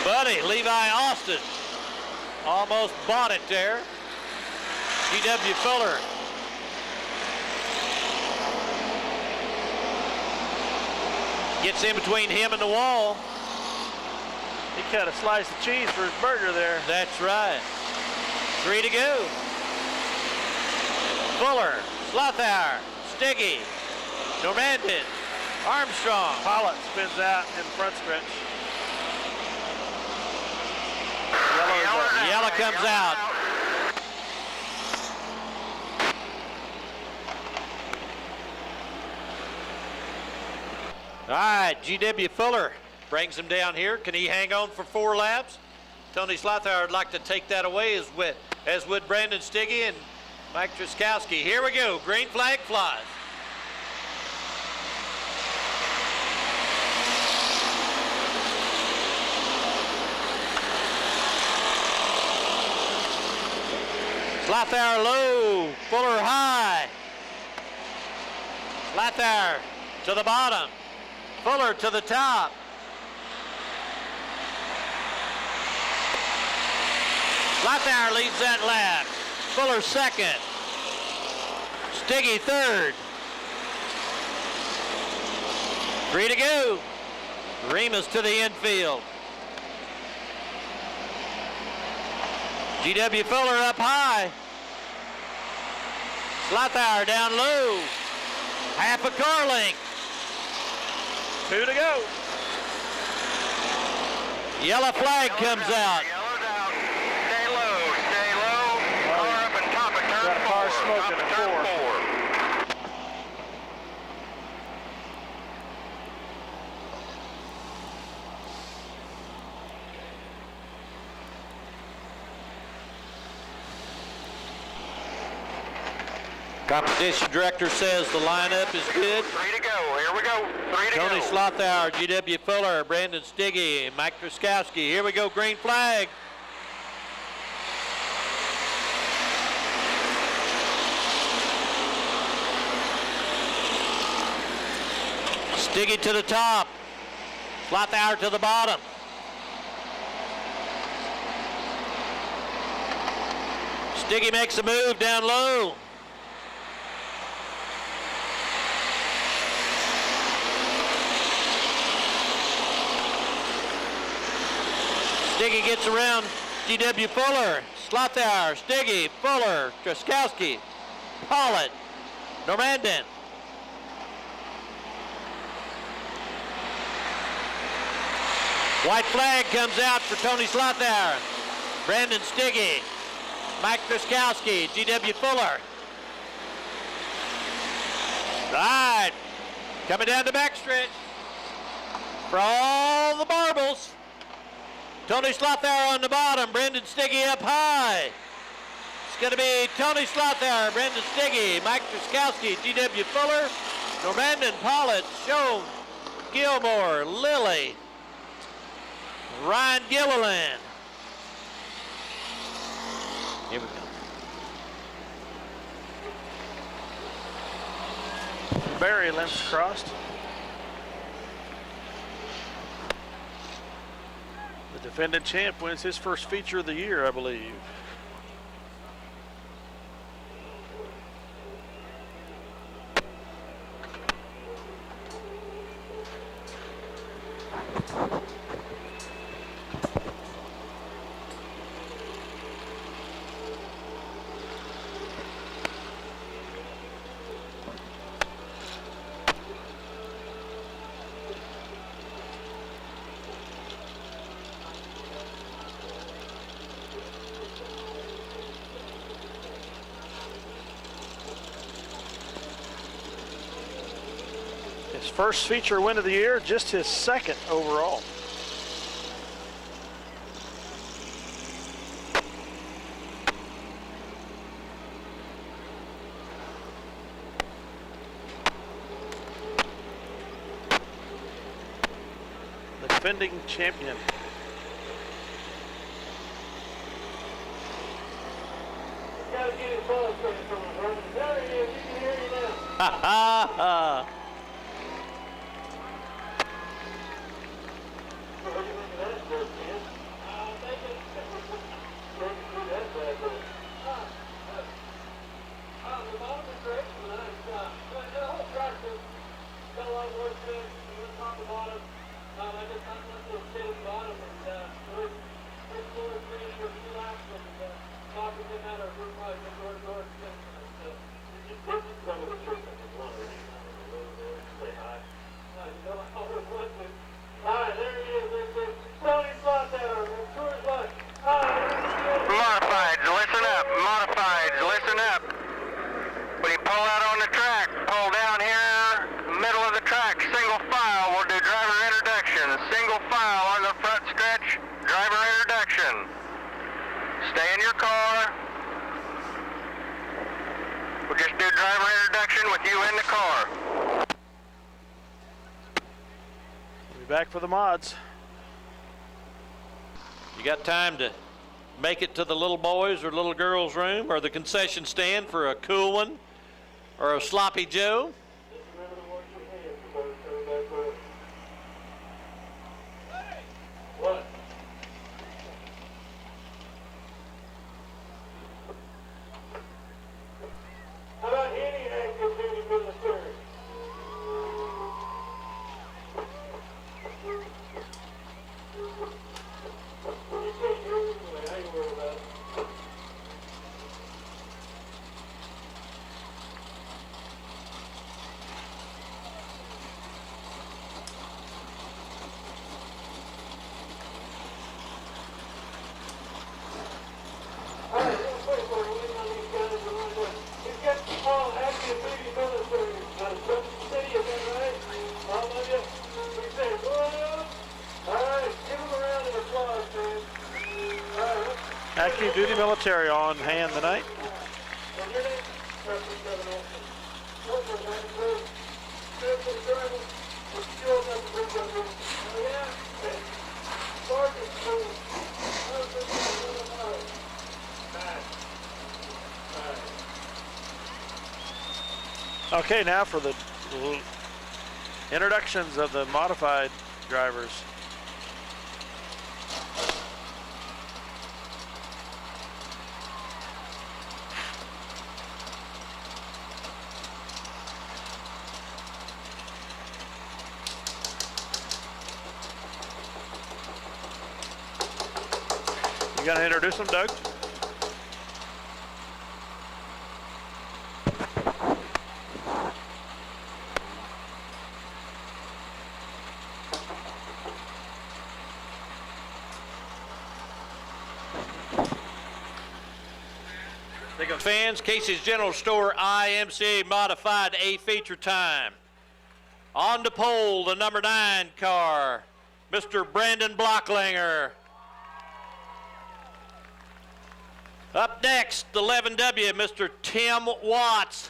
Buddy, Levi Austin almost bought it there. G.W. Fuller. Gets in between him and the wall. He cut a slice of cheese for his burger there. That's right. 3 to go. Fuller, Slothauer, Stiggy, Normandin, Armstrong. Pollitt spins out in the front stretch. Yellow comes out. All right, G.W. Fuller brings him down here. Can he hang on for 4 laps? Tony Slothour would like to take that away, as would Brandon Stiggy and Mike Truskowski. Here we go. Green flag flies. Slothour low, Fuller high. Slothour to the bottom. Fuller to the top. Slothour leads that lap. Fuller second. Stiggy third. 3 to go. Remus to the infield. G.W. Fuller up high. Slothour down low. Half a car length. 2 to go. Yellow flag comes out. Yellow's out. Stay low. Car up and top of turn Got a car 4. smoking Top at of turn 4. 4. Competition director says the lineup is good. 3 to go. Here we go. 3 to Tony go. Slothour, G.W. Fuller, Brandon Stiggy, and Mike Truskowski. Here we go, green flag. Stiggy to the top. Slothour to the bottom. Stiggy makes a move down low. Stiggy gets around G.W. Fuller, Slothour, Stiggy, Fuller, Truskowski, Pollitt, Normandin. White flag comes out for Tony Slothour, Brandon Stiggy, Mike Truskowski, G.W. Fuller. Right, coming down the backstretch for all the marbles. Tony Slothour on the bottom, Brendan Stiggy up high. It's going to be Tony Slothour, Brendan Stiggy, Mike Truskowski, G.W. Fuller, Normandin, Pollitt, Schoen, Gilmore, Lilly, Ryan Gilliland. Here we go. Barry limps crossed. The defending champ wins his first feature of the year, I believe. His first feature win of the year, just his second overall. The defending champion. Gotta get his ball straight from him, Herman. There he is. You can hear you now. Ha ha ha. What do you think of that, George, man? I'm thinking. George, you see that bad boy. The bottom is great tonight. The whole track has got a lot of work to it. We went top to bottom. I just went to the state of the bottom and we're 2 or 3 for 2 laps and talking to him out of group probably been George Smith. This is some of the church I just want to say hi. Alright, there he is. There's Tony Slot there. Tour's Luck. Modifieds, listen up. Modifieds, listen up. When you pull out on the track, pull down here, middle of the track, single file. We'll do driver introduction. Single file on the front stretch, driver introduction. Stay in your car. We'll just do driver introduction with you in the car. We'll be back for the mods. You got time to make it to the little boys or little girls' room or the concession stand for a cool one or a sloppy Joe? What? How about any active duty military? You take yours anyway, I ain't worried about it. All right, real quick, we're waiting on these guys to run up. We've got all active duty military out of Junction City, is that right? All of you? We say, whoa! All right, give them a round of applause, man. All right, Active duty military on hand tonight. what's your name? Captain Kevin Olson. Olson, man, please. Captain Driver, what's your name? Oh, yeah? Sergeant, please. Okay, now for the introductions of the modified drivers. You gonna introduce them, Doug? Fans, Casey's General Store IMCA Modified A feature time. On the pole, the number 9 car, Mr. Brandon Blocklinger. Up next, the 11W, Mr. Tim Watts.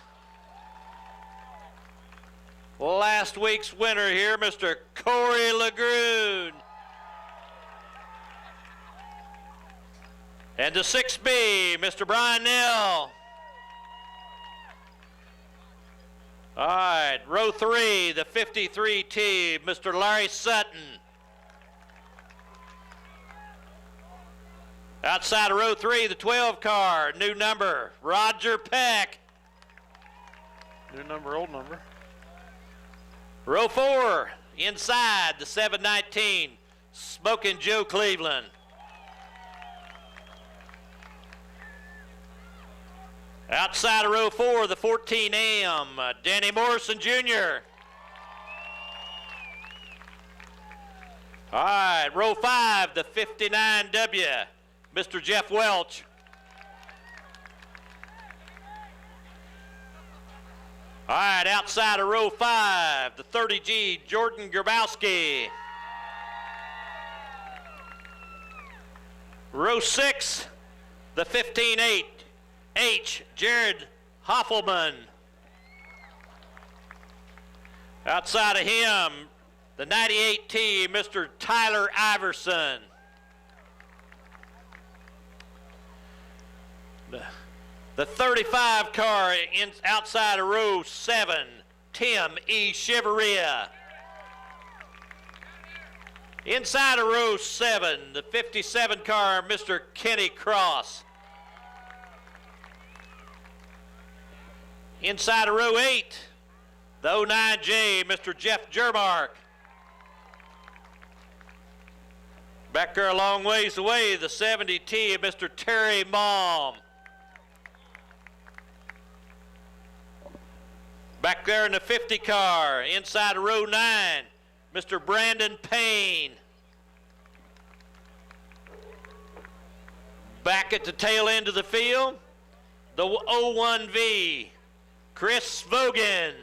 Last week's winner here, Mr. Corey Lagrune. And the 6B, Mr. Brian Nell. All right, row 3, the 53T, Mr. Larry Sutton. Outside of row 3, the 12 car, new number, Roger Peck. New number, old number. Row 4, inside, the 719, Smoking Joe Cleveland. Outside of row 4, the 14AM, Danny Morrison Jr. All right, row 5, the 59W, Mr. Jeff Welch. All right, outside of row 5, the 30G, Jordan Grabowski. Row 6, the 15-8, H, Jared Hoffelman. Outside of him, the 98T, Mr. Tyler Iverson. The 35 car outside of row 7, Tim E. Shiveria. Inside of row 7, the 57 car, Mr. Kenny Cross. Inside of row 8, the 09J, Mr. Jeff Jermark. Back there a long ways away, the 70T, Mr. Terry Malm. Back there in the 50 car, inside of row 9, Mr. Brandon Payne. Back at the tail end of the field, the 01V, Chris Vogan.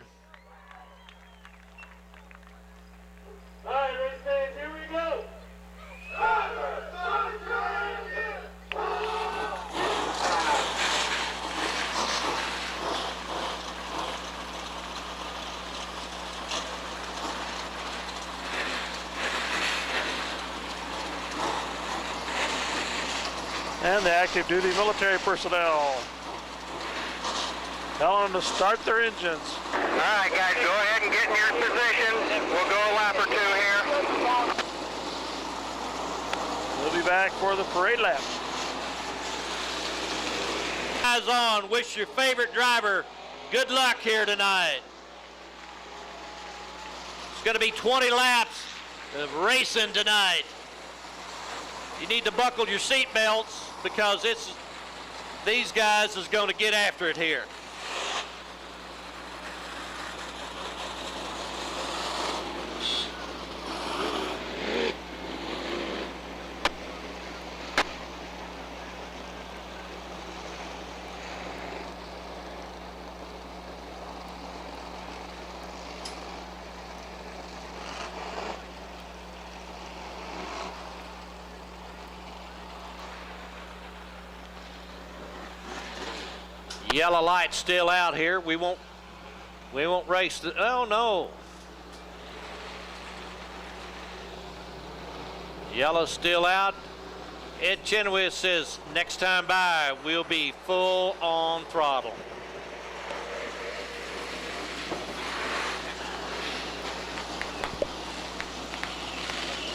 All right, race fans, here we go. And the active duty military personnel. Telling them to start their engines. All right, guys, go ahead and get in your positions. We'll go a lap or two here. We'll be back for the parade lap. Eyes on, wish your favorite driver good luck here tonight. It's going to be 20 laps of racing tonight. You need to buckle your seat belts because these guys is going to get after it here. Yellow light still out here. We won't race the, oh no. Yellow's still out. Ed Chenoweth says next time by we'll be full on throttle.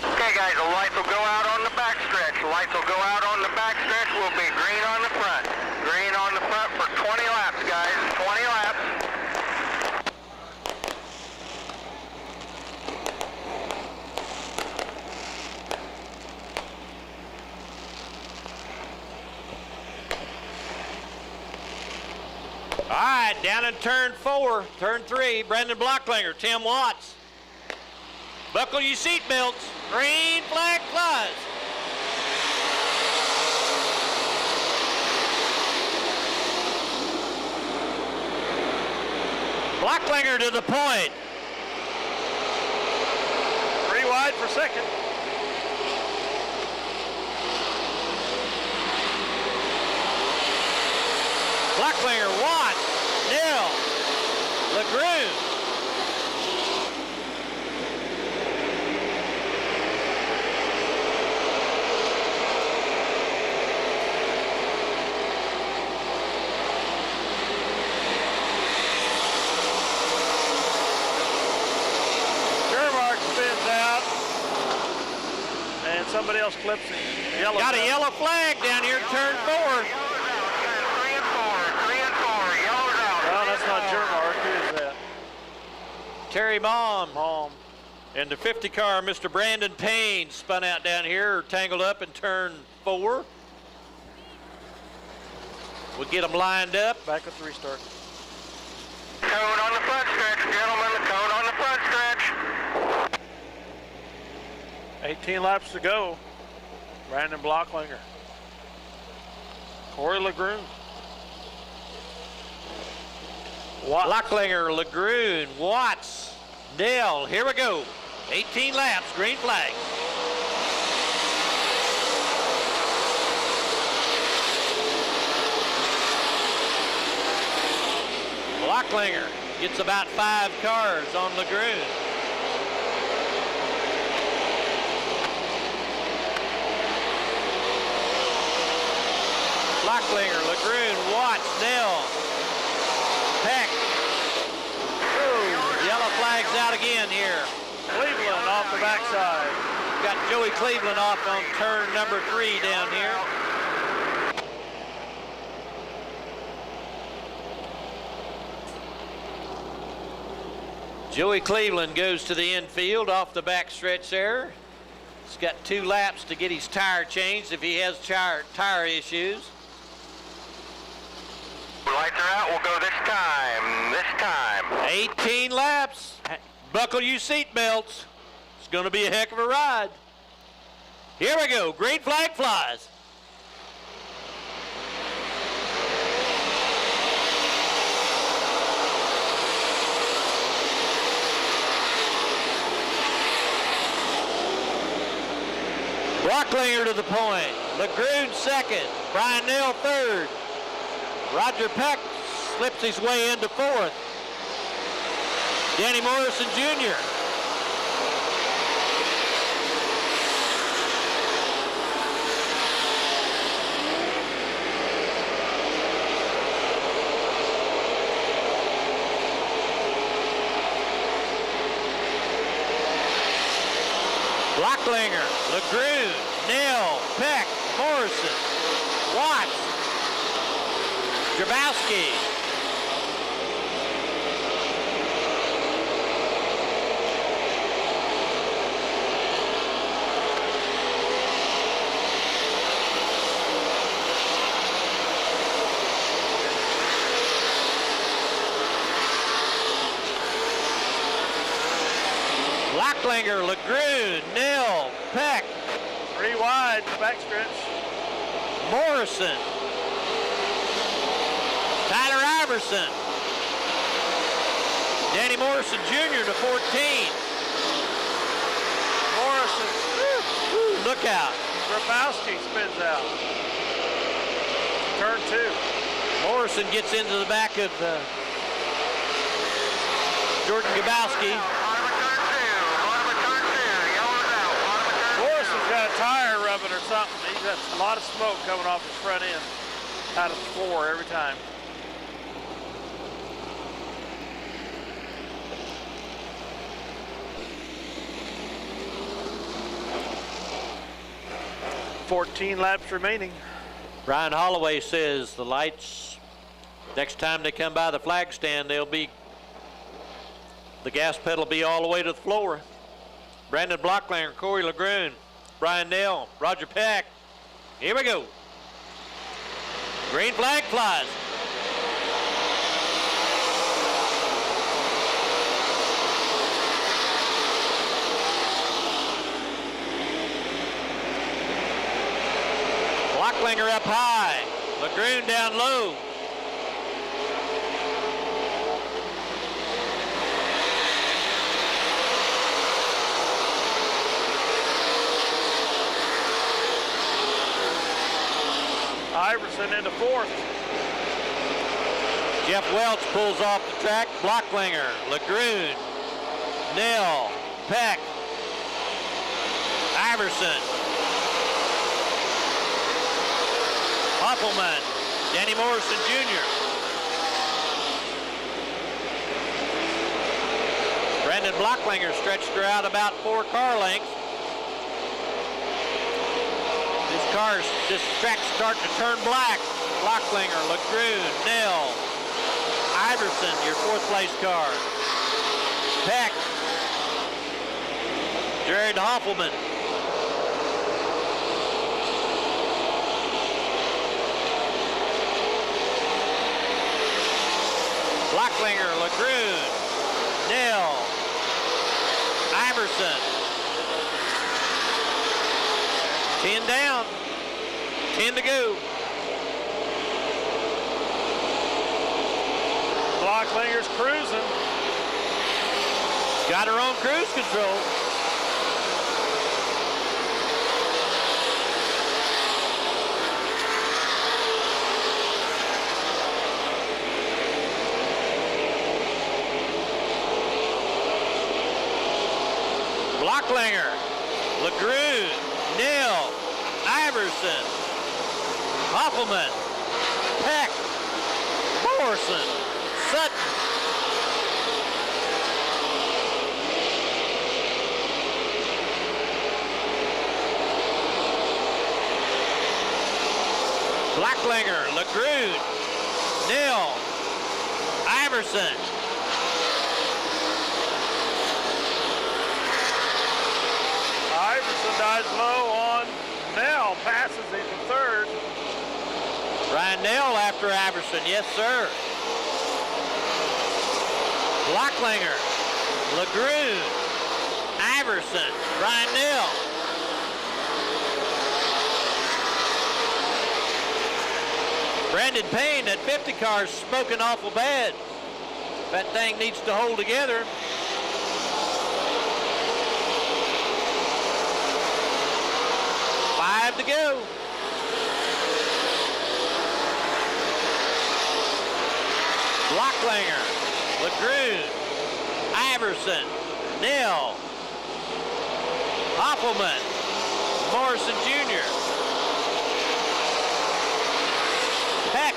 Okay, guys, the lights will go out on the back stretch. The lights will go out on the back stretch. We'll be green on the front. Green on the front for 20 laps, guys. 20 laps. All right, down in turn 4, turn 3, Brendan Blocklinger, Tim Watts. Buckle your seat belts. Green flag flies. Blocklinger to the point. 3 wide for second. Blocklinger, Watts, Nell, LeGroux. Somebody else clips it. Yellow. Got a yellow flag down here, turn 4. Turn 3 and 4. 3 and 4. Yellow's out. Well, that's not your mark. Who is that? Terry Mom. Mom. And the 50 car, Mr. Brandon Payne, spun out down here, tangled up in turn 4. We'll get them lined up. Back with the restart. Cone on the front stretch, gentlemen. The cone on the front stretch. 18 laps to go. Brandon Blocklinger. Corey LeGroux. Blocklinger, LeGroux, Watts, Dell. Here we go. 18 laps, green flag. Blocklinger gets about 5 cars on LeGroux. Blocklinger, LeGroux, Watts, Nell, Peck. Yellow flag's out again here. Cleveland off the backside. Got Joey Cleveland off on turn number 3 down here. Joey Cleveland goes to the infield off the back stretch there. He's got 2 laps to get his tire changed if he has tire issues. Lights are out. We'll go this time. 18 laps. Buckle your seat belts. going to be a heck of a ride. Here we go. Green flag flies. Brocklinger to the point. LeGrune second. Brian Nell third. Roger Peck slips his way into fourth. Danny Morrison Jr. Brocklinger, LeGrune, Nell, Peck, Morrison, Watts, Grabowski. Brocklinger, LeGrune, Nell, Peck, 3 wide, backstretch. Morrison, Tyler Iverson, Danny Morrison Jr. to 14. Morrison, Look out. Grabowski spins out. Turn 2. Morrison gets into the back of Jordan Grabowski. Morrison's got a tire rubbing or something. He's got a lot of smoke coming off his front end out of the floor every time. $14 laps remaining. Brian Holloway says the lights, next time they come by the flag stand, the gas pedal will be all the way to the floor. Brandon Blocklinger, Corey LeGrune, Brian Nell, Roger Peck. Here we go. Green flag flies. Blocklinger up high, LeGrune down low. Iverson into 4th. Jeff Welch pulls off the track. Blocklinger, LeGrune, Nell, Peck, Iverson, Hoppelman, Danny Morrison Jr. Brandon Blocklinger stretched her out about 4 car lengths. This track's starting to turn black. Blocklinger, LeGrune, Nell, Iverson, your 4th place car. Peck, Jared Hoffman. Blocklinger, LeGrune, Nell, Iverson. 10 down, 10 to go. Blocklinger's cruising. Got her own cruise control. Blocklinger, LeGrune, Nell, Iverson, Hoffman, Peck, Morrison, Sutton. Blocklinger, LeGrune, Nell, Iverson. Iverson dives low on Nell, passes him to 3rd. Brian Nell after Iverson, yes sir. Blocklinger, LeGrune, Iverson, Brian Neal. Brandon Payne, that 50 car's smoking awful bad. That thing needs to hold together. Five to go. Blocklinger, LeGrune, Iverson, Neal, Hoppelman, Morrison Jr., Peck,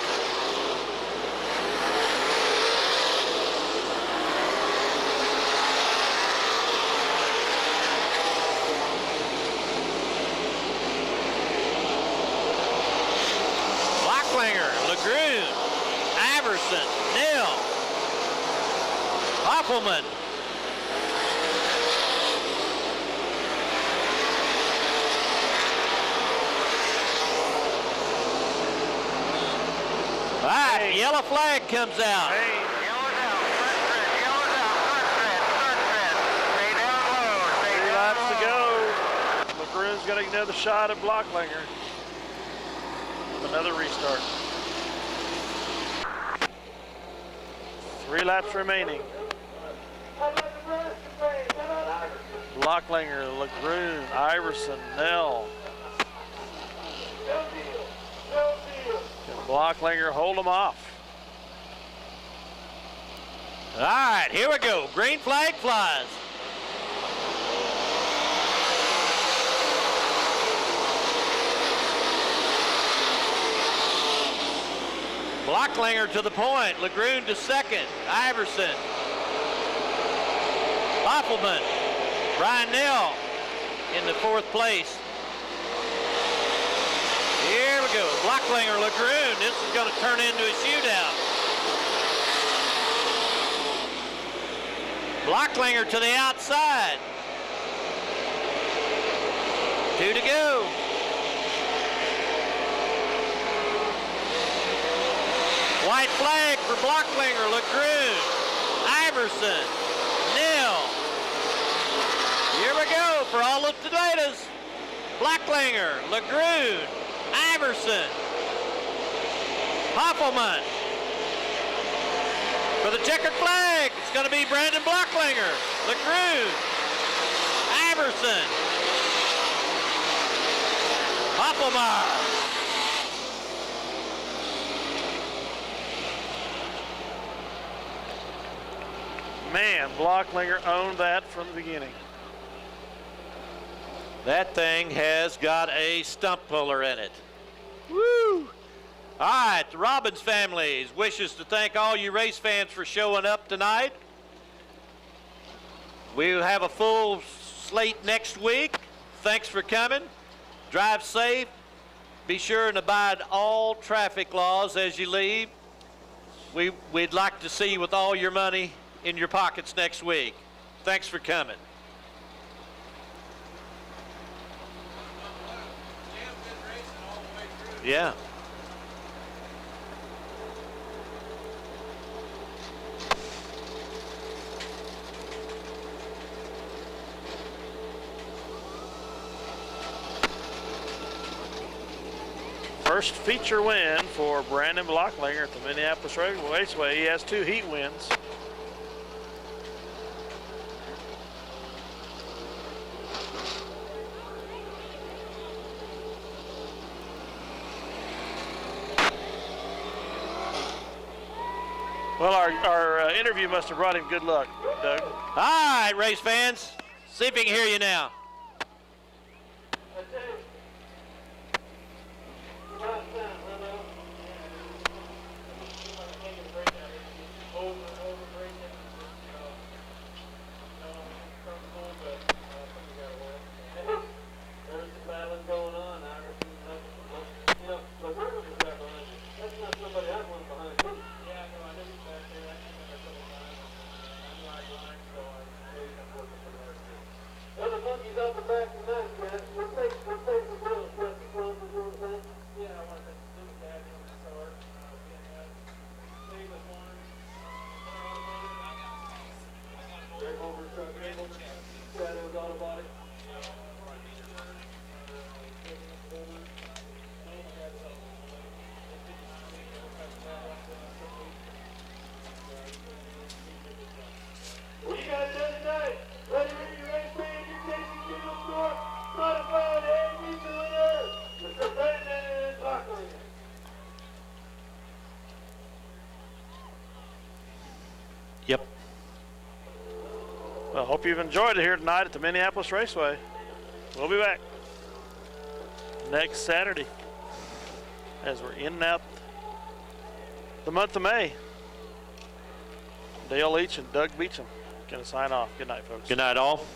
Blocklinger, LeGrune, Iverson, Neal, Hoppelman, all right, yellow flag comes out. Payne. Yellow's out, front tread, yellow's out, front tread. Stay down low, stay 3 down laps to low. go. LeGrune's got another shot at Blocklinger. Another restart. 3 laps remaining. How about the Nebraska fans? How about Iverson? Blocklinger, LeGrune, Iverson, Nell. No deal. No deal. Can Blocklinger hold them off? All right, here we go. Green flag flies. Blocklinger to the point. LeGrune to second. Iverson. Hoppelman. Brian Neal in the 4th place. Here we go. Blocklinger, LeGrune. This is going to turn into a shootout. Blocklinger to the outside. 2 to go. White flag for Blocklinger, LeGrune, Iverson, Neal. Here we go for all the tomatoes. Blocklinger, LeGrune, Iverson, Hoppelman. For the checkered flag, it's going to be Brandon Blocklinger, LeGrune, Iverson, Hoppelman. Man, Blocklinger owned that from the beginning. That thing has got a stump puller in it. Woo! All right, the Robbins family wishes to thank all you race fans for showing up tonight. We'll have a full slate next week. Thanks for coming. Drive safe. Be sure and abide all traffic laws as you leave. We'd like to see you with all your money in your pockets next week. Thanks for coming. Yeah. First feature win for Brandon Blocklinger at the Minneapolis Raceway. He has 2 heat wins. Well, our interview must have brought him good luck, Doug. All right, race fans. See if we can hear you now. Well, the monkey Well, hope you've enjoyed it here tonight at the Minneapolis Raceway. We'll be back next Saturday as we're in and out the month of May. Dale Leach and Doug Beecham going to sign off. Good night, folks. Good night, all.